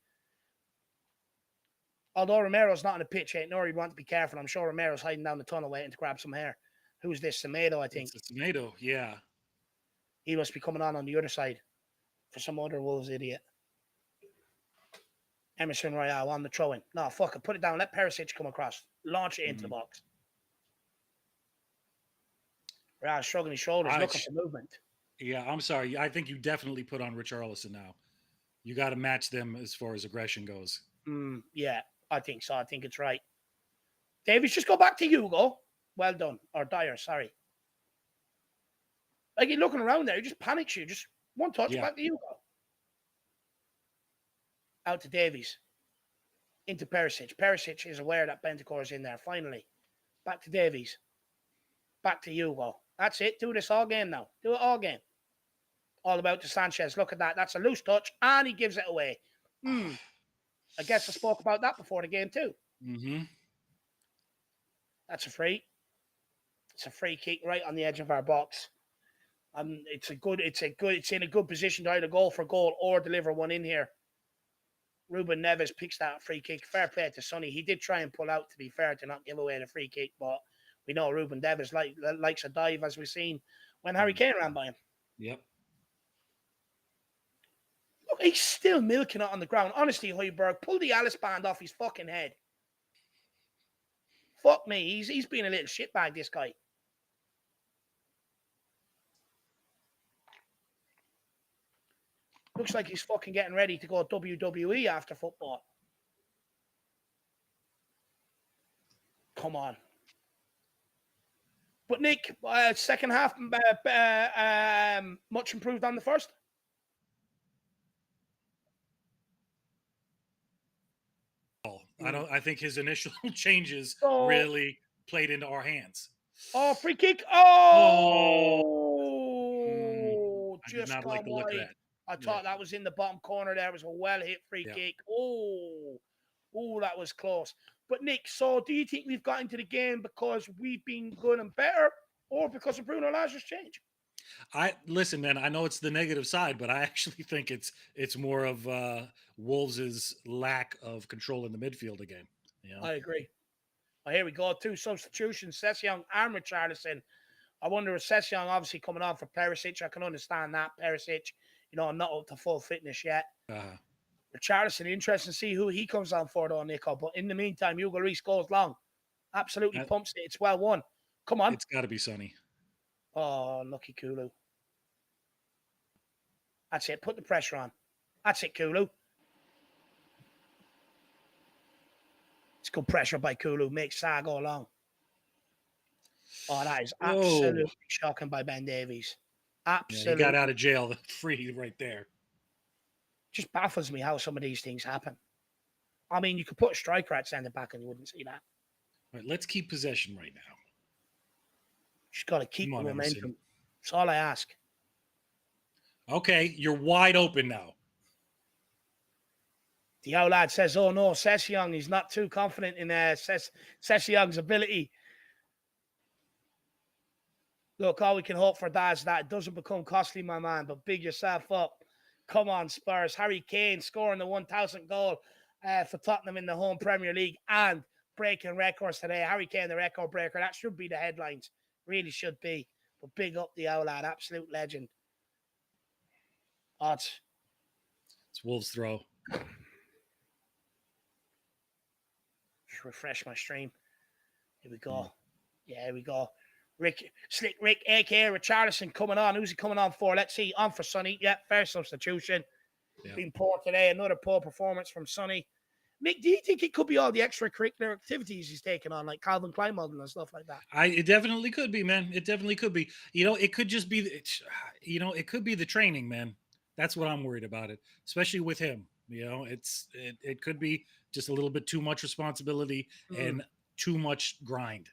Although Romero's not on the pitch, Nori want to be careful. I'm sure Romero's hiding down the tunnel waiting to grab some hair. Who's this? Semedo, I think. It's Semedo, yeah. He must be coming on the other side for some other Wolves idiot. Emerson Royale on the throw-in. No, fuck it. Put it down. Let Perisic come across. Launch it into the box. Royale shrugging his shoulders, looking for movement. Yeah, I'm sorry. I think you definitely put on Richarlison now. You got to match them as far as aggression goes. Yeah, I think so. I think it's right. Davies, just go back to Hugo. Well done. Or Dyer, sorry. Like you're looking around there, he just panics you. Just one touch, back to Hugo. Out to Davies. Into Perisic. Perisic is aware that Bentancur is in there, finally. Back to Davies. Back to Hugo. That's it. Do this all game now. Do it all game. All about to Sanchez. Look at that. That's a loose touch, and he gives it away. I guess I spoke about that before the game too. That's a free. It's a free kick right on the edge of our box. It's in a good position to either go for goal or deliver one in here. Ruben Neves picks that free kick. Fair play to Sonny. He did try and pull out, to be fair, to not give away the free kick, but we know Ruben Neves likes a dive, as we've seen when Harry Kane ran by him. Yep. Look, he's still milking it on the ground. Honestly, Højbjerg, pull the Alice band off his fucking head. Fuck me. He's been a little shitbag, this guy. Looks like he's fucking getting ready to go WWE after football. Come on. But Nick, second half, much improved on the first? I think his initial changes really played into our hands. Oh, free kick. I did not like the look of that. I thought that was in the bottom corner there. It was a well-hit free kick. Oh, that was close. But Nick, so do you think we've got into the game because we've been good and better, or because of Bruno Lage change? Listen, man. I know it's the negative side, but I actually think it's more of Wolves' lack of control in the midfield again. You know? I agree. Oh, here we go. 2 substitutions. Sessegnon and Richarlison. I wonder if Sessegnon obviously coming on for Perisic. I can understand that. Perisic, not up to full fitness yet. Richarlison, interesting to see who he comes on for, though, Nico. But in the meantime, Hugo Lloris goes long. Absolutely pumps it. It's well won. Come on. It's got to be Sonny. Oh, lucky Kulu. That's it. Put the pressure on. That's it, Kulu. It's good pressure by Kulu. Makes Sa go along. Oh, that is absolutely shocking by Ben Davies. Absolutely. He got out of jail free right there. Just baffles me how some of these things happen. I mean, you could put a striker at centre back and you wouldn't see that. All right, let's keep possession right now. Just got to keep the momentum. That's all I ask. Okay, you're wide open now. The old lad says, oh no, Sessegnon, he's not too confident in Sessegnon's ability. Look, all we can hope for that is that it doesn't become costly, my man, but big yourself up. Come on, Spurs. Harry Kane scoring the 1,000th goal for Tottenham in the home Premier League and breaking records today. Harry Kane, the record breaker. That should be the headlines. Really should be. But big up the old lad. Absolute legend. Odds. It's Wolves' throw. Just refresh my stream. Here we go. Yeah, here we go. Slick Rick, a.k.a. Richarlison, coming on. Who's he coming on for? Let's see. On for Sonny. Yeah, fair substitution. Yeah. Been poor today. Another poor performance from Sonny. Mick, do you think it could be all the extracurricular activities he's taking on, like Calvin Klein modeling and stuff like that? It definitely could be, man. It definitely could be. It could just be, it could be the training, man. That's what I'm worried about it, especially with him. It could be just a little bit too much responsibility and too much grind.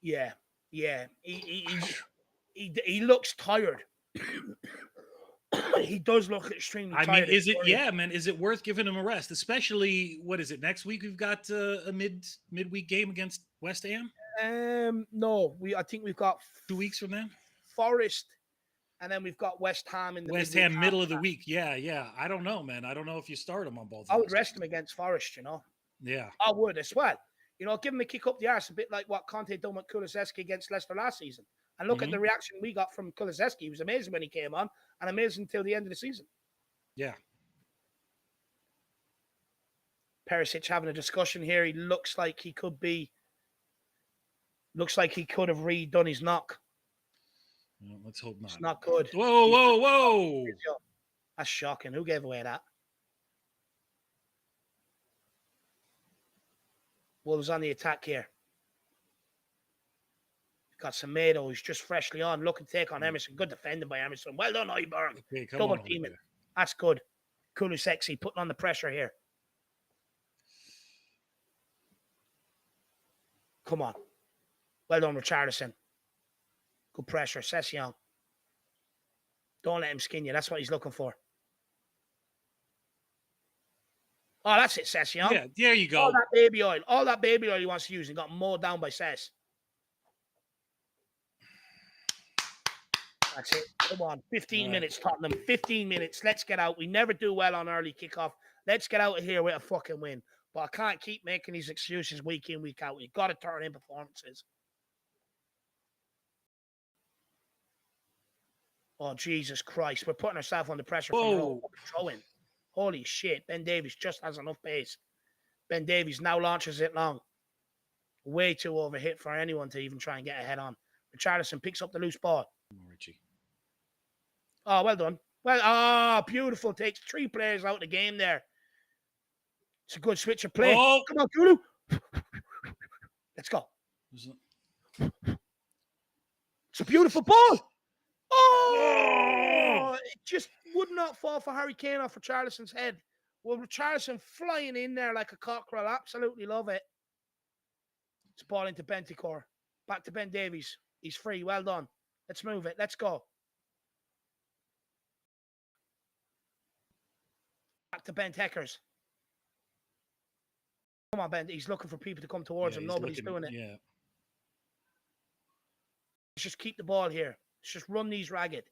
Yeah. Yeah, he looks tired. He does look extremely tired. I mean, is it? Yeah, man. Is it worth giving him a rest? Especially, what is it? Next week we've got a midweek game against West Ham. No, I think we've got 2 weeks from then. Forest, and then we've got West Ham in the West Ham middle of the week. Yeah. I don't know, man. I don't know if you start him on both. I would rest him against Forest. Yeah, I would as well. Give him a kick up the arse, a bit like what Conte done with Kulusevski against Leicester last season. And look at the reaction we got from Kulusevski. He was amazing when he came on, and amazing until the end of the season. Yeah. Perisic having a discussion here. He looks like he could have redone his knock. Well, let's hope not. It's not good. Whoa. That's shocking. Who gave away that? Wolves on the attack here. Got Semedo, who's just freshly on. Looking to take on Emerson. Good defending by Emerson. Well done, Højbjerg. Okay, double teaming. That's good. Kulusevski putting on the pressure here. Come on. Well done, Richarlison. Good pressure. Sessegnon. Don't let him skin you. That's what he's looking for. Oh, that's it, Sessegnon. Yeah, there you go. All that baby oil he wants to use and got mowed down by Sess. That's it. Come on. 15 minutes, Tottenham. 15 minutes. Let's get out. We never do well on early kickoff. Let's get out of here with a fucking win. But I can't keep making these excuses week in, week out. You've got to turn in performances. Oh, Jesus Christ. We're putting ourselves under pressure from throwing. Holy shit. Ben Davies just has enough pace. Ben Davies now launches it long. Way too overhit for anyone to even try and get ahead on. Richarlison picks up the loose ball. Richie. Oh, well done. Well, beautiful. Takes 3 players out of the game there. It's a good switch of play. Oh. Come on, Kulu. Let's go. It's a beautiful ball. Oh, it just would not fall for Harry Kane off for Richarlison's head. Well, Richarlison flying in there like a cockerel. Absolutely love it. It's ball into Bentancur. Back to Ben Davies. He's free. Well done. Let's move it. Let's go. Back to Ben Teckers. Come on, Ben. He's looking for people to come towards him. Nobody's doing it. Yeah. Let's just keep the ball here. Let's just run these ragged.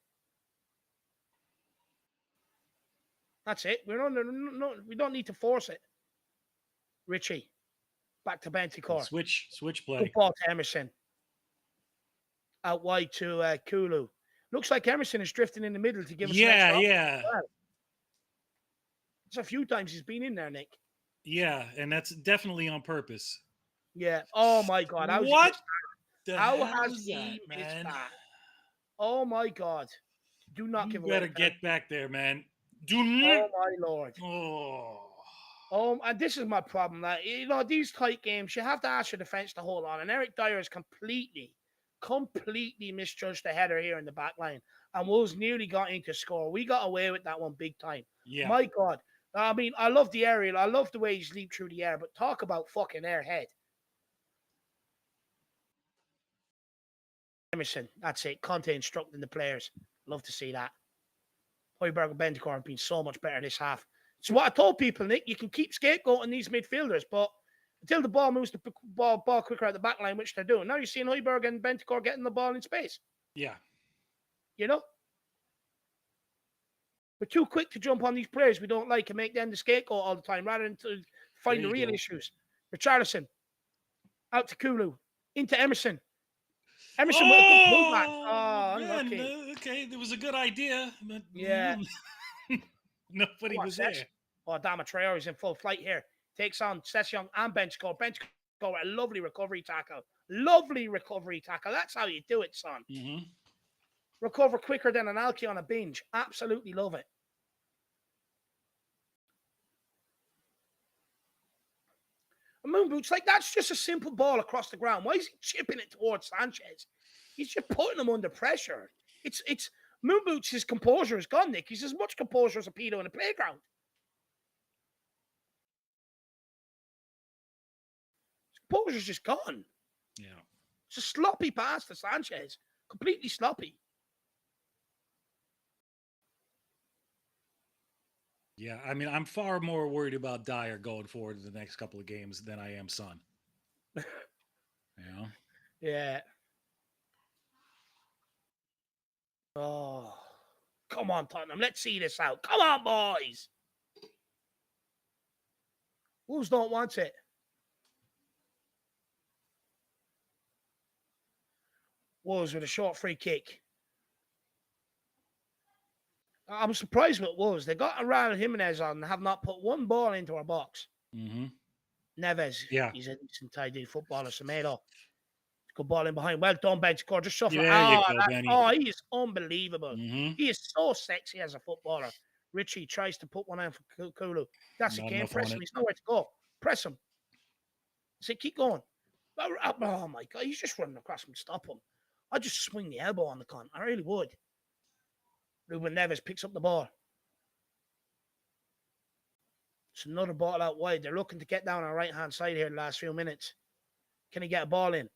That's it. We don't need to force it. Richie. Back to Bentancur. Switch play. Good ball to Emerson. Out wide to Kulu. Looks like Emerson is drifting in the middle to give us Yeah. There's a few times he's been in there, Nick. Yeah, and that's definitely on purpose. Yeah. Oh, my God. How has he missed that? Oh, my God. Do not give away. You better get back there, man. Do not. Oh, my Lord. Oh, and this is my problem. Like, you know, these tight games, you have to ask your defense to hold on. And Eric Dyer has completely misjudged the header here in the back line. And Wolves nearly got into score. We got away with that one big time. Yeah. My God. I mean, I love the aerial. I love the way he's leaped through the air. But talk about fucking airhead. Emerson. That's it. Conte instructing the players. Love to see that. Højbjerg and Bentancur have been so much better this half. So what I told people, Nick, you can keep scapegoating these midfielders, but until the ball moves the ball quicker out the back line, which they're doing. Now you're seeing Højbjerg and Bentancur getting the ball in space. Yeah. You know? We're too quick to jump on these players we don't like and make them the scapegoat all the time rather than to find the real issues. Richarlison. Out to Kulu. Into Emerson. Emerson with a good pullback. Oh, unlucky. Okay, there was a good idea. But yeah. Nobody was there. Oh, Traore is in full flight here. Takes on Session and Bentancur. Bentancur, a lovely recovery tackle. That's how you do it, son. Mm-hmm. Recover quicker than an Alki on a binge. Absolutely love it. And Moon Boots, like, that's just a simple ball across the ground. Why is he chipping it towards Sanchez? He's just putting him under pressure. It's Moon Boots, his composure is gone, Nick. He's as much composure as a pedo in a playground. His composure's just gone. Yeah. It's a sloppy pass to Sanchez. Completely sloppy. Yeah, I mean, I'm far more worried about Dyer going forward in the next couple of games than I am Son. You know? Yeah. Oh, come on, Tottenham. Let's see this out. Come on, boys. Wolves don't want it. Wolves with a short free kick. I'm surprised with Wolves. They got Raul Jimenez on and have not put one ball into our box. Mm-hmm. Neves. Yeah. He's a decent tidy footballer. Semedo. Good ball in behind. Well done, Bentancur. Just suffer. He is unbelievable. Mm-hmm. He is so sexy as a footballer. Richie tries to put one in for Kulu. That's a game. Press him. He's nowhere to go. Press him. Say, keep going. Oh, my God. He's just running across him. Stop him. I'd just swing the elbow on the con. I really would. Ruben Neves picks up the ball. It's another ball out wide. They're looking to get down on the right-hand side here the last few minutes. Can he get a ball in?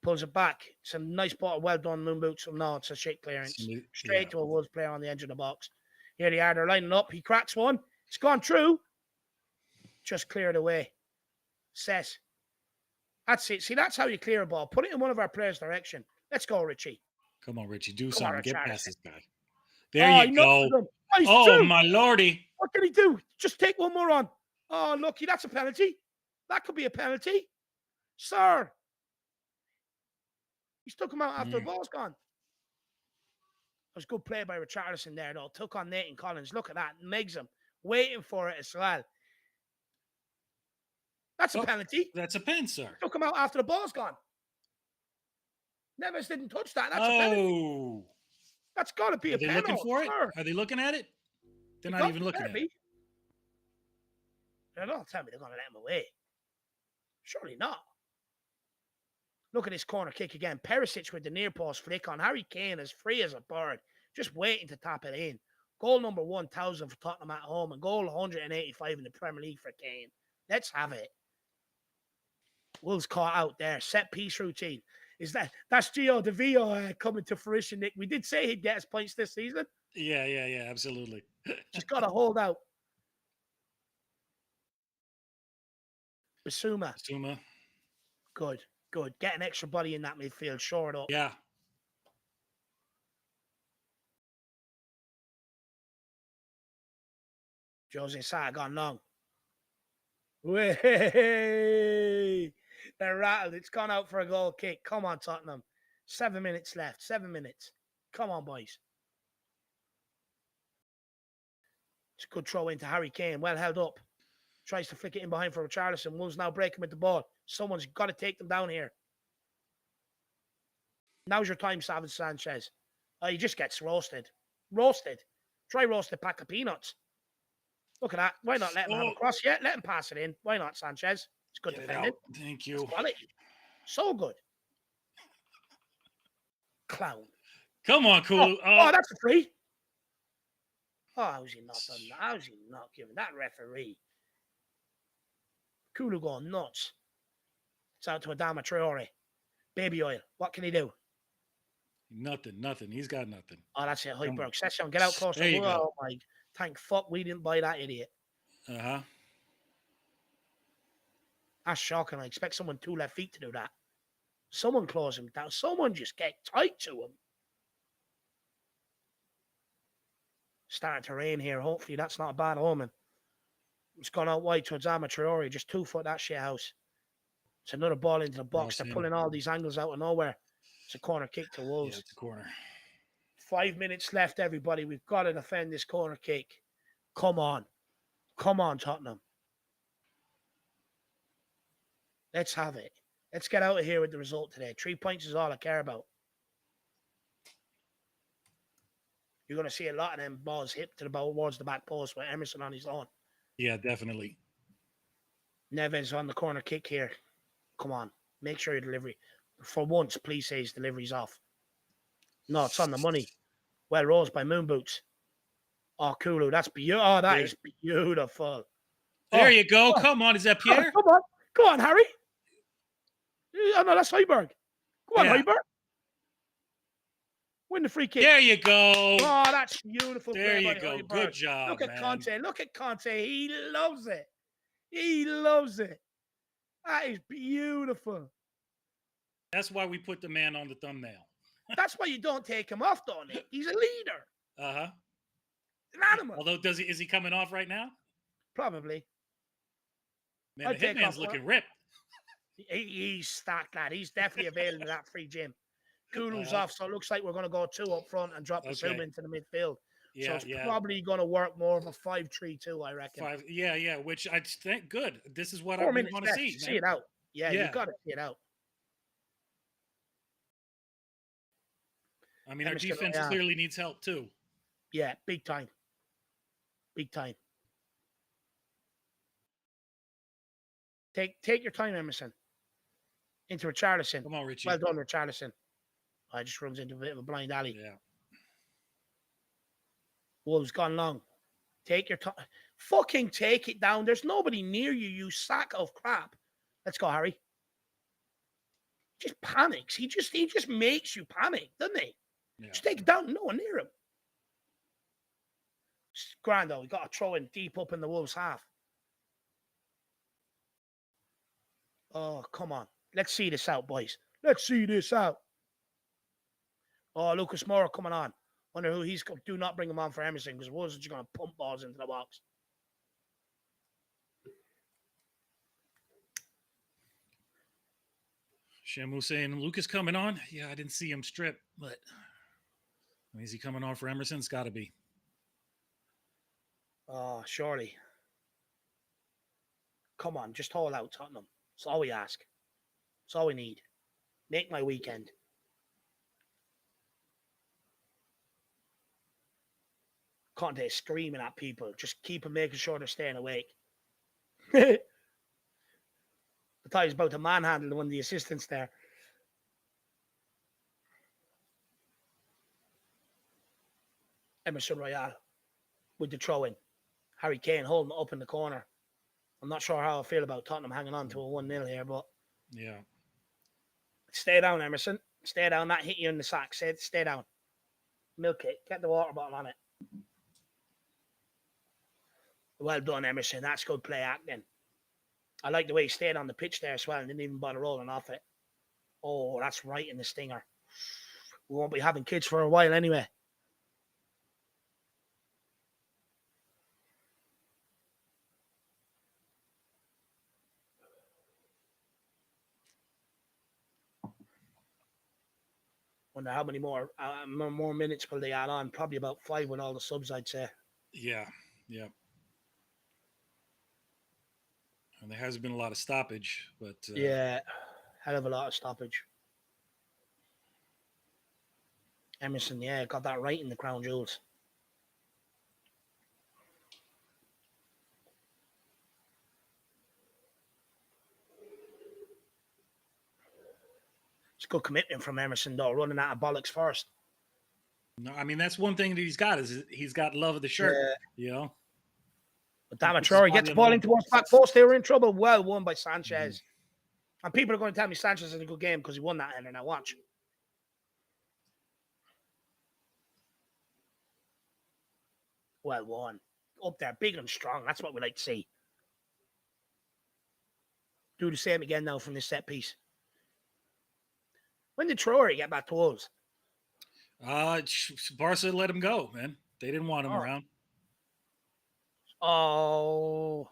Pulls it back. It's a nice ball. Well done, Moon Boots. No, it's a shit clearance. Straight to a Wolves player on the edge of the box. Here they are. They're lining up. He cracks one. It's gone through. Just cleared away. Says. That's it. See, that's how you clear a ball. Put it in one of our players' direction. Let's go, Richie. Come on, Richie. Do something. Get past this guy. There you go. Oh, my lordy. What can he do? Just take one more on. Oh, lucky. That's a penalty. That could be a penalty. Sir. He took him out after the ball's gone. It was good play by Richarlison there, though. Took on Nathan Collins. Look at that. Megs him. Waiting for it as well. That's a penalty. That's a pen, sir. Took him out after the ball's gone. Neves didn't touch that. That's a penalty. That's got to be a penalty. Are they looking for it? Are they looking at it? They're not even looking at it. Don't tell me they're going to let him away. Surely not. Look at this corner kick again. Perisic with the near post flick on. Harry Kane is free as a bird, just waiting to tap it in. Goal number 1,000 for Tottenham at home and goal 185 in the Premier League for Kane. Let's have it. Wolves caught out there. Set piece routine. That's Gio De Vio coming to fruition, Nick? We did say he'd get us points this season. Yeah, absolutely. Just got to hold out. Basuma. Good. Get an extra body in that midfield. Shore it up. Yeah. Jose Sa gone long. Way! They're rattled. It's gone out for a goal kick. Come on, Tottenham. 7 minutes left. 7 minutes. Come on, boys. It's a good throw into Harry Kane. Well held up. Tries to flick it in behind for Richarlison. Wolves now breaking with the ball. Someone's got to take them down here. Now's your time, Savage Sanchez. Oh, he just gets roasted. Roasted. Try roast a pack of peanuts. Look at that. Why not let him have a cross yet? Let him pass it in. Why not, Sanchez? It's good defending. Thank you. So good. Clown. Come on, Kulu. Oh, that's a free. Oh, how's he not done that? How's he not giving that referee? Kulu going nuts. It's out to Adama Traore. Baby oil. What can he do? Nothing. He's got nothing. Oh, that's it. Højbjerg. Session, get out closer. There you go. My, thank fuck we didn't buy that idiot. Uh-huh. That's shocking. I expect someone 2 left feet to do that. Someone close him down. Someone just get tight to him. Starting to rain here. Hopefully that's not a bad omen. It's gone out wide towards Adama Traore. Just 2 foot that shit house. It's another ball into the box. They're pulling all these angles out of nowhere. It's a corner kick to Wolves. Yeah, it's a corner. 5 minutes left, everybody. We've got to defend this corner kick. Come on. Come on, Tottenham. Let's have it. Let's get out of here with the result today. 3 points is all I care about. You're going to see a lot of them balls hit to the ball towards the back post with Emerson on his own. Yeah, definitely. Neves on the corner kick here. Come on. Make sure your delivery. For once, please say his delivery's off. No, it's on the money. Well rose by Moon Boots. Oh, Kulu, that's beautiful. Oh, that is beautiful. There you go. Come on, is that Pierre? Come on. Go on, Harry. Oh, no, that's Højbjerg. Go on, Højbjerg. Win the free kick. There you go. Oh, that's beautiful. There you go. Højbjerg. Good job, Look at man. Conte. Look at Conte. He loves it. He loves it. That is beautiful. That's why we put the man on the thumbnail. That's why you don't take him off, don't you? He's a leader. Uh-huh. An animal. Although, is he coming off right now? Probably. Man, the Hitman's looking ripped. He's stacked, lad. He's definitely availing of that free gym. Kulu's off, so it looks like we're going to go 2 up front and drop the Basuma into the midfield. Yeah, so it's probably going to work more of a 5-3-2, I reckon. Which I think good. This is what 4 I minutes want to see. See it out. Yeah, you've got to see it out. I mean, our defense clearly needs help too. Yeah, big time. Big time. Take your time, Emerson. Into Richarlison. Come on, Richie. Well done, Richarlison. I just runs into a bit of a blind alley. Yeah. Wolves gone long. Take your time. Fucking take it down. There's nobody near you, you sack of crap. Let's go, Harry. Just panics. He just makes you panic, doesn't he? Yeah. Just take it down. No one near him. It's grand though. We got to throw in deep up in the Wolves half. Oh, come on. Let's see this out, boys. Let's see this out. Oh, Lucas Moura coming on. Wonder who he's going. Do not bring him on for Emerson because Wolves are just going to pump balls into the box. Shamu saying, Lucas coming on? Yeah, I didn't see him strip, but is he coming on for Emerson? It's got to be. Oh, surely. Come on, just hold out, Tottenham. That's all we ask. That's all we need. Make my weekend. Conte screaming at people. Just keep them making sure they're staying awake. I thought he was about to manhandle one of the assistants there. Emerson Royale with the throw in. Harry Kane holding it up in the corner. I'm not sure how I feel about Tottenham hanging on to a 1-0 here, but yeah. Stay down, Emerson. Stay down. That hit you in the sack. Stay down. Milk it. Get the water bottle on it. Well done, Emerson. That's good play acting. I like the way he stayed on the pitch there as well and didn't even bother rolling off it. Oh, that's right in the stinger. We won't be having kids for a while anyway. Wonder how many more minutes will they add on? Probably about 5 with all the subs, I'd say. Yeah. And there hasn't been a lot of stoppage, but yeah, hell of a lot of stoppage. Emerson, yeah, got that right in the crown jewels. It's good commitment from Emerson, though, running out of bollocks first. No, I mean, that's one thing that he's got is he's got love of the shirt, you know. But Damatrori gets the ball into towards back post. They were in trouble. Well won by Sanchez. And people are going to tell me Sanchez had a good game because he won that header. Now watch. Well won. Up there, big and strong. That's what we like to see. Do the same again now from this set piece. When did Traore get back to Wolves? Barca let him go, man. They didn't want him around. Oh.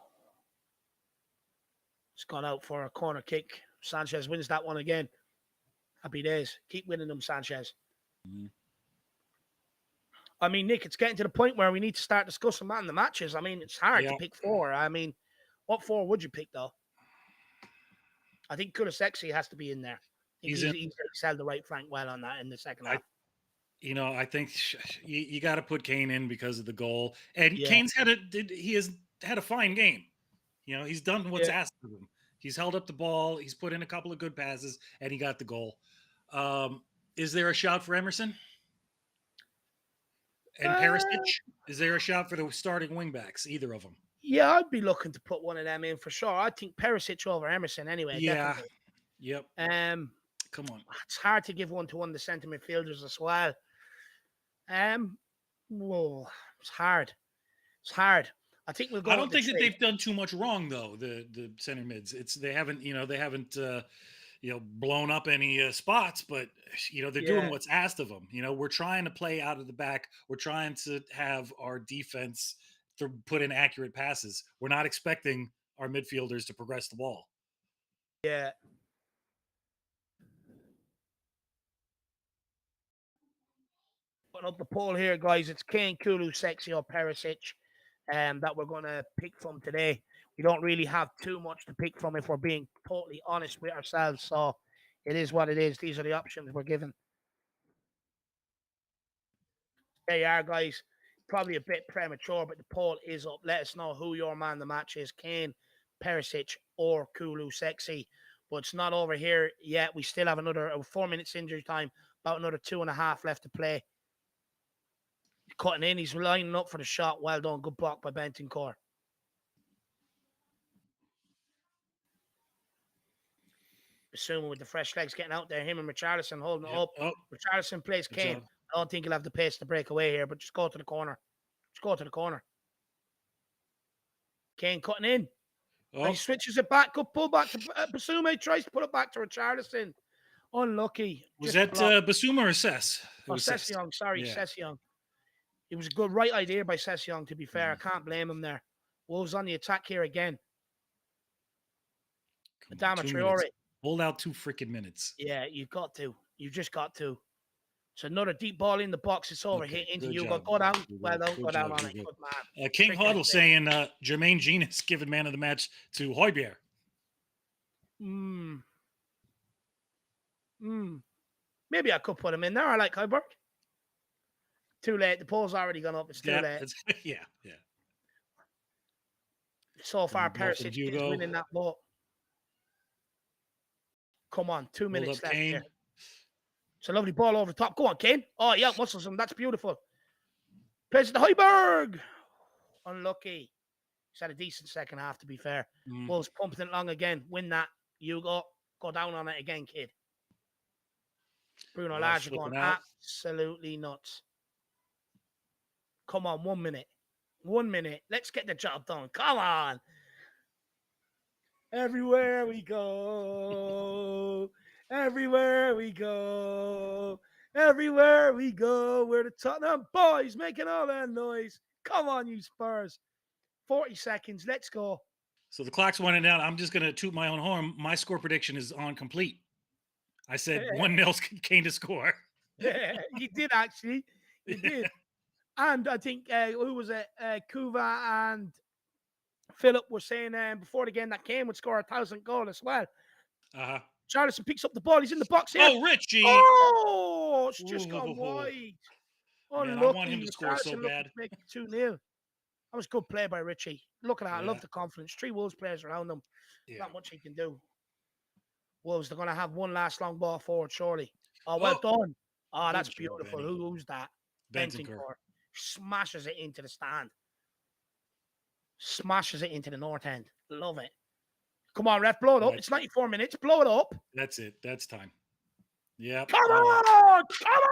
It's gone out for a corner kick. Sanchez wins that one again. Happy days. Keep winning them, Sanchez. Mm-hmm. I mean, Nick, it's getting to the point where we need to start discussing man the matches. I mean, it's hard to pick 4. I mean, what 4 would you pick, though? I think Kulusevski has to be in there. He's held the right flank well on that in the second half. I think you got to put Kane in because of the goal. And Kane's has had a fine game. You know, he's done what's asked of him. He's held up the ball. He's put in a couple of good passes, and he got the goal. Is there a shout for Emerson? And Perisic? Is there a shout for the starting wingbacks? Either of them? Yeah, I'd be looking to put one of them in for sure. I think Perisic over Emerson anyway. Yeah. Definitely. Yep. Come on. It's hard to give one to one of the centre midfielders as well. Whoa, it's hard. It's hard. I think we'll go. I don't think that they've done too much wrong though. The center mids. They haven't blown up any spots, but they're doing what's asked of them. We're trying to play out of the back. We're trying to have our defense to put in accurate passes. We're not expecting our midfielders to progress the ball. Yeah. Putting up the poll here, guys. It's Kane, Kulusevski, or Perisic that we're going to pick from today. We don't really have too much to pick from if we're being totally honest with ourselves. So it is what it is. These are the options we're given. There you are, guys. Probably a bit premature, but the poll is up. Let us know who your man the match is, Kane, Perisic, or Kulusevski. But it's not over here yet. We still have another 4 minutes injury time, about another 2.5 left to play. Cutting in, he's lining up for the shot. Well done. Good block by Bentancur. Assuming with the fresh legs getting out there, him and Richarlison holding it up. Oh. Richarlison plays Kane. I don't think he'll have the pace to break away here, but just go to the corner. Just go to the corner. Kane cutting in. Oh. He switches it back. Good pull back to Basuma. Tries to put it back to Richarlison. Unlucky. Was that Basuma or Sess? Sessegnon. Sorry, Sessegnon. It was a good right idea by Sessegnon, to be fair. I can't blame him there. Wolves on the attack here again. Adama Traore. Hold out 2 freaking minutes. Yeah, you've got to. You've just got to. It's another deep ball in the box. It's over. Hit into you. Go down. Well, don't go down on it. Good man. King Huddle saying Jermaine Genius giving man of the match to Højbjerg. Maybe I could put him in there. I like Højbjerg. Too late. The poll's already gone up. It's too late. Yeah. So far, Perisic is winning that ball. Come on, 2 minutes left here. It's a lovely ball over the top. Go on, Kane. Oh, yeah, muscles him. That's beautiful. Plays the Heiberg. Unlucky. He's had a decent second half, to be fair. Wolves pumping it along again. Win that. You go down on it again, kid. Bruno Lage going absolutely nuts. Come on, 1 minute. 1 minute. Let's get the job done. Come on. Everywhere we go. Everywhere we go. Everywhere we go. We're the Tottenham boys making all that noise. Come on, you Spurs. 40 seconds. Let's go. So the clock's winding down. I'm just going to toot my own horn. My score prediction is on complete. I said 1-0 Kane to score. Yeah, you did actually. You did. And I think, who was it? Kuva and Philip were saying before the game that Kane would score 1,000 goal as well. Charlison picks up the ball. He's in the box here. Oh, Richie. Oh, it's just gone wide. Man, I want him to score so bad. Make it 2-0. That was good play by Richie. Look at that. I love the confidence. 3 Wolves players around him. Not much he can do. Wolves, they're going to have one last long ball forward, surely. Oh, well done. Oh, that's beautiful. Who's that? Bentancur. Smashes it into the stand. Smashes it into the north end. Love it. Come on, ref, blow it up. It's 94 minutes. Blow it up. That's it. That's time. Yeah. Come on! Come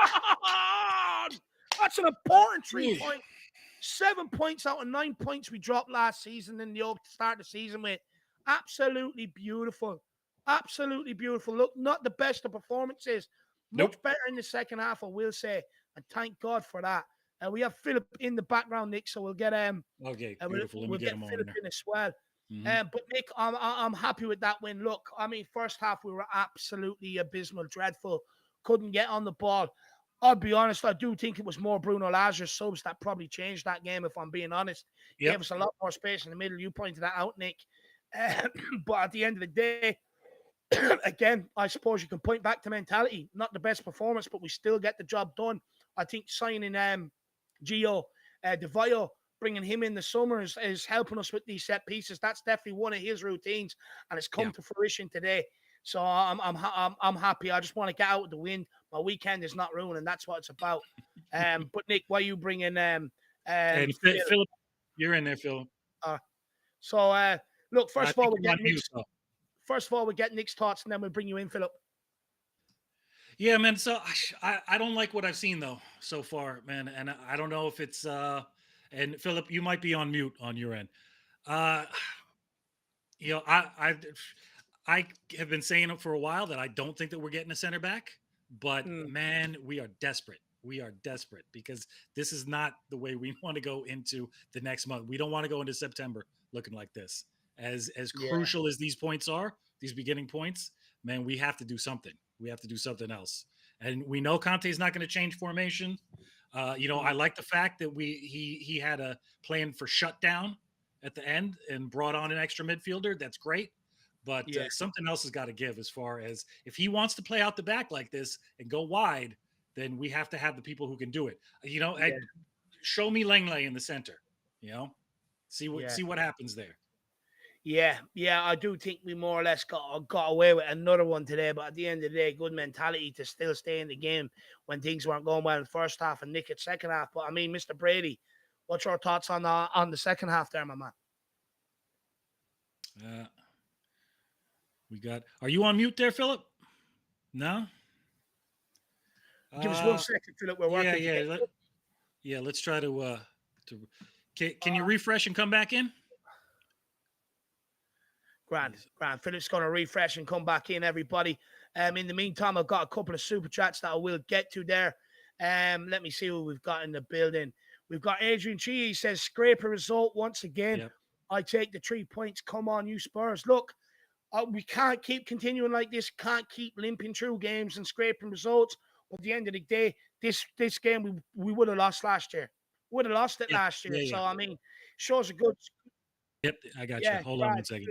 on! That's an important 3 point. 7 points out of 9 points we dropped last season in the start of the season with. Absolutely beautiful. Absolutely beautiful. Look, not the best of performances. Much better in the second half, I will say. And thank God for that. We have Philip in the background, Nick, so we'll get okay, beautiful. We'll get Philip in as well. But Nick, I'm happy with that win. Look, I mean, first half we were absolutely abysmal, dreadful. Couldn't get on the ball. I'll be honest, I do think it was more Bruno Lage's subs that probably changed that game, if I'm being honest. Gave us a lot more space in the middle. You pointed that out, Nick. But at the end of the day, again, I suppose you can point back to mentality. Not the best performance, but we still get the job done. I think signing Gio DeVio, bringing him in the summer is helping us with these set pieces. That's definitely one of his routines, and it's come to fruition today. So I'm happy. I just want to get out with the win. My weekend is not ruined, and that's what it's about. But Nick, why are you bringing Philip? You're in there, Philip. Look, first of all, we get Nick's thoughts, and then we'll bring you in, Philip. Yeah, man. So I don't like what I've seen though so far, man, and I don't know if it's and Philip, you might be on mute on your end. You know, I have been saying it for a while that I don't think that we're getting a center back, but man, we are desperate. We are desperate because this is not the way we want to go into the next month. We don't want to go into September looking like this. As crucial as these points are, these beginning points, man, we have to do something. We have to do something else. And we know Conte's not going to change formation. I like the fact that he had a plan for shutdown at the end and brought on an extra midfielder. That's great. But something else has got to give as far as if he wants to play out the back like this and go wide, then we have to have the people who can do it. Show me Langley in the center, see what happens there. Yeah, I do think we more or less got away with another one today. But at the end of the day, good mentality to still stay in the game when things weren't going well in the first half and nick it second half. But I mean, Mr. Brady, what's your thoughts on the second half there, my man? Are you on mute there, Philip? No? Give us 1 second, Philip. We're working. Let's try to can you refresh and come back in? Grand. Philip's going to refresh and come back in, everybody. In the meantime, I've got a couple of super chats that I will get to there. Let me see who we've got in the building. We've got Adrian Chi. He says, scrape a result once again. Yep. I take the 3 points. Come on, you Spurs. Look, we can't keep continuing like this. Can't keep limping through games and scraping results. At the end of the day, this game, we would have lost last year. Would have lost it last year. So, I mean, shows a good... Yep, I got you. Hold on 1 second.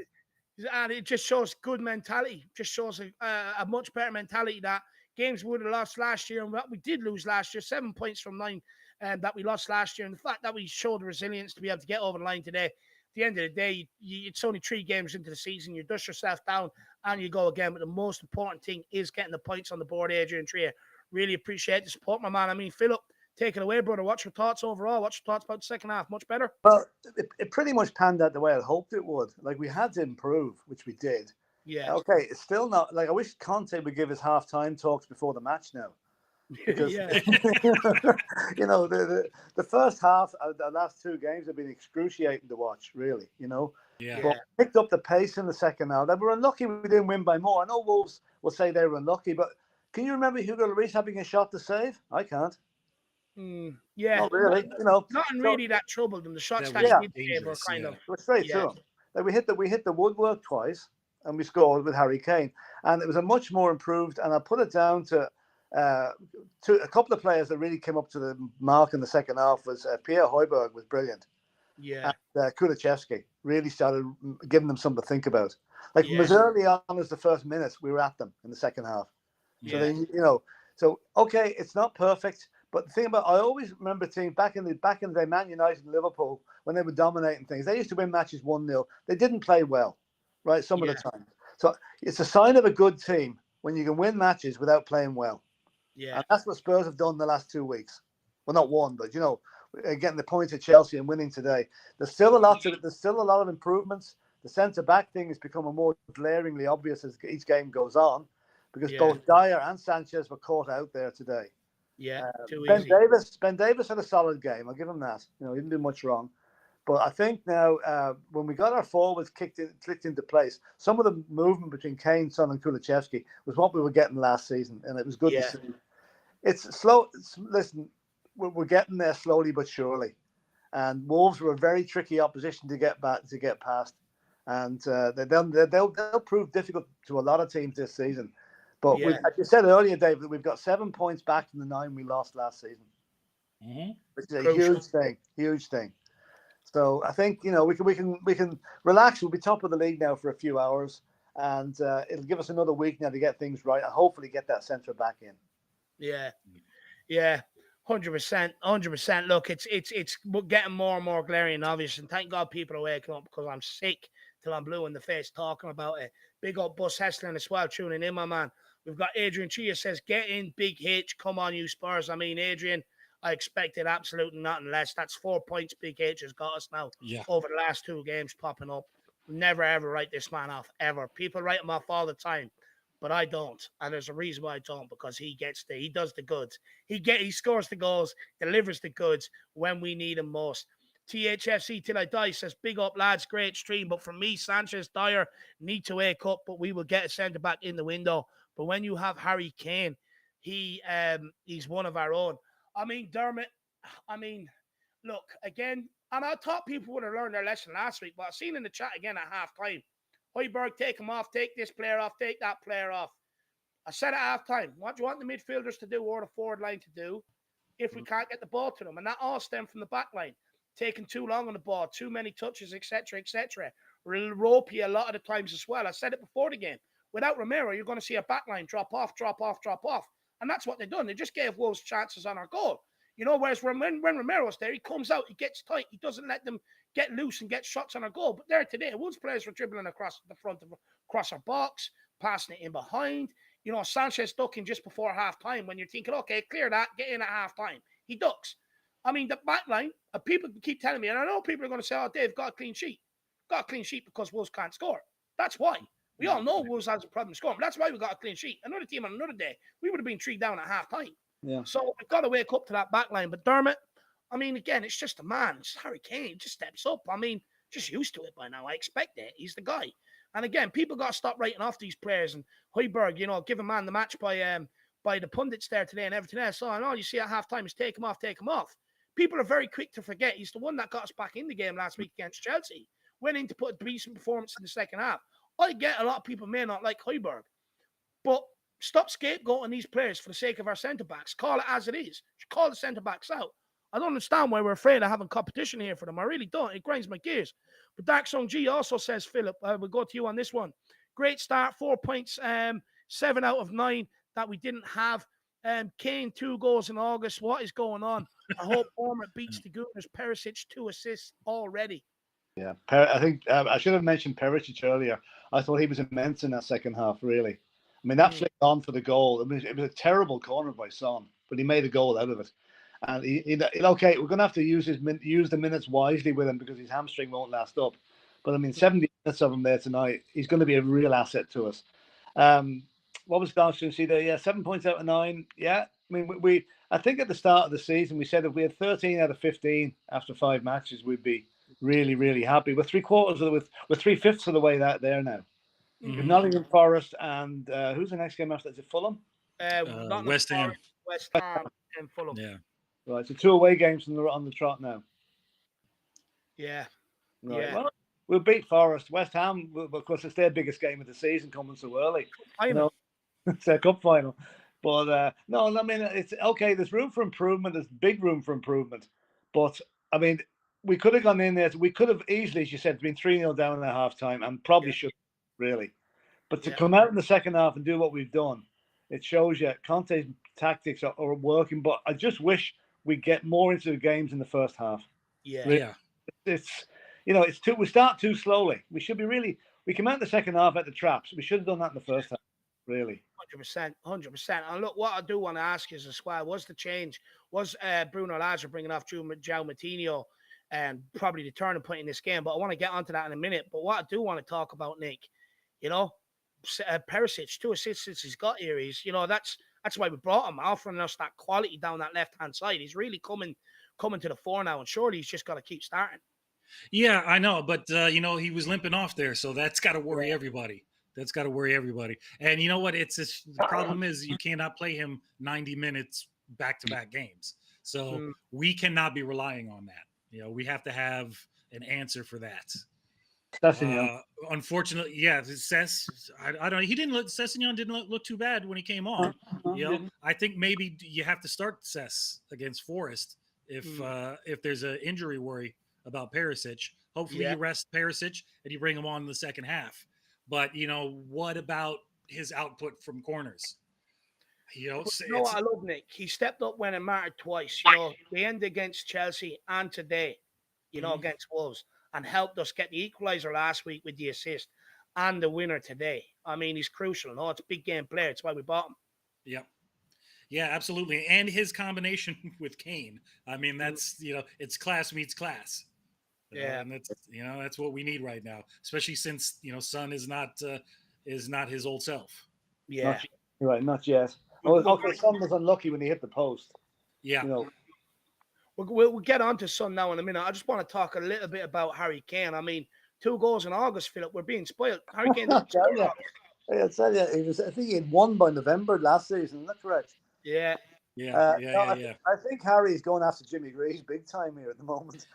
And it just shows good mentality. Just shows a much better mentality that games we would have lost last year and what we did lose last year, 7 points from 9 that we lost last year. And the fact that we showed resilience to be able to get over the line today, at the end of the day, it's only 3 games into the season. You dust yourself down and you go again. But the most important thing is getting the points on the board, Adrian Trier. Really appreciate the support, my man. I mean, Philip, Take it away, brother. What's your thoughts overall? What's your thoughts about the second half? Much better? Well, it pretty much panned out the way I hoped it would. Like, we had to improve, which we did. Yeah. Okay, it's still not like I wish Conte would give his half-time talks before the match now, because Yeah. you know the first half of the last two games have been excruciating to watch. Really, you know. Yeah. But picked up the pace in the second half. They were unlucky we didn't win by more. I know Wolves will say they were unlucky, but can you remember Hugo Lloris having a shot to save? I can't. Yeah. Not really. You know, Nothing so- really that troubled them. The shots that was he did save were dangerous, kind yeah. of. It was straight through 'em. Like, we hit the woodwork twice, and we scored with Harry Kane, and it was a much more improved. And I put it down to a couple of players that really came up to the mark in the second half. Was Pierre Højbjerg was brilliant. Yeah. And Kulusevski really started giving them something to think about. Like, Yeah. as early on as the first minutes, we were at them in the second half. So Yeah. they, you know, so okay, it's not perfect, but the thing about, I always remember teams back in the day, Man United and Liverpool, when they were dominating things, they used to win matches 1-0. They didn't play well, right? Some of the time. So it's a sign of a good team when you can win matches without playing well. Yeah. And that's what Spurs have done the last 2 weeks. Well, not one, but, you know, getting the points at Chelsea and winning today. There's still a lot of improvements. The centre back thing is becoming more glaringly obvious as each game goes on, because both Dyer and Sanchez were caught out there today. Yeah. Too Ben easy. Davis had a solid game. I'll give him that. You know, he didn't do much wrong. But I think now, when we got our forwards clicked into place, some of the movement between Kane, Son, and Kulusevski was what we were getting last season, and it was good to see. It's slow. Listen, we're getting there slowly but surely, and Wolves were a very tricky opposition to get past, and they'll prove difficult to a lot of teams this season. But as you said earlier, David, we've got 7 points back from the 9 we lost last season, which is a huge thing. So I think, you know, we can relax. We'll be top of the league now for a few hours, and it'll give us another week now to get things right and hopefully get that centre back in. Yeah, 100%. Look, it's getting more and more glaring and obvious, and thank God people are waking up, because I'm sick till I'm blue in the face talking about it. Big up Bus Hessling as well, tuning in, my man. We've got Adrian Chia says, "Get in, Big H. Come on, you Spurs." I mean, Adrian, I expected absolutely nothing less. That's 4 points Big H has got us now over the last 2 games popping up. Never, ever write this man off, ever. People write him off all the time, but I don't. And there's a reason why I don't, because he does the goods. He scores the goals, delivers the goods when we need him most. THFC Till I Die says, "Big up, lads. Great stream. But for me, Sanchez, Dyer need to wake up, but we will get a centre-back in the window. But when you have Harry Kane, he's one of our own." I mean, Dermot, look, again, and I thought people would have learned their lesson last week, but I've seen in the chat again at half-time, Højbjerg, take him off, take this player off, take that player off. I said at half-time, what do you want the midfielders to do or the forward line to do if we can't get the ball to them? And that all stemmed from the back line. Taking too long on the ball, too many touches, etc. Ropey a lot of the times as well. I said it before the game. Without Romero, you're going to see a back line drop off. And that's what they've done. They just gave Wolves chances on our goal. You know, whereas when Romero's there, he comes out, he gets tight, he doesn't let them get loose and get shots on our goal. But there today, Wolves players were dribbling across the front across our box, passing it in behind. You know, Sanchez ducking just before half-time when you're thinking, okay, clear that, get in at half-time. He ducks. I mean, the back line, people keep telling me, and I know people are going to say, "Oh, Dave, got a clean sheet." Got a clean sheet because Wolves can't score. That's why. We all know Wolves has a problem scoring. That's why we got a clean sheet. Another team on another day, we would have been 3 down at half-time. Yeah. So we've got to wake up to that back line. But Dermot, I mean, again, it's just a man. It's Harry Kane. Just steps up. I mean, just used to it by now. I expect it. He's the guy. And again, people got to stop writing off these players. And Højbjerg, you know, give a man the match by the pundits there today and everything else. So I know you see at halftime is take him off. People are very quick to forget he's the one that got us back in the game last week against Chelsea. Went in to put a decent performance in the second half. I get a lot of people may not like Højbjerg, but stop scapegoating these players for the sake of our centre-backs. Call it as it is. Call the centre-backs out. I don't understand why we're afraid of having competition here for them. I really don't. It grinds my gears. But Dark Song G also says, Philip, we'll go to you on this one. Great start, 4 points, 7 out of 9 that we didn't have. Kane, 2 goals in August. What is going on? I hope Ormer beats the Gooners. Perisic, 2 assists already. Yeah, I think I should have mentioned Perisic earlier. I thought he was immense in that second half, really. I mean, that flicked on for the goal. I mean, it was a terrible corner by Son, but he made a goal out of it. And okay, we're going to have to use the minutes wisely with him because his hamstring won't last up. But I mean, 70 minutes of him there tonight, he's going to be a real asset to us. What was Darcy see there? Yeah, 7 points out of 9. Yeah, I mean, I think at the start of the season we said if we had 13 out of 15 after 5 matches, we'd be really, really happy. We're 3/5 of the way out there now. Mhm. Nottingham Forest and who's the next game after? Is it Fulham? West Ham. West Ham, and Fulham. Yeah. Right, so 2 away games on the trot now. Yeah. Right. Yeah. Well, we'll beat Forest. West Ham, of course, it's their biggest game of the season coming so early. It's a cup final. But no, I mean, it's okay. There's room for improvement. There's big room for improvement. But I mean, we could have gone in there. We could have easily, as you said, been 3-0 down at half time and probably should really. But to come out in the second half and do what we've done, it shows you Conte's tactics are working. But I just wish we get more into the games in the first half. Yeah. Really. It's we start too slowly. We should be we come out in the second half at the traps. We should have done that in the first half, really. 100%. And look, what I do want to ask is as well, was Bruno Lage bringing off João Moutinho and probably the turning point in this game? But I want to get onto that in a minute. But what I do want to talk about, Nick, Perisic, 2 assists since he's got here. He's, that's why we brought him, offering us that quality down that left-hand side. He's really coming to the fore now, and surely he's just got to keep starting. Yeah, I know, but he was limping off there, so that's got to worry everybody. And you know what? The problem is you cannot play him 90 minutes back-to-back games. So we cannot be relying on that. We have to have an answer for that. Unfortunately, I don't know. Sessegnon didn't look too bad when he came on. I think maybe you have to start Sess against Forest if there's an injury worry about Perisic. Hopefully you rest Perisic and you bring him on in the second half. But what about his output from corners? What I love, Nick? He stepped up when it mattered twice. The end against Chelsea and today, against Wolves, and helped us get the equaliser last week with the assist and the winner today. I mean, he's crucial. No, it's a big game player. It's why we bought him. Yep. Yeah, absolutely. And his combination with Kane. I mean, that's, it's class meets class. And that's what we need right now, especially since, Son is not his old self. Yeah. Not yet. Okay, Son was unlucky when he hit the post. Yeah. We'll get on to Son now in a minute. I just want to talk a little bit about Harry Kane. I mean, 2 goals in August, Philip. We're being spoiled. Harry Kane. I tell you, I think he had 1 by November last season. Is that correct? Yeah. I think Harry's going after Jimmy Greaves big time here at the moment.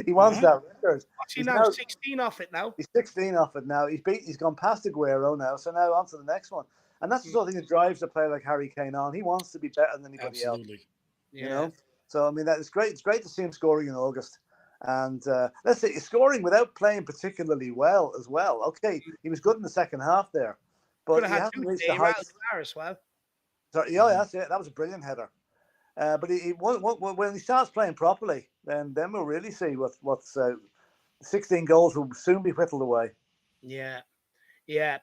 He wants that record. What's he now? 16 off it now. He's 16 off it now. He's gone past Aguero now, so now on to the next one. And that's the sort of thing that drives a player like Harry Kane on. He wants to be better than anybody else. Yeah. So I mean, that is great. It's great to see him scoring in August, and let's say he's scoring without playing particularly well as well. Okay, he was good in the second half there, but he hasn't reached the heights. As well. Sorry, that's it. That was a brilliant header. But when he starts playing properly, then we'll really see what's 16 goals will soon be whittled away. Yeah.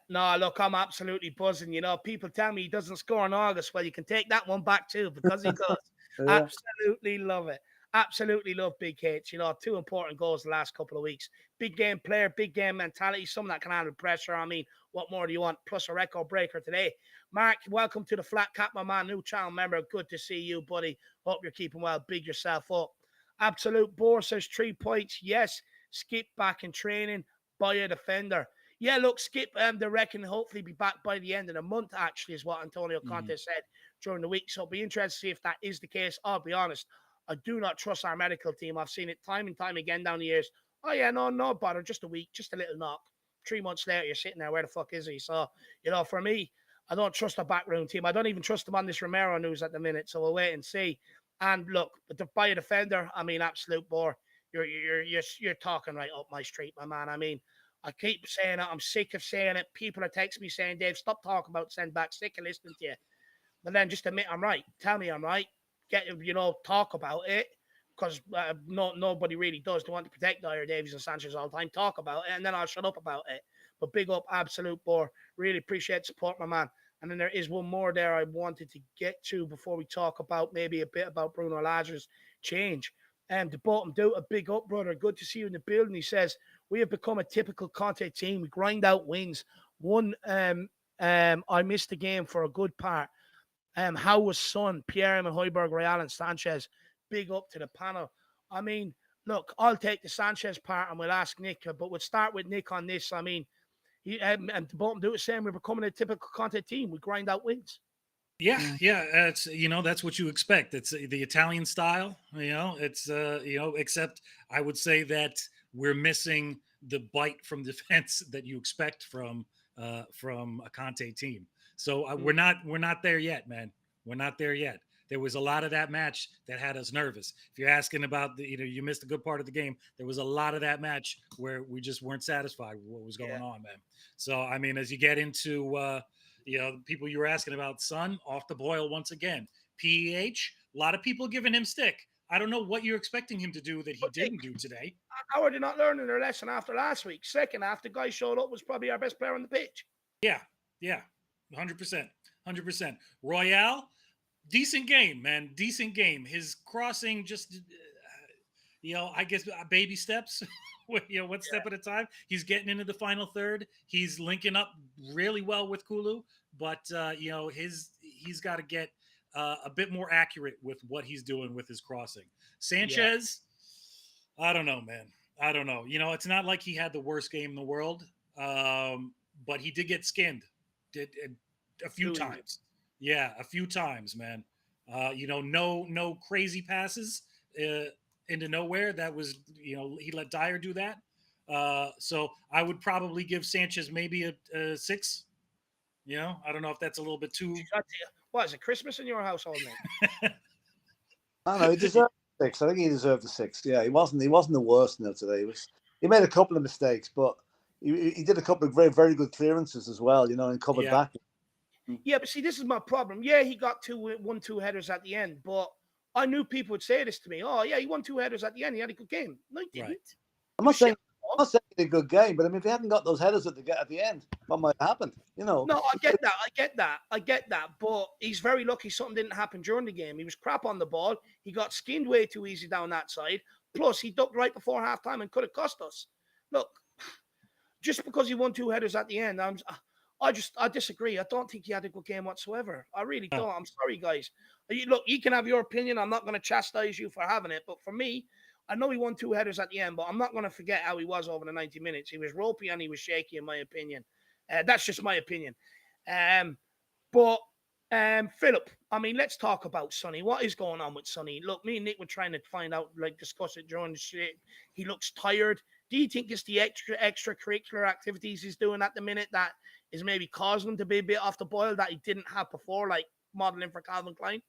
No, look, I'm absolutely buzzing. People tell me he doesn't score in August. Well, you can take that one back too, because he does. Absolutely love it. Absolutely love Big H. 2 important goals the last couple of weeks. Big game player, big game mentality, someone that can handle pressure. I mean, what more do you want? Plus a record breaker today. Mark, welcome to the Flat Cap, my man, new channel member. Good to see you, buddy. Hope you're keeping well. Big yourself up. Absolute Bore says 3 points. Yes, Skip back in training. Buy a defender. Yeah, look, Skip, they reckon hopefully be back by the end of the month, actually, is what Antonio Conte said during the week. So it'll be interesting to see if that is the case. I'll be honest, I do not trust our medical team. I've seen it time and time again down the years. Oh, yeah, no bother, just a week, just a little knock. 3 months later, you're sitting there, where the fuck is he? So, for me, I don't trust the backroom team. I don't even trust them on this Romero news at the minute, so we'll wait and see. And look, to buy a defender, I mean, absolute bore. You're talking right up my street, my man. I mean, I keep saying it. I'm sick of saying it. People are texting me saying, Dave, stop talking about send back. Sick of listening to you. But then just admit I'm right. Tell me I'm right. Talk about it. Because nobody really does. They want to protect Dyer, Davies, and Sanchez all the time. Talk about it, and then I'll shut up about it. But big up, absolute bore. Really appreciate the support, my man. And then there is one more there I wanted to get to before we talk about maybe a bit about Bruno Lage change. The bottom do a big up, brother. Good to see you in the building. He says, we have become a typical Conte team. We grind out wins. I missed the game for a good part. How was Son, Pierre and Højbjerg, Real and Sanchez? Big up to the panel. I mean, look, I'll take the Sanchez part and we'll ask Nick, but we'll start with Nick on this. I mean, and the bottom do it saying we're becoming a typical Conte team. We grind out wins. Yeah. It's that's what you expect. It's the Italian style. It's except I would say that we're missing the bite from defense that you expect from a Conte team. So we're not there yet, man. We're not there yet. There was a lot of that match that had us nervous. If you're asking about you missed a good part of the game, there was a lot of that match where we just weren't satisfied with what was going on, man. So I mean, as you get into the people you were asking about, Son, off the boil once again. PEH, a lot of people giving him stick. I don't know what you're expecting him to do that he didn't do today. How are they not learning their lesson after last week? Second half, the guy showed up, was probably our best player on the pitch. Yeah, 100%. Royale, decent game, man. Decent game. His crossing just, I guess baby steps. One step at a time. He's getting into the final third. He's linking up really well with Kulu, but he's got to get a bit more accurate with what he's doing with his crossing. Sanchez, I don't know, man. I don't know. It's not like he had the worst game in the world, but he did get skinned. A few times. Yeah, a few times, man. No crazy passes into nowhere. That was, he let Dyer do that. So I would probably give Sanchez maybe a 6. I don't know if that's a little bit too. What, is it Christmas in your household, mate? I don't know. He deserved a 6. I think he deserved a 6. Yeah, he wasn't the worst today. He made a couple of mistakes, but he did a couple of very, very good clearances as well, and covered back. Yeah, but see, this is my problem. Yeah, he got 1-2 headers at the end, but I knew people would say this to me. Oh, yeah, he won 2 headers at the end. He had a good game. No, he didn't. Right. I'm not saying he did a good game, but I mean, if he hadn't got those headers at the end, what might have happened? No, I get that. But he's very lucky something didn't happen during the game. He was crap on the ball. He got skinned way too easy down that side. Plus, he ducked right before halftime and could have cost us. Look, just because he won 2 headers at the end, I disagree. I don't think he had a good game whatsoever. I really don't. I'm sorry, guys. Look, you can have your opinion. I'm not going to chastise you for having it. But for me, I know he won 2 headers at the end, but I'm not going to forget how he was over the 90 minutes. He was ropey and he was shaky, in my opinion. That's just my opinion. But Philip, I mean, let's talk about Sonny. What is going on with Sonny? Look, me and Nick were trying to find out, discuss it during the shit. He looks tired. Do you think it's the extracurricular activities he's doing at the minute that is maybe causing him to be a bit off the boil that he didn't have before, like modeling for Calvin Klein?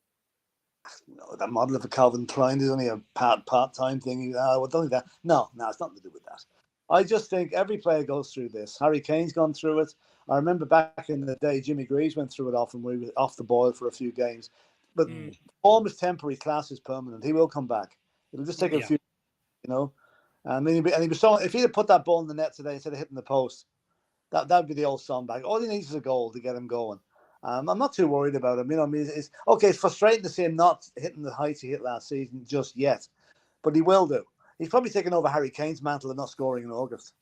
No, that modeling for Calvin Klein is only a part-time thing. Don't think that. No, it's nothing to do with that. I just think every player goes through this. Harry Kane's gone through it. I remember back in the day, Jimmy Greaves went through it often. We were off the boil for a few games. But form is temporary, class is permanent. He will come back. It'll just take a few, I mean, and he was so. If he'd have put that ball in the net today instead of hitting the post, that would be the old song back. All he needs is a goal to get him going. I'm not too worried about him. I mean, it's okay. It's frustrating to see him not hitting the heights he hit last season just yet, but he will do. He's probably taking over Harry Kane's mantle of not scoring in August.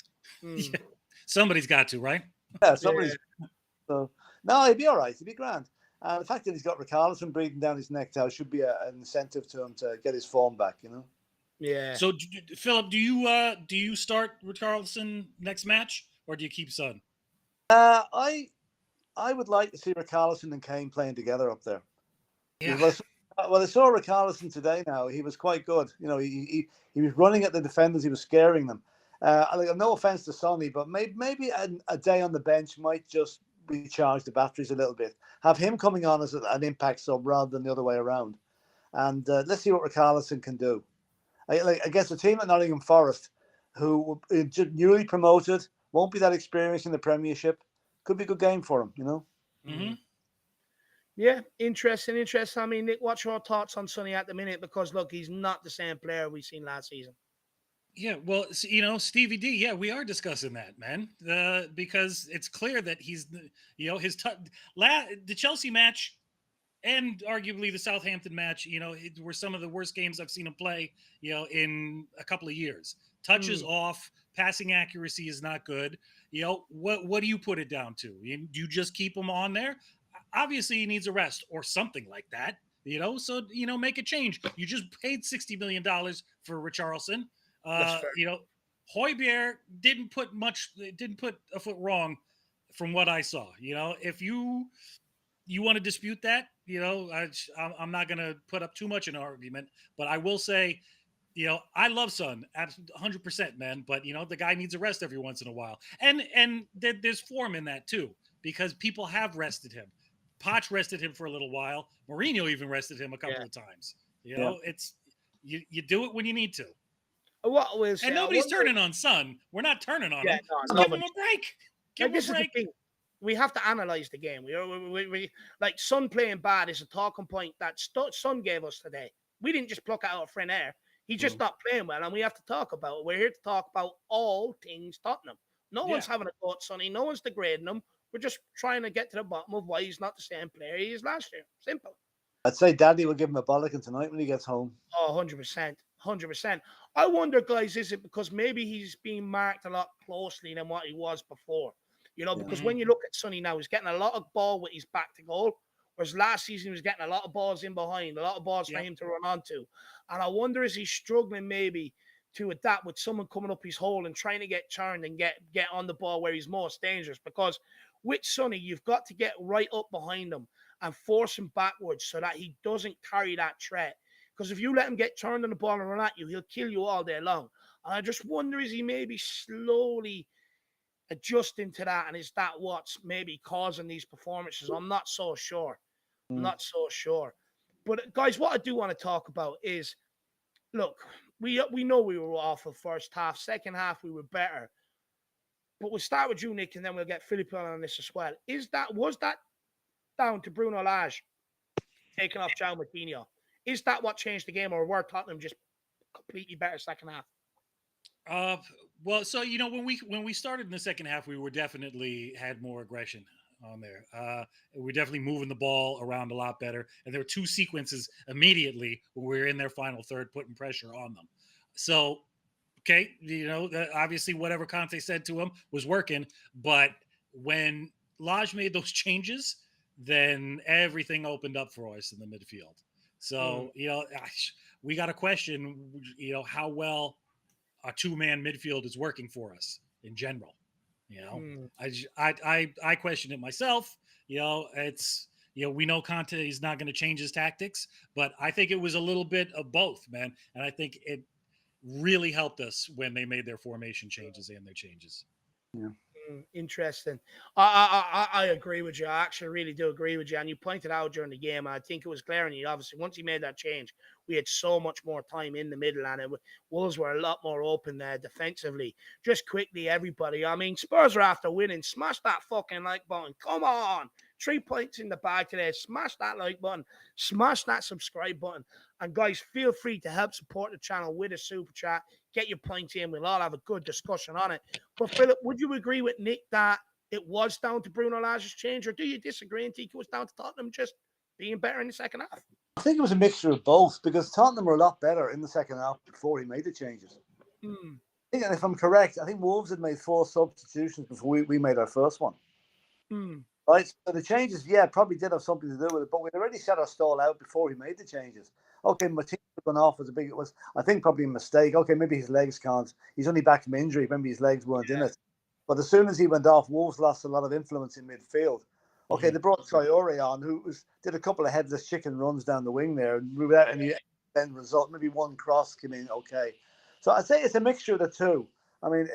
Yeah. Somebody's got to, right? Yeah, somebody's. Yeah. So no, he'd be all right. He'd be grand. The fact that he's got Richarlison breathing down his neck now should be an incentive to him to get his form back. Yeah. So, Philip, do you start Richarlison next match, or do you keep Son? I would like to see Richarlison and Kane playing together up there. Yeah. Well, I saw Richarlison today. Now he was quite good. He was running at the defenders. He was scaring them. No offense to Sonny, but maybe a day on the bench might just recharge the batteries a little bit. Have him coming on as an impact sub rather than the other way around. And let's see what Richarlison can do. Against a team at Nottingham Forest, who just newly promoted, won't be that experienced in the Premiership. Could be a good game for him, Mm-hmm. Yeah, interesting. I mean, Nick, what's your thoughts on Sonny at the minute? Because, look, he's not the same player we've seen last season. Yeah, well, Stevie D. Yeah, we are discussing that, man, because it's clear that he's, the Chelsea match and arguably the Southampton match, were some of the worst games I've seen him play, in a couple of years. Touches off, passing accuracy is not good. What do you put it down to? You just keep him on there? Obviously, he needs a rest or something like that. So make a change. You just paid $60 million for Richarlison. That's fair. Højbjerg didn't put a foot wrong from what I saw. If you want to dispute that, I'm not going to put up too much in an argument, but I will say, I love Son, 100%, man. But the guy needs a rest every once in a while, and there's form in that too, because people have rested him. Poch rested him for a little while. Mourinho even rested him a couple of times. It's you do it when you need to. What was and nobody's turning on Son. We're not turning on him. No, give him a break. Give him a break. We have to analyze the game. We like Son playing bad is a talking point that Son gave us today. We didn't just pluck out a friend air. He just stopped playing well, and we have to talk about it. We're here to talk about all things Tottenham. No one's having a go at Sonny. No one's degrading him. We're just trying to get to the bottom of why he's not the same player he is last year. Simple. I'd say Daddy will give him a bollocking tonight when he gets home. Oh, 100%. 100%. I wonder, guys, is it because maybe he's being marked a lot closely than what he was before? Because when you look at Sonny now, he's getting a lot of ball with his back to goal, whereas last season he was getting a lot of balls in behind, a lot of balls for him to run onto. And I wonder, is he struggling maybe to adapt with someone coming up his hole and trying to get turned and get on the ball where he's most dangerous? Because with Sonny, you've got to get right up behind him and force him backwards so that he doesn't carry that threat. Because if you let him get turned on the ball and run at you, he'll kill you all day long. And I just wonder, is he maybe slowly adjusting to that, and is that what's maybe causing these performances? I'm not so sure. I'm not so sure. But guys, what I do want to talk about is, look, we know we were awful first half. Second half we were better. But we'll start with you, Nick, and then we'll get Philip on this as well. Was that down to Bruno Lage taking off João Moutinho? Is that what changed the game, or were Tottenham just completely better second half? Well, so when we started in the second half, we were definitely had more aggression on there. We're definitely moving the ball around a lot better, and there were two sequences immediately when we were in their final third, putting pressure on them. So, okay, obviously whatever Conte said to him was working, but when Lage made those changes, then everything opened up for us in the midfield. So we got to question, how well a two-man midfield is working for us in general. I question it myself. It's we know Conte is not going to change his tactics, but I think it was a little bit of both, man. And I think it really helped us when they made their formation changes and their changes. Yeah. Interesting. I agree with you. I actually really do agree with you. And you pointed out during the game, I think it was glaring. Obviously, once he made that change, we had so much more time in the middle, and Wolves were a lot more open there defensively. Just quickly, everybody. I mean, Spurs are after winning. Smash that fucking like button. Come on. 3 points in the bag today. Smash that like button. Smash that subscribe button. And guys, feel free to help support the channel with a super chat. Get your points in. We'll all have a good discussion on it. But Philip, would you agree with Nick that it was down to Bruno Lage's change, or do you disagree and think it was down to Tottenham just being better in the second half? I think it was a mixture of both, because Tottenham were a lot better in the second half before he made the changes. I think, and if I'm correct, I think Wolves had made 4 substitutions before we made our first one. Right, so the changes, probably did have something to do with it, but we'd already set our stall out before he made the changes. Okay, Martinez went off was I think probably a mistake. Okay, maybe his legs can't. He's only back from injury. Maybe his legs weren't in it. But as soon as he went off, Wolves lost a lot of influence in midfield. Okay, they brought Traore on, who did a couple of headless chicken runs down the wing there, and without any end result. Maybe one cross came in. Okay, so I'd say it's a mixture of the two. I mean,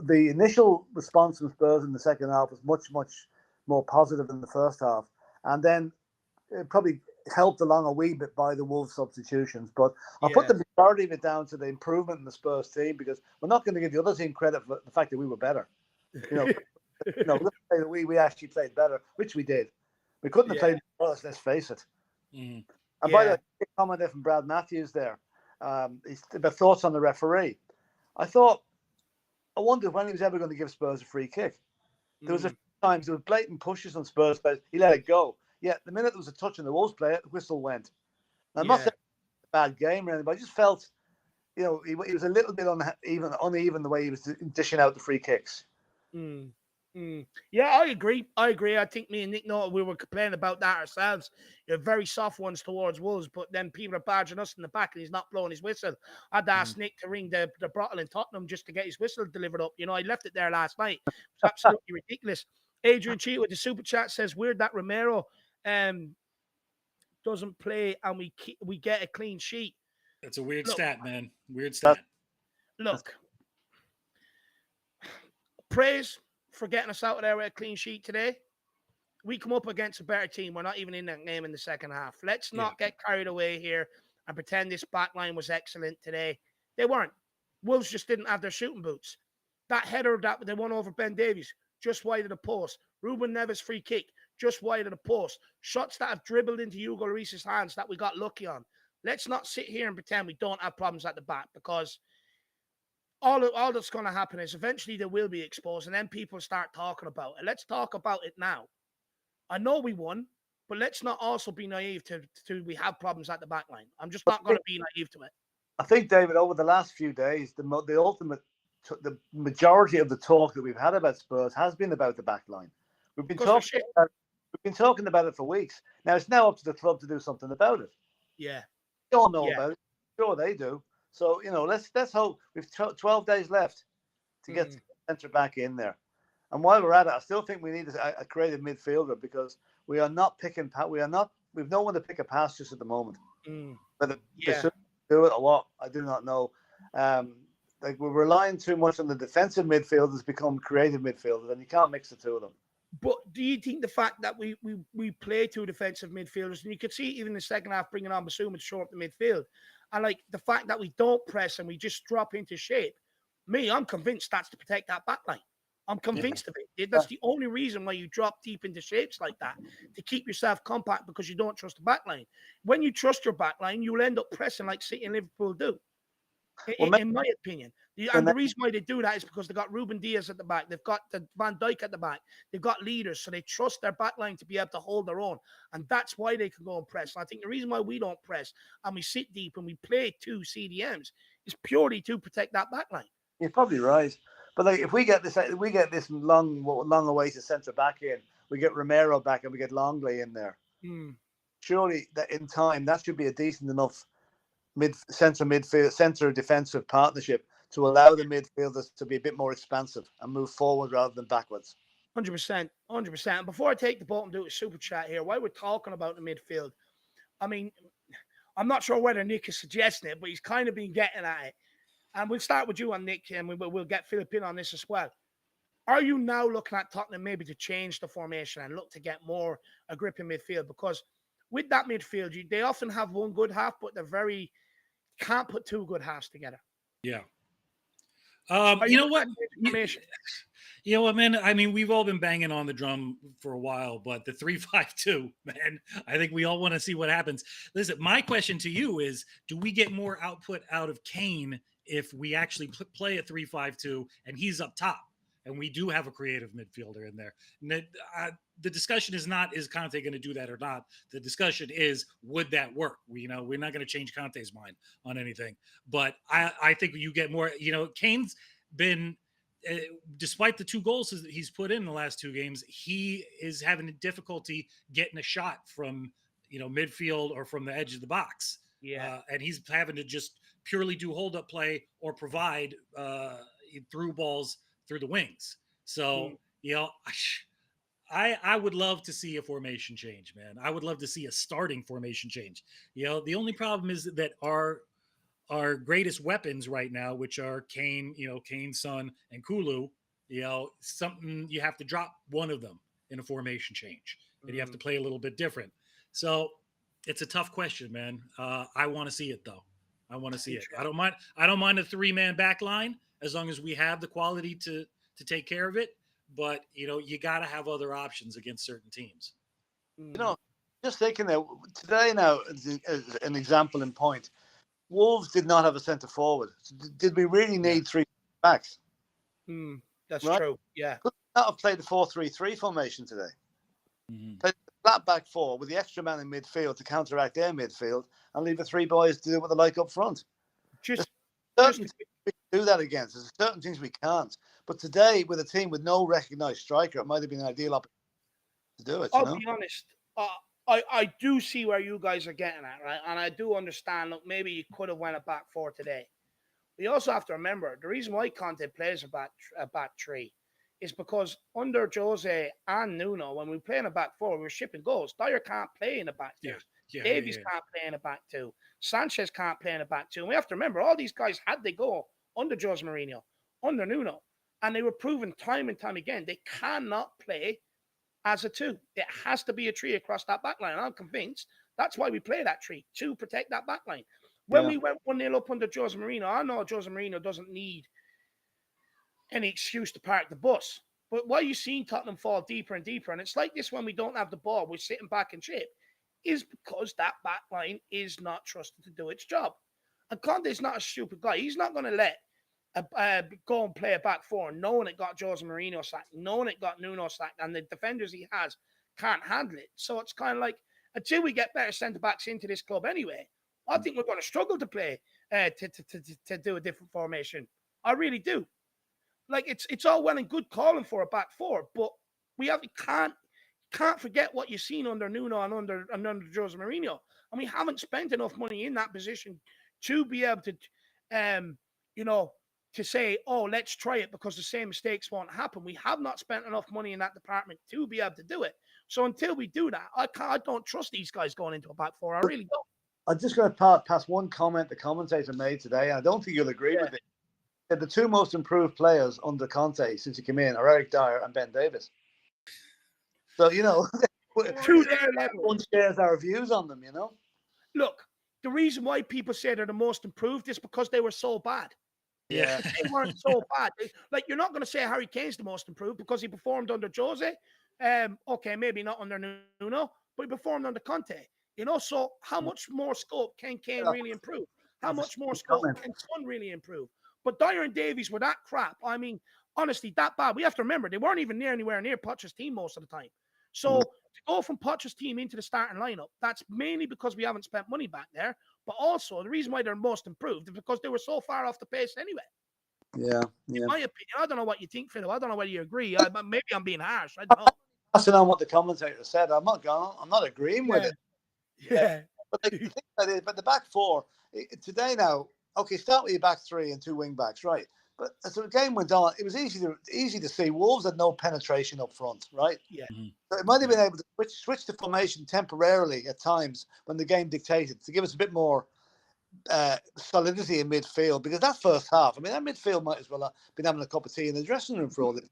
the initial response from Spurs in the second half was much more positive than the first half, and then it probably helped along a wee bit by the Wolves substitutions. But I'll put the majority of it down to the improvement in the Spurs team, because we're not going to give the other team credit for the fact that we were better. Let's say that we actually played better, which we did. We couldn't have played worse, let's face it. And by the way, a comment there from Brad Matthews there, about thoughts on the referee. I wondered when he was ever going to give Spurs a free kick. There was a few times there were blatant pushes on Spurs, but he let it go. Yeah, the minute there was a touch on the Wolves player, the whistle went. Now, I'm not saying it's a bad game or anything, but I just felt, he was a little bit uneven the way he was dishing out the free kicks. Yeah, I agree. I think me and Nick know we were complaining about that ourselves. You're very soft ones towards Wolves, but then people are badgering us in the back and he's not blowing his whistle. I'd asked Nick to ring the bottle in Tottenham just to get his whistle delivered up. I left it there last night. It's absolutely ridiculous. Adrian Cheat with the super chat says, weird that Romero doesn't play and we get a clean sheet. That's a weird stat, man. Weird stat. Look, praise for getting us out of there with a clean sheet today. We come up against a better team. We're not even in that game in the second half. Let's not get carried away here and pretend this back line was excellent today. They weren't. Wolves just didn't have their shooting boots. That header that they won over Ben Davies, just wide of the post. Ruben Neves' free kick, just wide of the post. Shots that have dribbled into Hugo Lloris's hands that we got lucky on. Let's not sit here and pretend we don't have problems at the back, because all that's going to happen is eventually they will be exposed and then people start talking about it. Let's talk about it now. I know we won, but let's not also be naive to we have problems at the back line. I'm just not going to be naive to it. I think, David, over the last few days, the majority of the talk that we've had about Spurs has been about the back line. We've been talking about it for weeks. Now it's now up to the club to do something about it. Yeah, we all know about it. Sure, they do. So let's hope. We've 12 days left to get centre back in there. And while we're at it, I still think we need a creative midfielder, because we are not picking. We've no one to pick a pass just at the moment. Whether they should do it or what, I do not know. We're relying too much on the defensive midfielders become creative midfielders, and you can't mix the two of them. But do you think the fact that we play two defensive midfielders, and you could see even in the second half bringing on Basuma to shore up the midfield, and the fact that we don't press and we just drop into shape, I'm convinced that's to protect that back line. I'm convinced of it. That's the only reason why you drop deep into shapes like that, to keep yourself compact, because you don't trust the back line. When you trust your back line, you'll end up pressing like City and Liverpool do. In my opinion. And the reason why they do that is because they've got Ruben Diaz at the back. They've got the Van Dijk at the back. They've got leaders, so they trust their back line to be able to hold their own. And that's why they can go and press. And I think the reason why we don't press and we sit deep and we play two CDMs is purely to protect that back line. You're probably right. But if we get this long awaited centre back in, we get Romero back and we get Longley in there. Surely that in time that should be a decent enough centre defensive partnership to allow the midfielders to be a bit more expansive and move forward rather than backwards. 100%. Before I take the ball and do a super chat here, while we're talking about the midfield, I mean, I'm not sure whether Nick is suggesting it, but he's kind of been getting at it. And we'll start with you on Nick, and we'll get Philip in on this as well. Are you now looking at Tottenham maybe to change the formation and look to get more a grip in midfield? Because with that midfield, they often have one good half, but they're can't put two good halves together. Yeah. You know what, man? I mean, we've all been banging on the drum for a while, but the 3-5-2, man, I think we all want to see what happens. Listen, my question to you is, do we get more output out of Kane if we actually play a 3-5-2 and he's up top and we do have a creative midfielder in there? The discussion is not, is Conte going to do that or not? The discussion is, would that work? We're not going to change Conte's mind on anything, but I think you get more, Kane's been, despite the 2 goals that he's put in the last 2 games, he is having difficulty getting a shot from, midfield or from the edge of the box. Yeah. And he's having to just purely do hold up play or provide through balls through the wings. So, I would love to see a formation change, man. I would love to see a starting formation change. The only problem is that our greatest weapons right now, which are Kane, Kane's son and Kulu, something you have to drop one of them in a formation change, and you have to play a little bit different. So it's a tough question, man. I want to see it though. I want to see it. I don't mind a 3-man back line as long as we have the quality to take care of it. But, you got to have other options against certain teams. Just thinking that today now, as an example in point, Wolves did not have a centre forward. So did we really need three backs? That's right? true. Yeah. Could not have played the 4-3-3 formation today. Played the flat back four with the extra man in midfield to counteract their midfield and leave the three boys to do what they like up front. There's certain things we can do that against. There's certain things we can't. But today, with a team with no recognised striker, it might have been an ideal opportunity to do it. I'll be honest. I do see where you guys are getting at, right? And I do understand. Look, maybe you could have went a back four today. We also have to remember the reason why Conte plays a back three is because under Jose and Nuno, when we play in a back four, we're shipping goals. Dyer can't play in a back two. Davies can't play in a back two. Sanchez can't play in a back two. And we have to remember all these guys had they go under Jose Mourinho, under Nuno, and they were proven time and time again they cannot play as a two. It has to be a three across that back line. I'm convinced that's why we play that three, to protect that back line. When we went 1-0 up under Jose Mourinho, I know Jose Mourinho doesn't need any excuse to park the bus. But why you seeing Tottenham fall deeper and deeper, and it's like this when we don't have the ball, we're sitting back in shape, is because that back line is not trusted to do its job. And Conte's not a stupid guy. He's not going to let go and play a back four, knowing it got Jose Mourinho sacked, knowing it got Nuno sacked, and the defenders he has can't handle it. So it's kind of like, until we get better centre-backs into this club anyway, I think we're going to struggle to play, to do a different formation. I really do. Like, it's all well and good calling for a back four, but we can't forget what you've seen under Nuno and under Jose Mourinho. And we haven't spent enough money in that position to be able to, to say, oh, let's try it because the same mistakes won't happen. We have not spent enough money in that department to be able to do it. So until we do that, I don't trust these guys going into a back four. I really don't. I'm just going to pass one comment the commentator made today, and I don't think you'll agree with it. The two most improved players under Conte since he came in are Eric Dyer and Ben Davis. So, to their level. One shares our views on them, Look, the reason why people say they're the most improved is because they were so bad. Yeah. They weren't so bad. Like, you're not going to say Harry Kane's the most improved because he performed under Jose. Okay, maybe not under Nuno, but he performed under Conte. So how much more scope can Kane really improve? How much more scope can Son really improve? But Dyer and Davies were that crap. I mean, honestly, that bad. We have to remember, they weren't even anywhere near Potter's team most of the time. So to go from Potter's team into the starting lineup, that's mainly because we haven't spent money back there. But also, the reason why they're most improved is because they were so far off the pace anyway. Yeah. In my opinion, I don't know what you think, Phil. I don't know whether you agree. Maybe I'm being harsh. I don't know. Passing on what the commentator said, I'm not agreeing with it. Yeah. But the back four today now. Okay, start with your back three and two wing backs, right? But as the game went on, it was easy to see Wolves had no penetration up front, right? Yeah. So it might have been able to switch the formation temporarily at times when the game dictated to give us a bit more solidity in midfield, because that first half, I mean, that midfield might as well have been having a cup of tea in the dressing room for all this,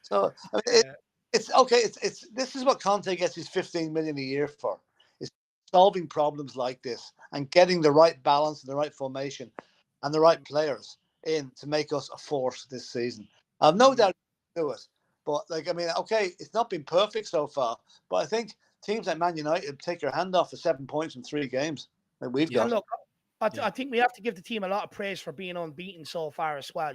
So I mean, it's okay. It's this is what Conte gets his 15 million a year for. Is solving problems like this and getting the right balance and the right formation and the right players in to make us a force this season. I've no doubt he can do it. But it's not been perfect so far. But I think teams like Man United take your hand off for 7 points in 3 games that we've got. Look, I think we have to give the team a lot of praise for being unbeaten so far as well.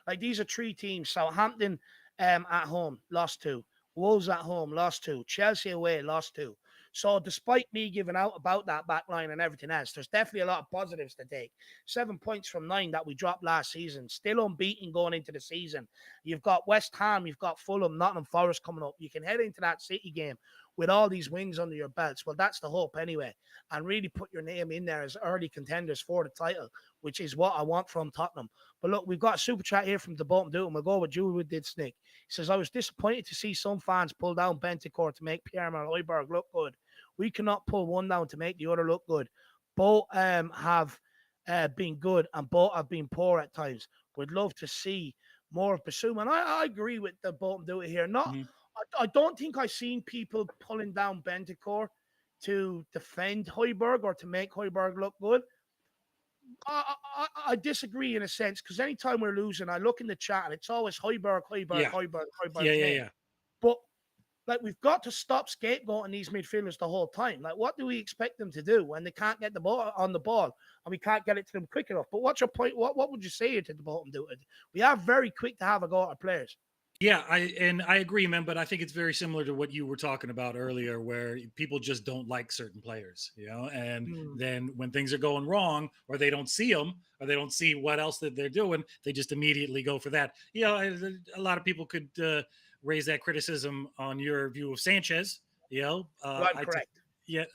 Like, these are 3 teams. Southampton at home, lost 2. Wolves at home, lost 2. Chelsea away, lost 2. So despite me giving out about that back line and everything else, there's definitely a lot of positives to take. 7 points from 9 that we dropped last season. Still unbeaten going into the season. You've got West Ham, you've got Fulham, Nottingham Forest coming up. You can head into that City game with all these wins under your belts. Well, that's the hope anyway. And really put your name in there as early contenders for the title, which is what I want from Tottenham. But look, we've got a super chat here from the Bolton Dude, and we'll go with Julie with Did Snick. He says, I was disappointed to see some fans pull down Bentancur to make Pierre-Emile Højbjerg look good. We cannot pull one down to make the other look good. Both have been good and both have been poor at times. We'd love to see more of Basuma. And I agree with the Bolton Dude here. I don't think I've seen people pulling down Bentancur to defend Højbjerg or to make Højbjerg look good. I disagree in a sense, because anytime we're losing, I look in the chat and it's always Højbjerg. Yeah. But Like, we've got to stop scapegoating these midfielders the whole time. Like, what do we expect them to do when they can't get the ball on the ball and we can't get it to them quick enough? But what's your point? What would you say to the bottom do it? We are very quick to have a go at our players. Yeah, I agree, man. But I think it's very similar to what you were talking about earlier, where people just don't like certain players, And then when things are going wrong, or they don't see them, or they don't see what else that they're doing, they just immediately go for that. A lot of people could raise that criticism on your view of Sanchez. I'm correct. Yeah,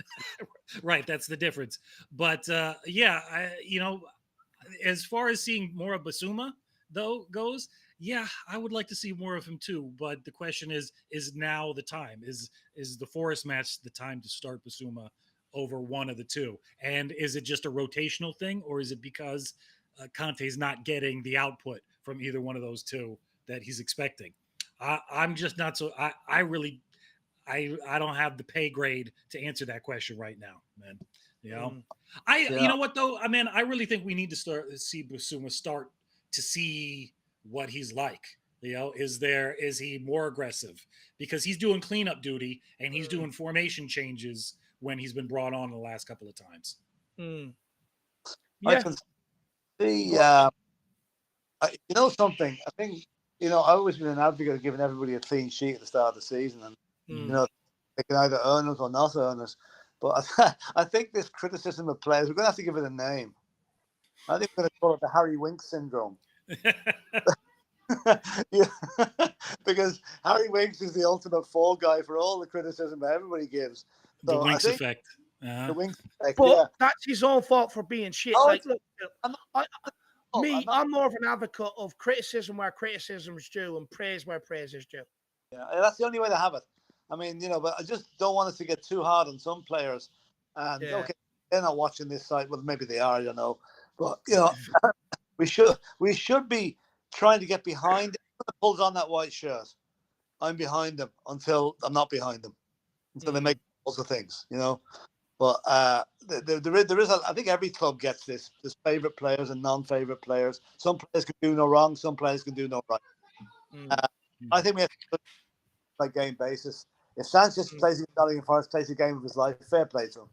right. That's the difference. But as far as seeing more of Basuma though goes, yeah, I would like to see more of him too. But the question is now the time? Is the Forest match the time to start Basuma over one of the two? And is it just a rotational thing, or is it because Conte's not getting the output from either one of those two that he's expecting? I'm just not so. I really, I don't have the pay grade to answer that question right now, man. You know what though? I mean, I really think we need to see Basuma start to see what he's like. Is he more aggressive? Because he's doing cleanup duty and he's doing formation changes when he's been brought on the last couple of times. Yeah. I can see, something. I think, I've always been an advocate of giving everybody a clean sheet at the start of the season. And, they can either earn us or not earn us. But I think this criticism of players, we're going to have to give it a name. I think we're going to call it the Harry Winks syndrome. Because Harry Winks is the ultimate fall guy for all the criticism that everybody gives. So the Winks effect. The Winks effect. But that's his own fault for being shit. I'm more of an advocate of criticism where criticism is due and praise where praise is due. Yeah, that's the only way to have it. I mean, but I just don't want us to get too hard on some players. And okay, they're not watching this site. Well, maybe they are. I don't know. But we should be trying to get behind him. Pulls on that white shirt. I'm behind them until I'm not behind them. Until they make lots of things, But there is I think every club gets this. There's favourite players and non-favourite players. Some players can do no wrong. Some players can do no right. I think we have to play game basis. If Sanchez plays against Nottingham Forest, plays the game of his life, fair play to him.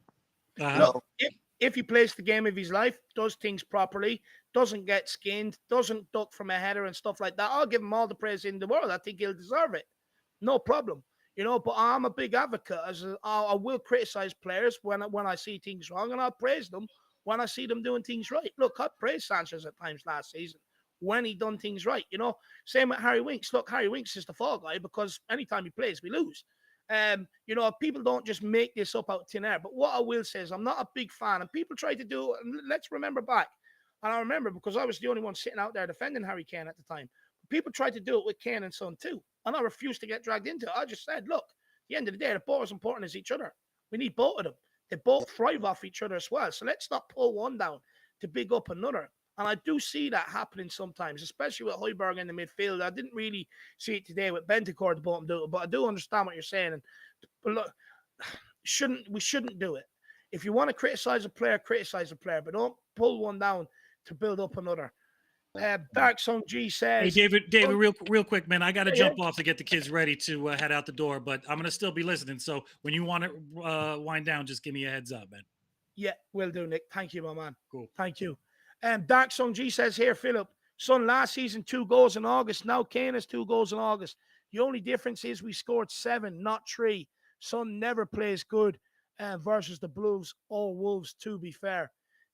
If he plays the game of his life, does things properly, doesn't get skinned, doesn't duck from a header and stuff like that, I'll give him all the praise in the world. I think he'll deserve it. No problem. But I'm a big advocate. I will criticize players when I see things wrong, and I'll praise them when I see them doing things right. Look, I praised Sanchez at times last season when he done things right. Same with Harry Winks. Look, Harry Winks is the fall guy because anytime he plays, we lose. People don't just make this up out of thin air. But what I will say is I'm not a big fan, and people try to do it. And let's remember back, and I remember because I was the only one sitting out there defending Harry Kane at the time. People tried to do it with Kane and Son too, and I refused to get dragged into it. I just said, look, at the end of the day, they're both as important as each other. We need both of them. They both thrive off each other as well. So let's not pull one down to big up another. And I do see that happening sometimes, especially with Højbjerg in the midfield. I didn't really see it today with Bentancur at the bottom, but I do understand what you're saying. But look, we shouldn't do it. If you want to criticize a player, but don't pull one down to build up another. Dark Song G says, "Hey, David, real quick, man. I got to jump off to get the kids ready to head out the door, but I'm gonna still be listening. So when you want to wind down, just give me a heads up, man." Yeah, will do, Nick. Thank you, my man. Cool. Thank you. Dark Song G says here, Philip, Son last season 2 goals in August. Now Kane has 2 goals in August. The only difference is we scored 7, not 3. Son never plays good versus the Blues or Wolves, to be fair.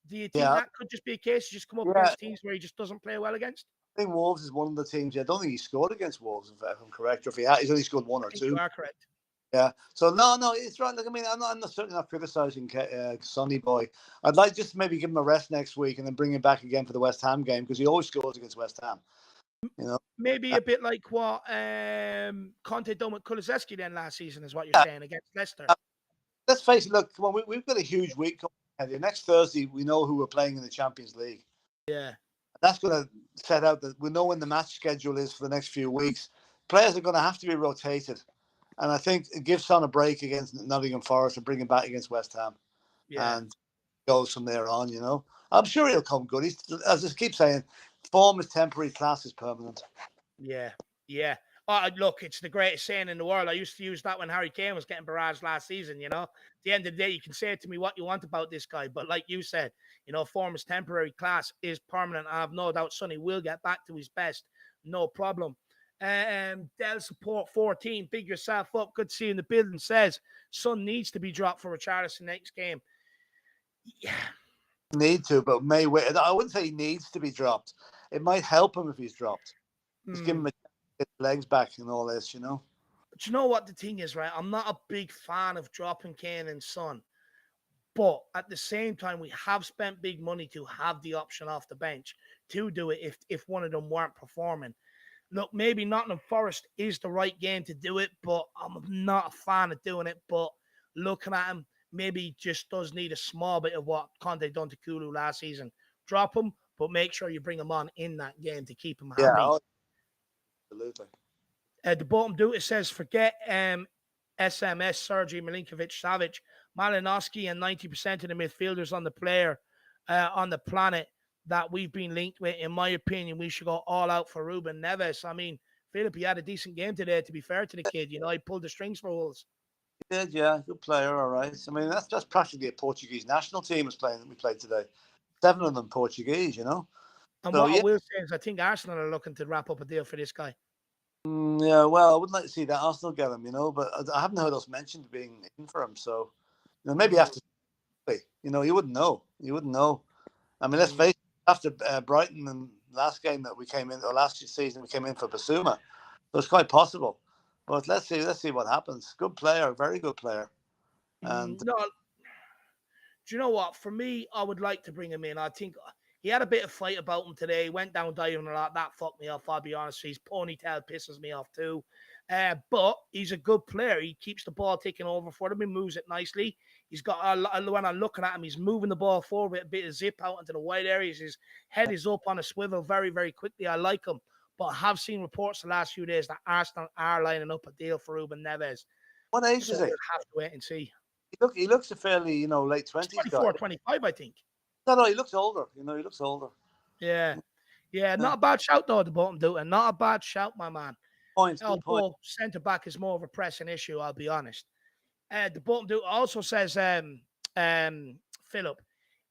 Do you think that could just be a case? Just come up against teams where he just doesn't play well against? I think Wolves is one of the teams. I don't think he scored against Wolves, if I'm correct. Or if he's only scored 1 or 2. You are correct. Yeah. So no, it's right. Look, I mean, I'm certainly not criticizing Sonny Boy. I'd like just maybe give him a rest next week and then bring him back again for the West Ham game because he always scores against West Ham. Maybe a bit like what Conte done with Kulusevski then last season is what you're saying against Leicester. Let's face it. Look, come on, we've got a huge week coming ahead. Next Thursday, we know who we're playing in the Champions League. Yeah. That's going to set out that we know when the match schedule is for the next few weeks. Players are going to have to be rotated. And I think it gives Son a break against Nottingham Forest and bring him back against West Ham. Yeah. And goes from there on, I'm sure he'll come good. He's, as I keep saying, form is temporary, class is permanent. Yeah. Look, it's the greatest saying in the world. I used to use that when Harry Kane was getting barraged last season. At the end of the day, you can say to me what you want about this guy, but like you said, form is temporary, class is permanent. I have no doubt Sonny will get back to his best, no problem. Dell Support 14, big yourself up. Good to see you in the building. Says Son needs to be dropped for Richarlison next game. Yeah. Need to, but I wouldn't say he needs to be dropped. It might help him if he's dropped. Just give him a get his legs back and all this, But you know what the thing is, right? I'm not a big fan of dropping Kane and Son. But at the same time, we have spent big money to have the option off the bench to do it if one of them weren't performing. Look, maybe Nottingham Forest is the right game to do it, but I'm not a fan of doing it. But looking at him, maybe he just does need a small bit of what Conte done to Kulu last season. Drop him, but make sure you bring him on in that game to keep him happy. Yeah, absolutely. The bottom do it says, forget SMS, Sergei Milinkovic-Savic, Malinowski, and 90% of the midfielders on the planet that we've been linked with. In my opinion, we should go all out for Ruben Neves. I mean, Philip, he had a decent game today, to be fair to the kid. He pulled the strings for Wolves. He did, yeah. Good player, all right. I mean, that's practically a Portuguese national team we played today. 7 of them Portuguese, And what I will say is I think Arsenal are looking to wrap up a deal for this guy. Yeah, well, I wouldn't like to see that Arsenal get him, but I haven't heard us mentioned being in for him. So, maybe after, you wouldn't know. You wouldn't know. I mean, let's face it, after Brighton and last game that we came in, or last season we came in for Basuma. So it's quite possible. But let's see what happens. Good player, very good player. And do you know what? For me, I would like to bring him in. I think he had a bit of fight about him today. He went down diving a lot. That fucked me off, I'll be honest. His ponytail pisses me off too. But he's a good player. He keeps the ball taking over for him. He moves it nicely. He's got when I'm looking at him, he's moving the ball forward with a bit of zip out into the wide areas. His head is up on a swivel very, very quickly. I like him. But I have seen reports the last few days that Arsenal are lining up a deal for Ruben Neves. What age is he? We'll have to wait and see. He looks a fairly, late 20s 24, guy. 25, I think. No, he looks older. He looks older. Yeah. Not a bad shout, though, the bottom dude. And not a bad shout, my man. Point. Centre-back is more of a pressing issue, I'll be honest. The bottom dude also says, Philip,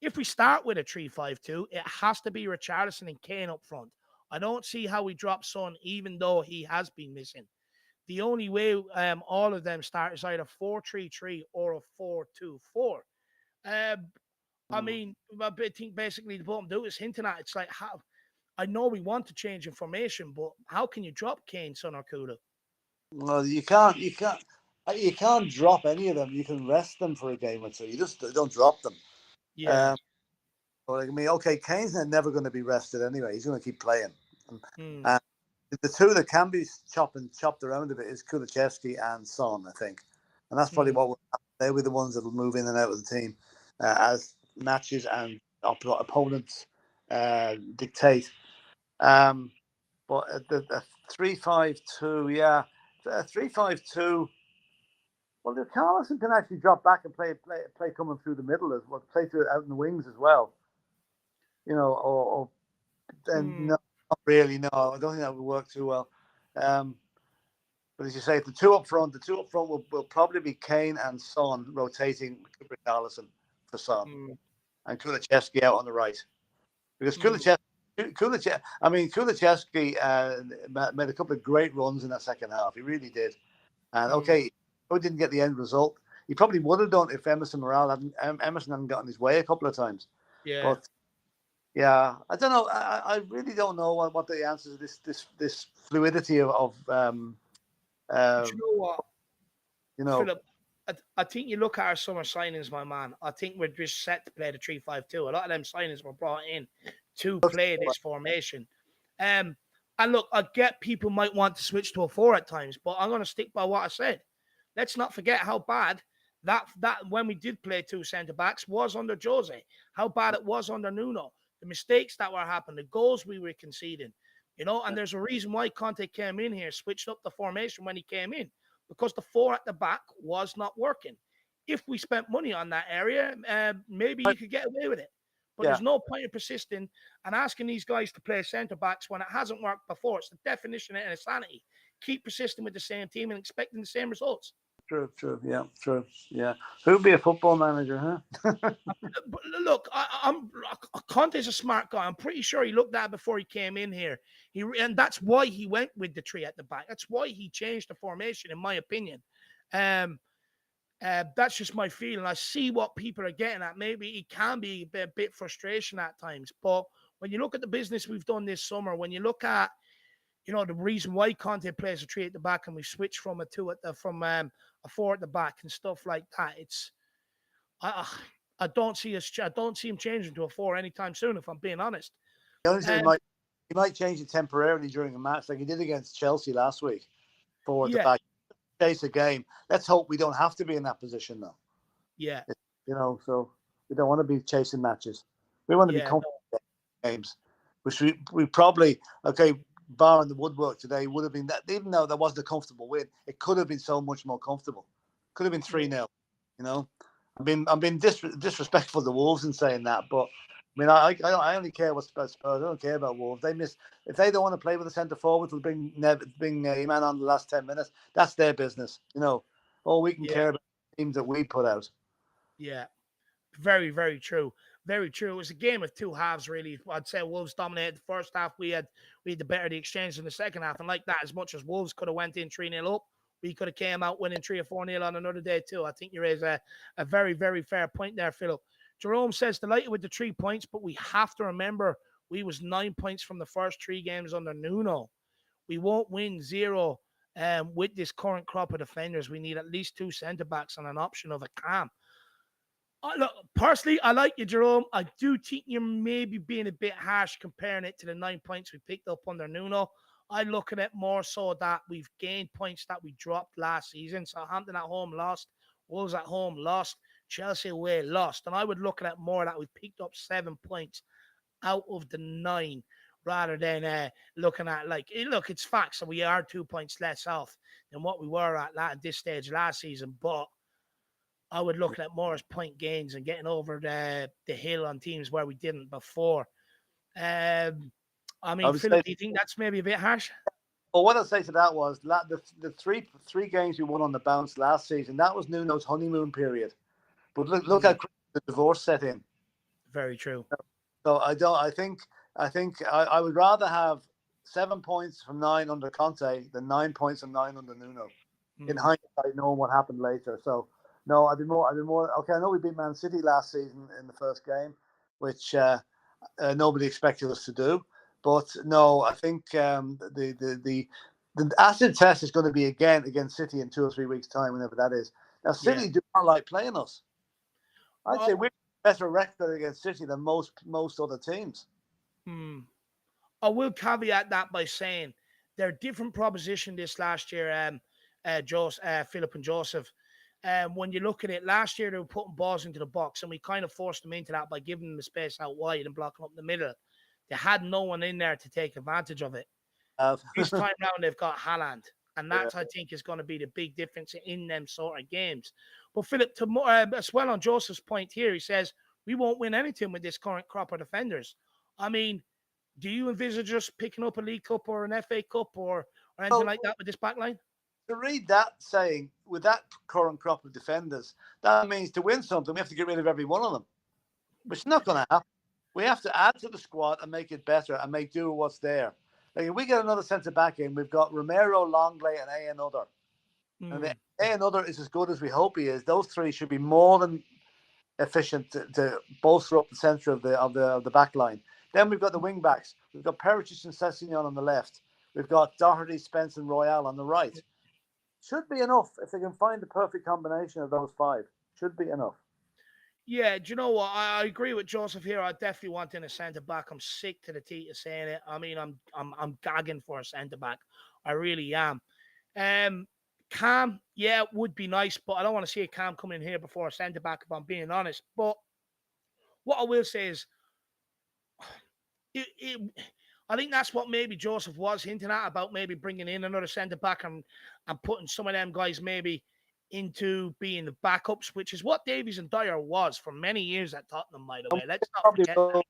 if we start with a 3-5-2, it has to be Richarlison and Kane up front. I don't see how we drop Son, even though he has been missing. The only way all of them start is either 4-3-3 or a 4-2-4. I mean, I think basically the bottom do is hinting at it's like how I know we want to change information, but how can you drop Kane, Son, or Kulu? Well, you can't drop any of them. You can rest them for a game or two. You just don't drop them. Yeah. Okay, Kane's never going to be rested anyway. He's going to keep playing. And the two that can be chopped around a bit is Kulusevski and Son, I think. And that's probably what will happen. They'll be the ones that will move in and out of the team as matches and opponents dictate. But the 3-5-2, yeah, 3-5-2. Well, the Carlson can actually drop back and play coming through the middle as well, play out in the wings as well. No, not really. No, I don't think that would work too well. But as you say, the two up front will probably be Kane and Son rotating Carlson for Son, and Kulusevski out on the right, because Kulusevski made a couple of great runs in that second half. He really did. And he didn't get the end result. He probably would have done if Emerson hadn't gotten his way a couple of times. Yeah. But yeah, I don't know. I really don't know what the answer to this fluidity of. You know what? Philip, I think you look at our summer signings, my man. I think we're just set to play the 3-5-2. A lot of them signings were brought in to play this formation. And look, I get people might want to switch to a 4 at times, but I'm going to stick by what I said. Let's not forget how bad that when we did play 2 centre-backs was under Jose, how bad it was under Nuno, the mistakes that were happening, the goals we were conceding, and there's a reason why Conte came in here, switched up the formation when he came in, because the 4 at the back was not working. If we spent money on that area, maybe you could get away with it. But there's no point in persisting and asking these guys to play centre-backs when it hasn't worked before. It's the definition of insanity. keep persisting with the same team and expecting the same results. True. Yeah. Who'd be a football manager, huh? But look, Conte's a smart guy. I'm pretty sure he looked at it before he came in here. And that's why he went with the three at the back. That's why he changed the formation, in my opinion. That's just my feeling. I see what people are getting at. Maybe it can be a bit frustration at times, but when you look at the business we've done this summer, when you look at the reason why Conte plays a three at the back and we switched from a four at the back and stuff like that, I don't see him changing to a four anytime soon, if I'm being honest. The only thing he might change it temporarily during a match, like he did against Chelsea last week, forward to back, chase a game. Let's hope we don't have to be in that position though. Yeah. So we don't want to be chasing matches. We want to be comfortable games, which we probably, barring the woodwork today, would have been that, even though that wasn't a comfortable win, it could have been so much more comfortable. Could have been 3-0, I'm being disrespectful to Wolves in saying that, but I mean, I only care what Spurs. I don't care about Wolves. If they don't want to play with the centre forward, they'll bring Iman on the last 10 minutes. That's their business. All we can care about the teams that we put out. Yeah, very, very true. Very true. It was a game of two halves, really. I'd say Wolves dominated the first half. We had the better of the exchange in the second half, and like that, as much as Wolves could have went in 3-0 up, we could have came out winning 3 or 4-0 on another day too. I think you raise a very, very fair point there, Philip. Jerome says delighted with the 3 points, but we have to remember we was 9 points from the first 3 games under Nuno. We won't win 0 with this current crop of defenders. We need at least 2 centre backs and an option of a cam. Look, personally, I like you, Jerome. I do think you're maybe being a bit harsh comparing it to the 9 points we picked up under Nuno. I look at it more so that we've gained points that we dropped last season. Southampton at home lost, Wolves at home lost, Chelsea away lost. And I would look at it more that we picked up 7 points out of the 9 rather than looking at it's facts. So we are 2 points less off than what we were at this stage last season. But I would look at more as point gains and getting over the hill on teams where we didn't before. Philip, do you think that's maybe a bit harsh? Well, what I'd say to that was the three games we won on the bounce last season, that was Nuno's honeymoon period. But look how quick the divorce set in. Very true. So I think I would rather have 7 points from 9 under Conte than 9 points from 9 under Nuno. In hindsight, knowing what happened later. So no, I'd be more. Okay, I know we beat Man City last season in the first game, which nobody expected us to do. But no, I think the acid test is going to be again against City in 2 or 3 weeks' time, whenever that is. Now, City do not like playing us. I'd say we're a better record against City than most other teams. I will caveat that by saying they're a different proposition this last year, Philip and Joseph. When you look at it, last year they were putting balls into the box, and we kind of forced them into that by giving them the space out wide and blocking up the middle. They had no one in there to take advantage of it. This time round, they've got Haaland, and that I think is going to be the big difference in them sort of games. But Philip, as well on Joseph's point here, he says we won't win anything with this current crop of defenders. I mean, do you envisage us picking up a League Cup or an FA Cup or anything like that with this back line? To read that saying, with that current crop of defenders, that means to win something, we have to get rid of every one of them, which is not going to happen. We have to add to the squad and make it better and make do with what's there. Like if we get another centre-back in, we've got Romero, Longley, and A another. And A another is as good as we hope he is. Those 3 should be more than efficient to bolster up the centre of the back line. Then we've got the wing-backs. We've got Perisic and Sessegnon on the left. We've got Doherty, Spence, and Royale on the right. Should be enough if they can find the perfect combination of those 5. Should be enough. Yeah, do you know what? I agree with Joseph here. I definitely want in a centre back. I'm sick to the teeth of saying it. I mean, I'm gagging for a centre back. I really am. Cam, yeah, would be nice, but I don't want to see a Cam come in here before a centre back, if I'm being honest. But what I will say is, I think that's what maybe Joseph was hinting at about maybe bringing in another centre back and putting some of them guys maybe into being the backups, which is what Davies and Dyer was for many years at Tottenham, by the way. Let's not forget that.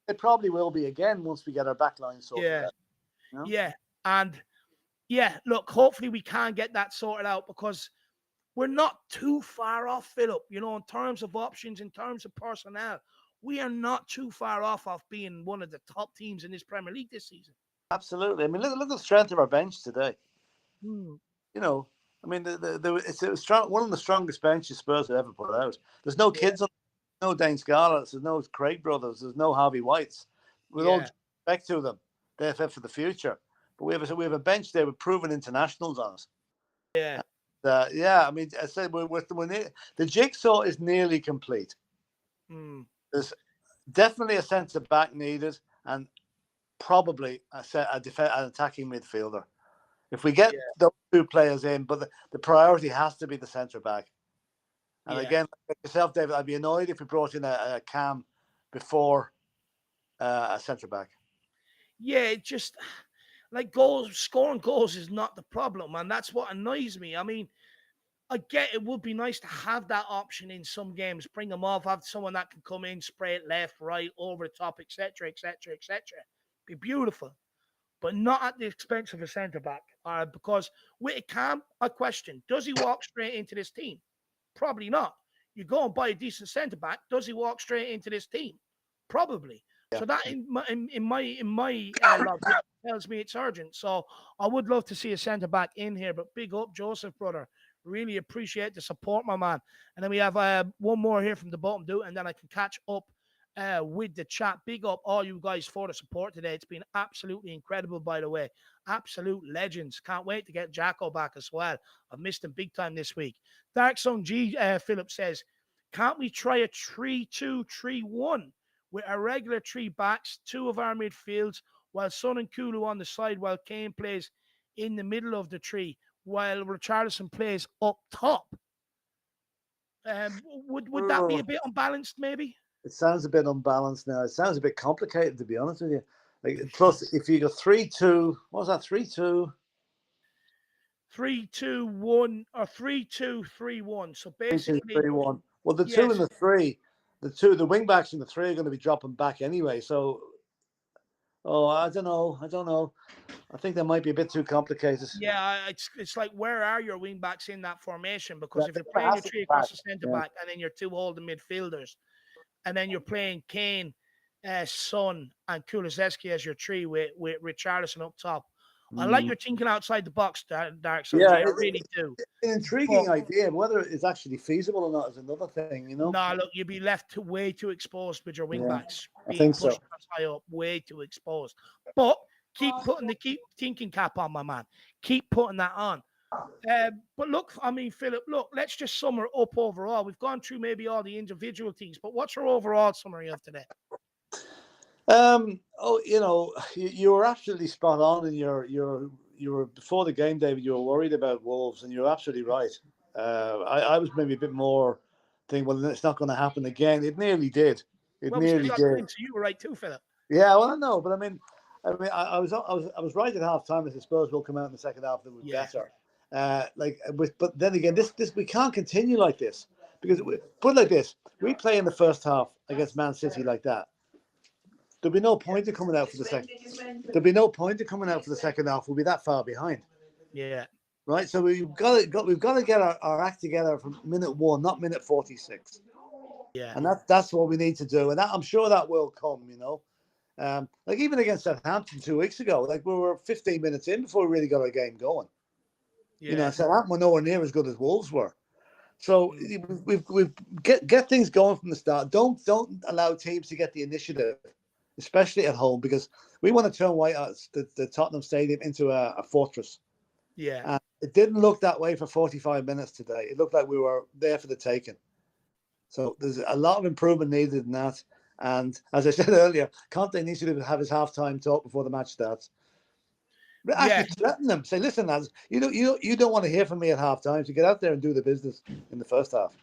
It probably will be again once we get our back line sorted out. Yeah. And Yeah, look, hopefully we can get that sorted out because we're not too far off, Philip. You know, in terms of options, in terms of personnel, we are not too far off being one of the top teams in this Premier League this season. Absolutely. I mean, look at the strength of our bench today. Hmm. You know, I mean, it's a strong, one of the strongest benches Spurs have ever put out. There's no kids on, no Dane Scarletts, there's no Craig brothers, there's no Harvey Whites. With all respect to them, they're fit for the future. But we have a bench there with proven internationals on it. Yeah. Yeah, I mean, I said the jigsaw is nearly complete. There's definitely a centre back needed, and probably an attacking midfielder. If we get those two players in, but the priority has to be the centre back. And again, like yourself, David, I'd be annoyed if we brought in a Cam before a centre back. Yeah, it just like scoring goals is not the problem, and that's what annoys me. I mean, I get it would be nice to have that option in some games, bring them off, have someone that can come in, spray it left, right, over the top, etc., etc., etc. Be beautiful, but not at the expense of a centre back. Because with a Cam, I question: does he walk straight into this team? Probably not. You go and buy a decent centre back. Does he walk straight into this team? Probably. So that in my logic tells me it's urgent. So I would love to see a centre back in here. But big up, Joseph, brother. Really appreciate the support, my man. And then we have one more here from the bottom, dude, and then I can catch up with the chat. Big up all you guys for the support today. It's been absolutely incredible, by the way. Absolute legends. Can't wait to get Jacko back as well. I've missed him big time this week. Dark Zone G, Philip says, can't we try a 3-2-3-1 with our regular three backs, two of our midfields, while Son and Kulu on the side, while Kane plays in the middle of the tree, while Richarlison plays up top? Would that be a bit unbalanced, maybe? It sounds a bit unbalanced now. It sounds a bit complicated, to be honest with you. Like, plus, if you go 3-2, what was that? 3-2? 3-2-1 or 3-2-3-1. So basically, 3-2-3-1. Well, the two and the three, the wing backs and the three are going to be dropping back anyway. So, I don't know. I think that might be a bit too complicated. Yeah, it's like, where are your wing backs in that formation? Because if you're playing your three across the centre back and then your two holding midfielders, and then you're playing Kane, Son, and Kulusevski as your three with Richarlison up top. I like your thinking outside the box, Dark. So I really do. An intriguing idea. Whether it's actually feasible or not is another thing, you know. No, look, you'd be left way too exposed with your wing backs. I think so. High up, way too exposed. But keep thinking cap on, my man. Keep putting that on. But look, I mean, Philip, look, let's just sum it up overall. We've gone through maybe all the individual things, but what's your overall summary of today? You were absolutely spot on, and you were before the game, David. You were worried about Wolves, and you're absolutely right. I was maybe a bit more thinking, well, it's not going to happen again. It nearly did. Nearly did. So you were right too, Philip. Yeah, well, I know, but I mean, I was right at half time. I suppose will come out in the second half that was better. But then again, this we can't continue like this, because put it like this: we play in the first half against Man City like that. There'll be no point in coming out for the second. There'll be no point in coming out for the second half. We'll be that far behind. Yeah. Right. So we've got to get our act together from minute 1, not minute 46. Yeah. And that's what we need to do. And I'm sure that will come. You know, like even against Southampton 2 weeks ago, like we were 15 minutes in before we really got our game going. Yeah. You know, Southampton were nowhere near as good as Wolves were. So we've get things going from the start. Don't allow teams to get the initiative, especially at home, because we want to turn the Tottenham Stadium into a fortress. Yeah. And it didn't look that way for 45 minutes today. It looked like we were there for the taking. So there's a lot of improvement needed in that. And as I said earlier, Conte needs to have his halftime talk before the match starts. But actually threaten them. Say, listen, lads, you don't want to hear from me at halftime, so get out there and do the business in the first half.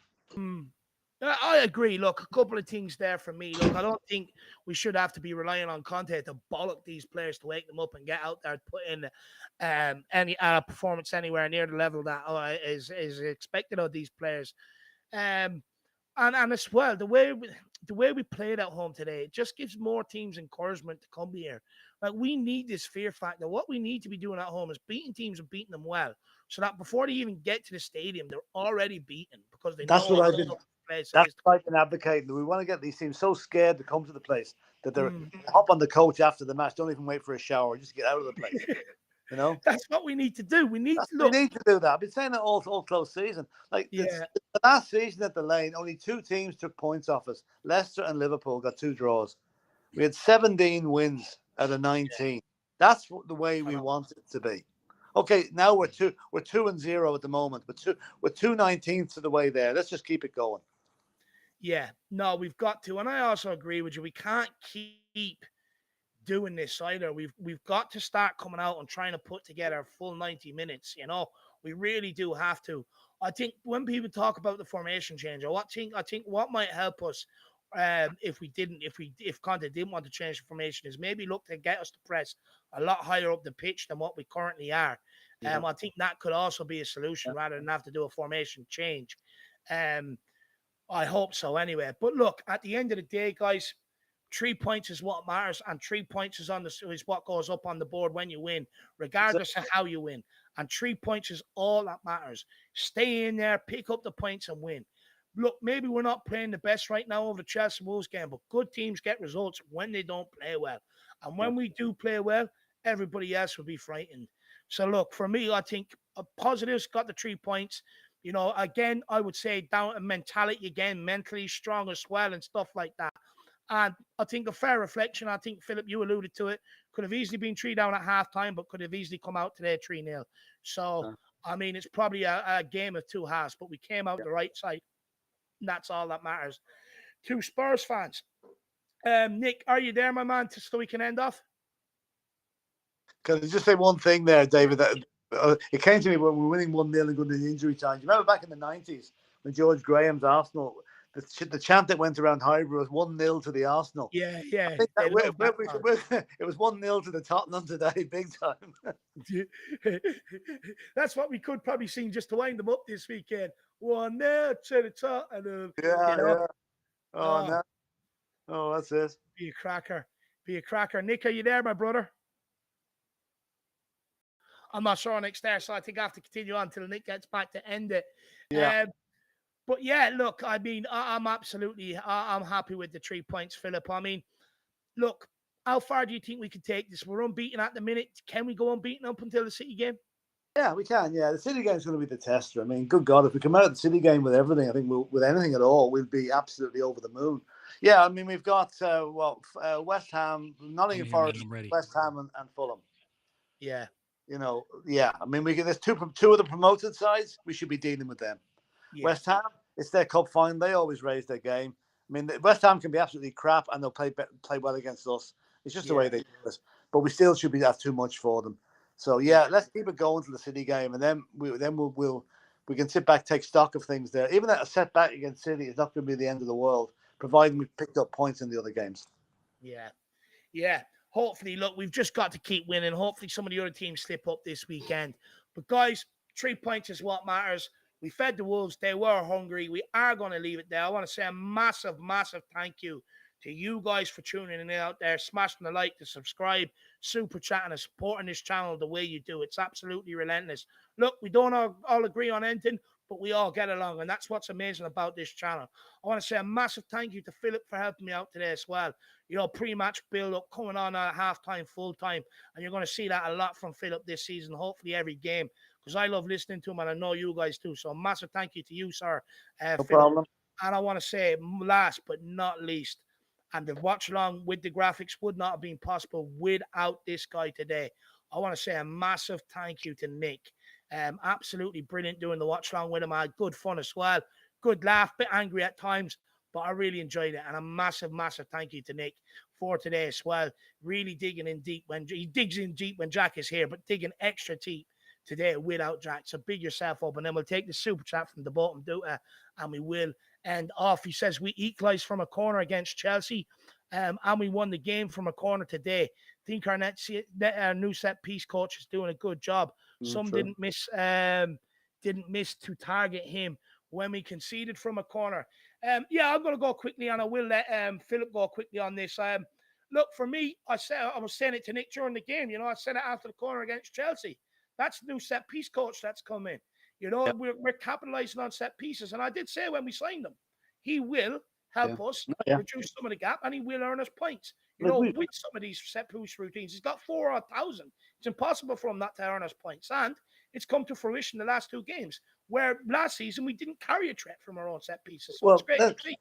I agree. Look, a couple of things there for me. Look, I don't think we should have to be relying on Conte to bollock these players to wake them up and get out there, put in any performance anywhere near the level that is expected of these players. And as well, the way the way we played at home today, it just gives more teams encouragement to come here. Like, we need this fear factor. What we need to be doing at home is beating teams and beating them well, so that before they even get to the stadium, they're already beaten because they That's know what how I've been. tough the place That's is. what I've been advocating. We want to get these teams so scared to come to the place that they hop on the coach after the match, don't even wait for a shower, just get out of the place. You know, That's what we need to do. We need to we look. need to do that. I've been saying it all close season. Like Yeah. the last season at the Lane, only 2 teams took points off us. Leicester and Liverpool got 2 draws. We had 17 wins out of 19. That's the way we want it to be. Okay, now we're 2-0 at the moment. We're 2/19 of the way there. Let's just keep it going. Yeah, no, we've got to, and I also agree with you. We can't keep doing this either. We've got to start coming out and trying to put together a full 90 minutes. You know, we really do have to. I think when people talk about the formation change, I think what might help us if Conte didn't want to change the formation is maybe look to get us to press a lot higher up the pitch than what we currently are. I think that could also be a solution rather than have to do a formation change. I hope so anyway. But look, at the end of the day, guys, 3 points is what matters, and 3 points is what goes up on the board when you win, regardless of how you win. And 3 points is all that matters. Stay in there, pick up the points, and win. Look, maybe we're not playing the best right now over the Chelsea Wolves game, but good teams get results when they don't play well. And when we do play well, everybody else will be frightened. So look, for me, I think positives got the 3 points. You know, again, I would say down to mentality again, mentally strong as well and stuff like that. And I think a fair reflection, I think, Philip, you alluded to it, could have easily been 3 down at halftime, but could have easily come out today 3-0. So, I mean, it's probably a game of 2 halves, but we came out the right side. And that's all that matters. To Spurs fans, Nick, are you there, my man, so we can end off? Can I just say one thing there, David? That it came to me when we were winning 1-0 and going to the injury time. Do you remember back in the 90s when George Graham's Arsenal, the chant that went around Highbury was 1-0 to the Arsenal? Yeah, yeah. It was 1-0 to the Tottenham today, big time. That's what we could probably sing just to wind them up this weekend. 1-0 to the Tottenham. Yeah. Oh, no. Oh, that's it. Be a cracker. Be a cracker. Nick, are you there, my brother? I'm not sure Nick's there, so I think I have to continue on until Nick gets back to end it. Yeah. But yeah, look, I mean, I'm happy with the 3 points, Philip. I mean, look, how far do you think we can take this? We're unbeaten at the minute. Can we go unbeaten up until the City game? Yeah, we can. Yeah, the City game is going to be the tester. I mean, good God, if we come out of the City game with everything, I think with anything at all, we'll be absolutely over the moon. Yeah, I mean, we've got West Ham, Nottingham Forest, West Ham, and Fulham. Yeah. You know, yeah. I mean, there's two of the promoted sides. We should be dealing with them. Yeah. West Ham, it's their cup final. They always raise their game. I mean, West Ham can be absolutely crap, and they'll play well against us. It's just the way they do it. But we still should be have too much for them. So yeah, let's keep it going to the City game, and then we can sit back, take stock of things there. Even a setback against City is not going to be the end of the world, providing we picked up points in the other games. Yeah. Hopefully, look, we've just got to keep winning. Hopefully, some of the other teams slip up this weekend. But guys, 3 points is what matters. We fed the Wolves. They were hungry. We are going to leave it there. I want to say a massive, massive thank you to you guys for tuning in out there, smashing the like, the subscribe, super chatting and supporting this channel the way you do. It's absolutely relentless. Look, we don't all agree on anything, but we all get along, and that's what's amazing about this channel. I want to say a massive thank you to Philip for helping me out today as well. You know, pre-match build-up, coming on at half-time, full-time, and you're going to see that a lot from Philip this season, hopefully every game, because I love listening to him, and I know you guys too. So a massive thank you to you, sir. No Philip. problem. And I want to say, last but not least, and the watch-along with the graphics would not have been possible without this guy today. I want to say a massive thank you to Nick. Absolutely brilliant doing the watch along with him. I had good fun as well. Good laugh, bit angry at times, but I really enjoyed it. And a massive, massive thank you to Nick for today as well. Really digging in deep when he digs in deep when Jack is here, but digging extra deep today without Jack. So big yourself up, and then we'll take the super chat from the bottom duta, and we will end off. He says we equalised from a corner against Chelsea, and we won the game from a corner today. I think our new set piece coach is doing a good job. Some didn't miss to target him when we conceded from a corner. Yeah, I'm going to go quickly, and I will let Philip go quickly on this. Look, for me, I was saying it to Nick during the game. I said it after the corner against Chelsea. That's the new set piece coach that's come in. We're capitalizing on set pieces, and I did say when we signed him, he will help us reduce some of the gap, and he will earn us points. With some of these set piece routines, he's got 4,000. It's impossible for him not to earn us points, and it's come to fruition the last 2 games. Where last season we didn't carry a threat from our own set pieces. So it's great to see.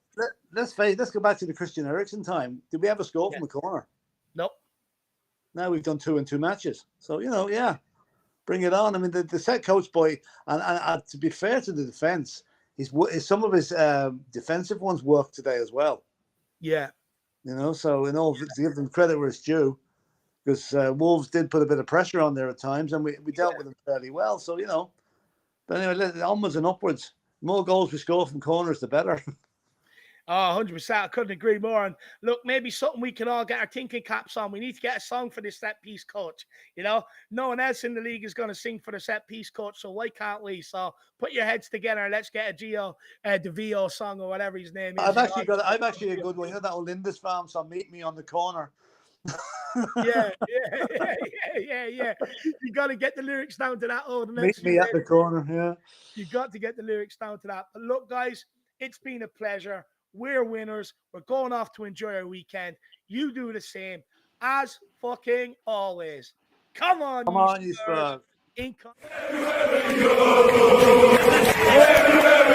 Let's go back to the Christian Eriksen time. Did we ever score from a corner? Nope. Now we've done 2 in 2 matches. So bring it on. I mean, the set coach boy, and to be fair to the defense, some of his defensive ones worked today as well. Yeah. So to give them credit where it's due, because Wolves did put a bit of pressure on there at times, and we dealt with them fairly well. So but anyway, onwards and upwards. The more goals we score from corners, the better. Oh, 100%. I couldn't agree more. And look, maybe something we can all get our thinking caps on. We need to get a song for this set piece coach. No one else in the league is going to sing for the set piece coach, so why can't we? So put your heads together and let's get a DeVio song or whatever his name is. I've actually a good one. That old Lindisfarne song, "Meet Me on the Corner." Yeah. You got to get the lyrics down to that. Meet me at the corner. Yeah. You got to get the lyrics down to that. But look, guys, it's been a pleasure. We're winners. We're going off to enjoy our weekend. You do the same as fucking always. Come on, you Spurs. Everywhere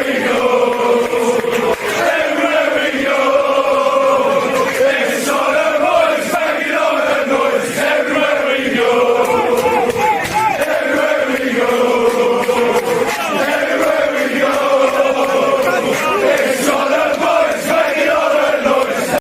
we go.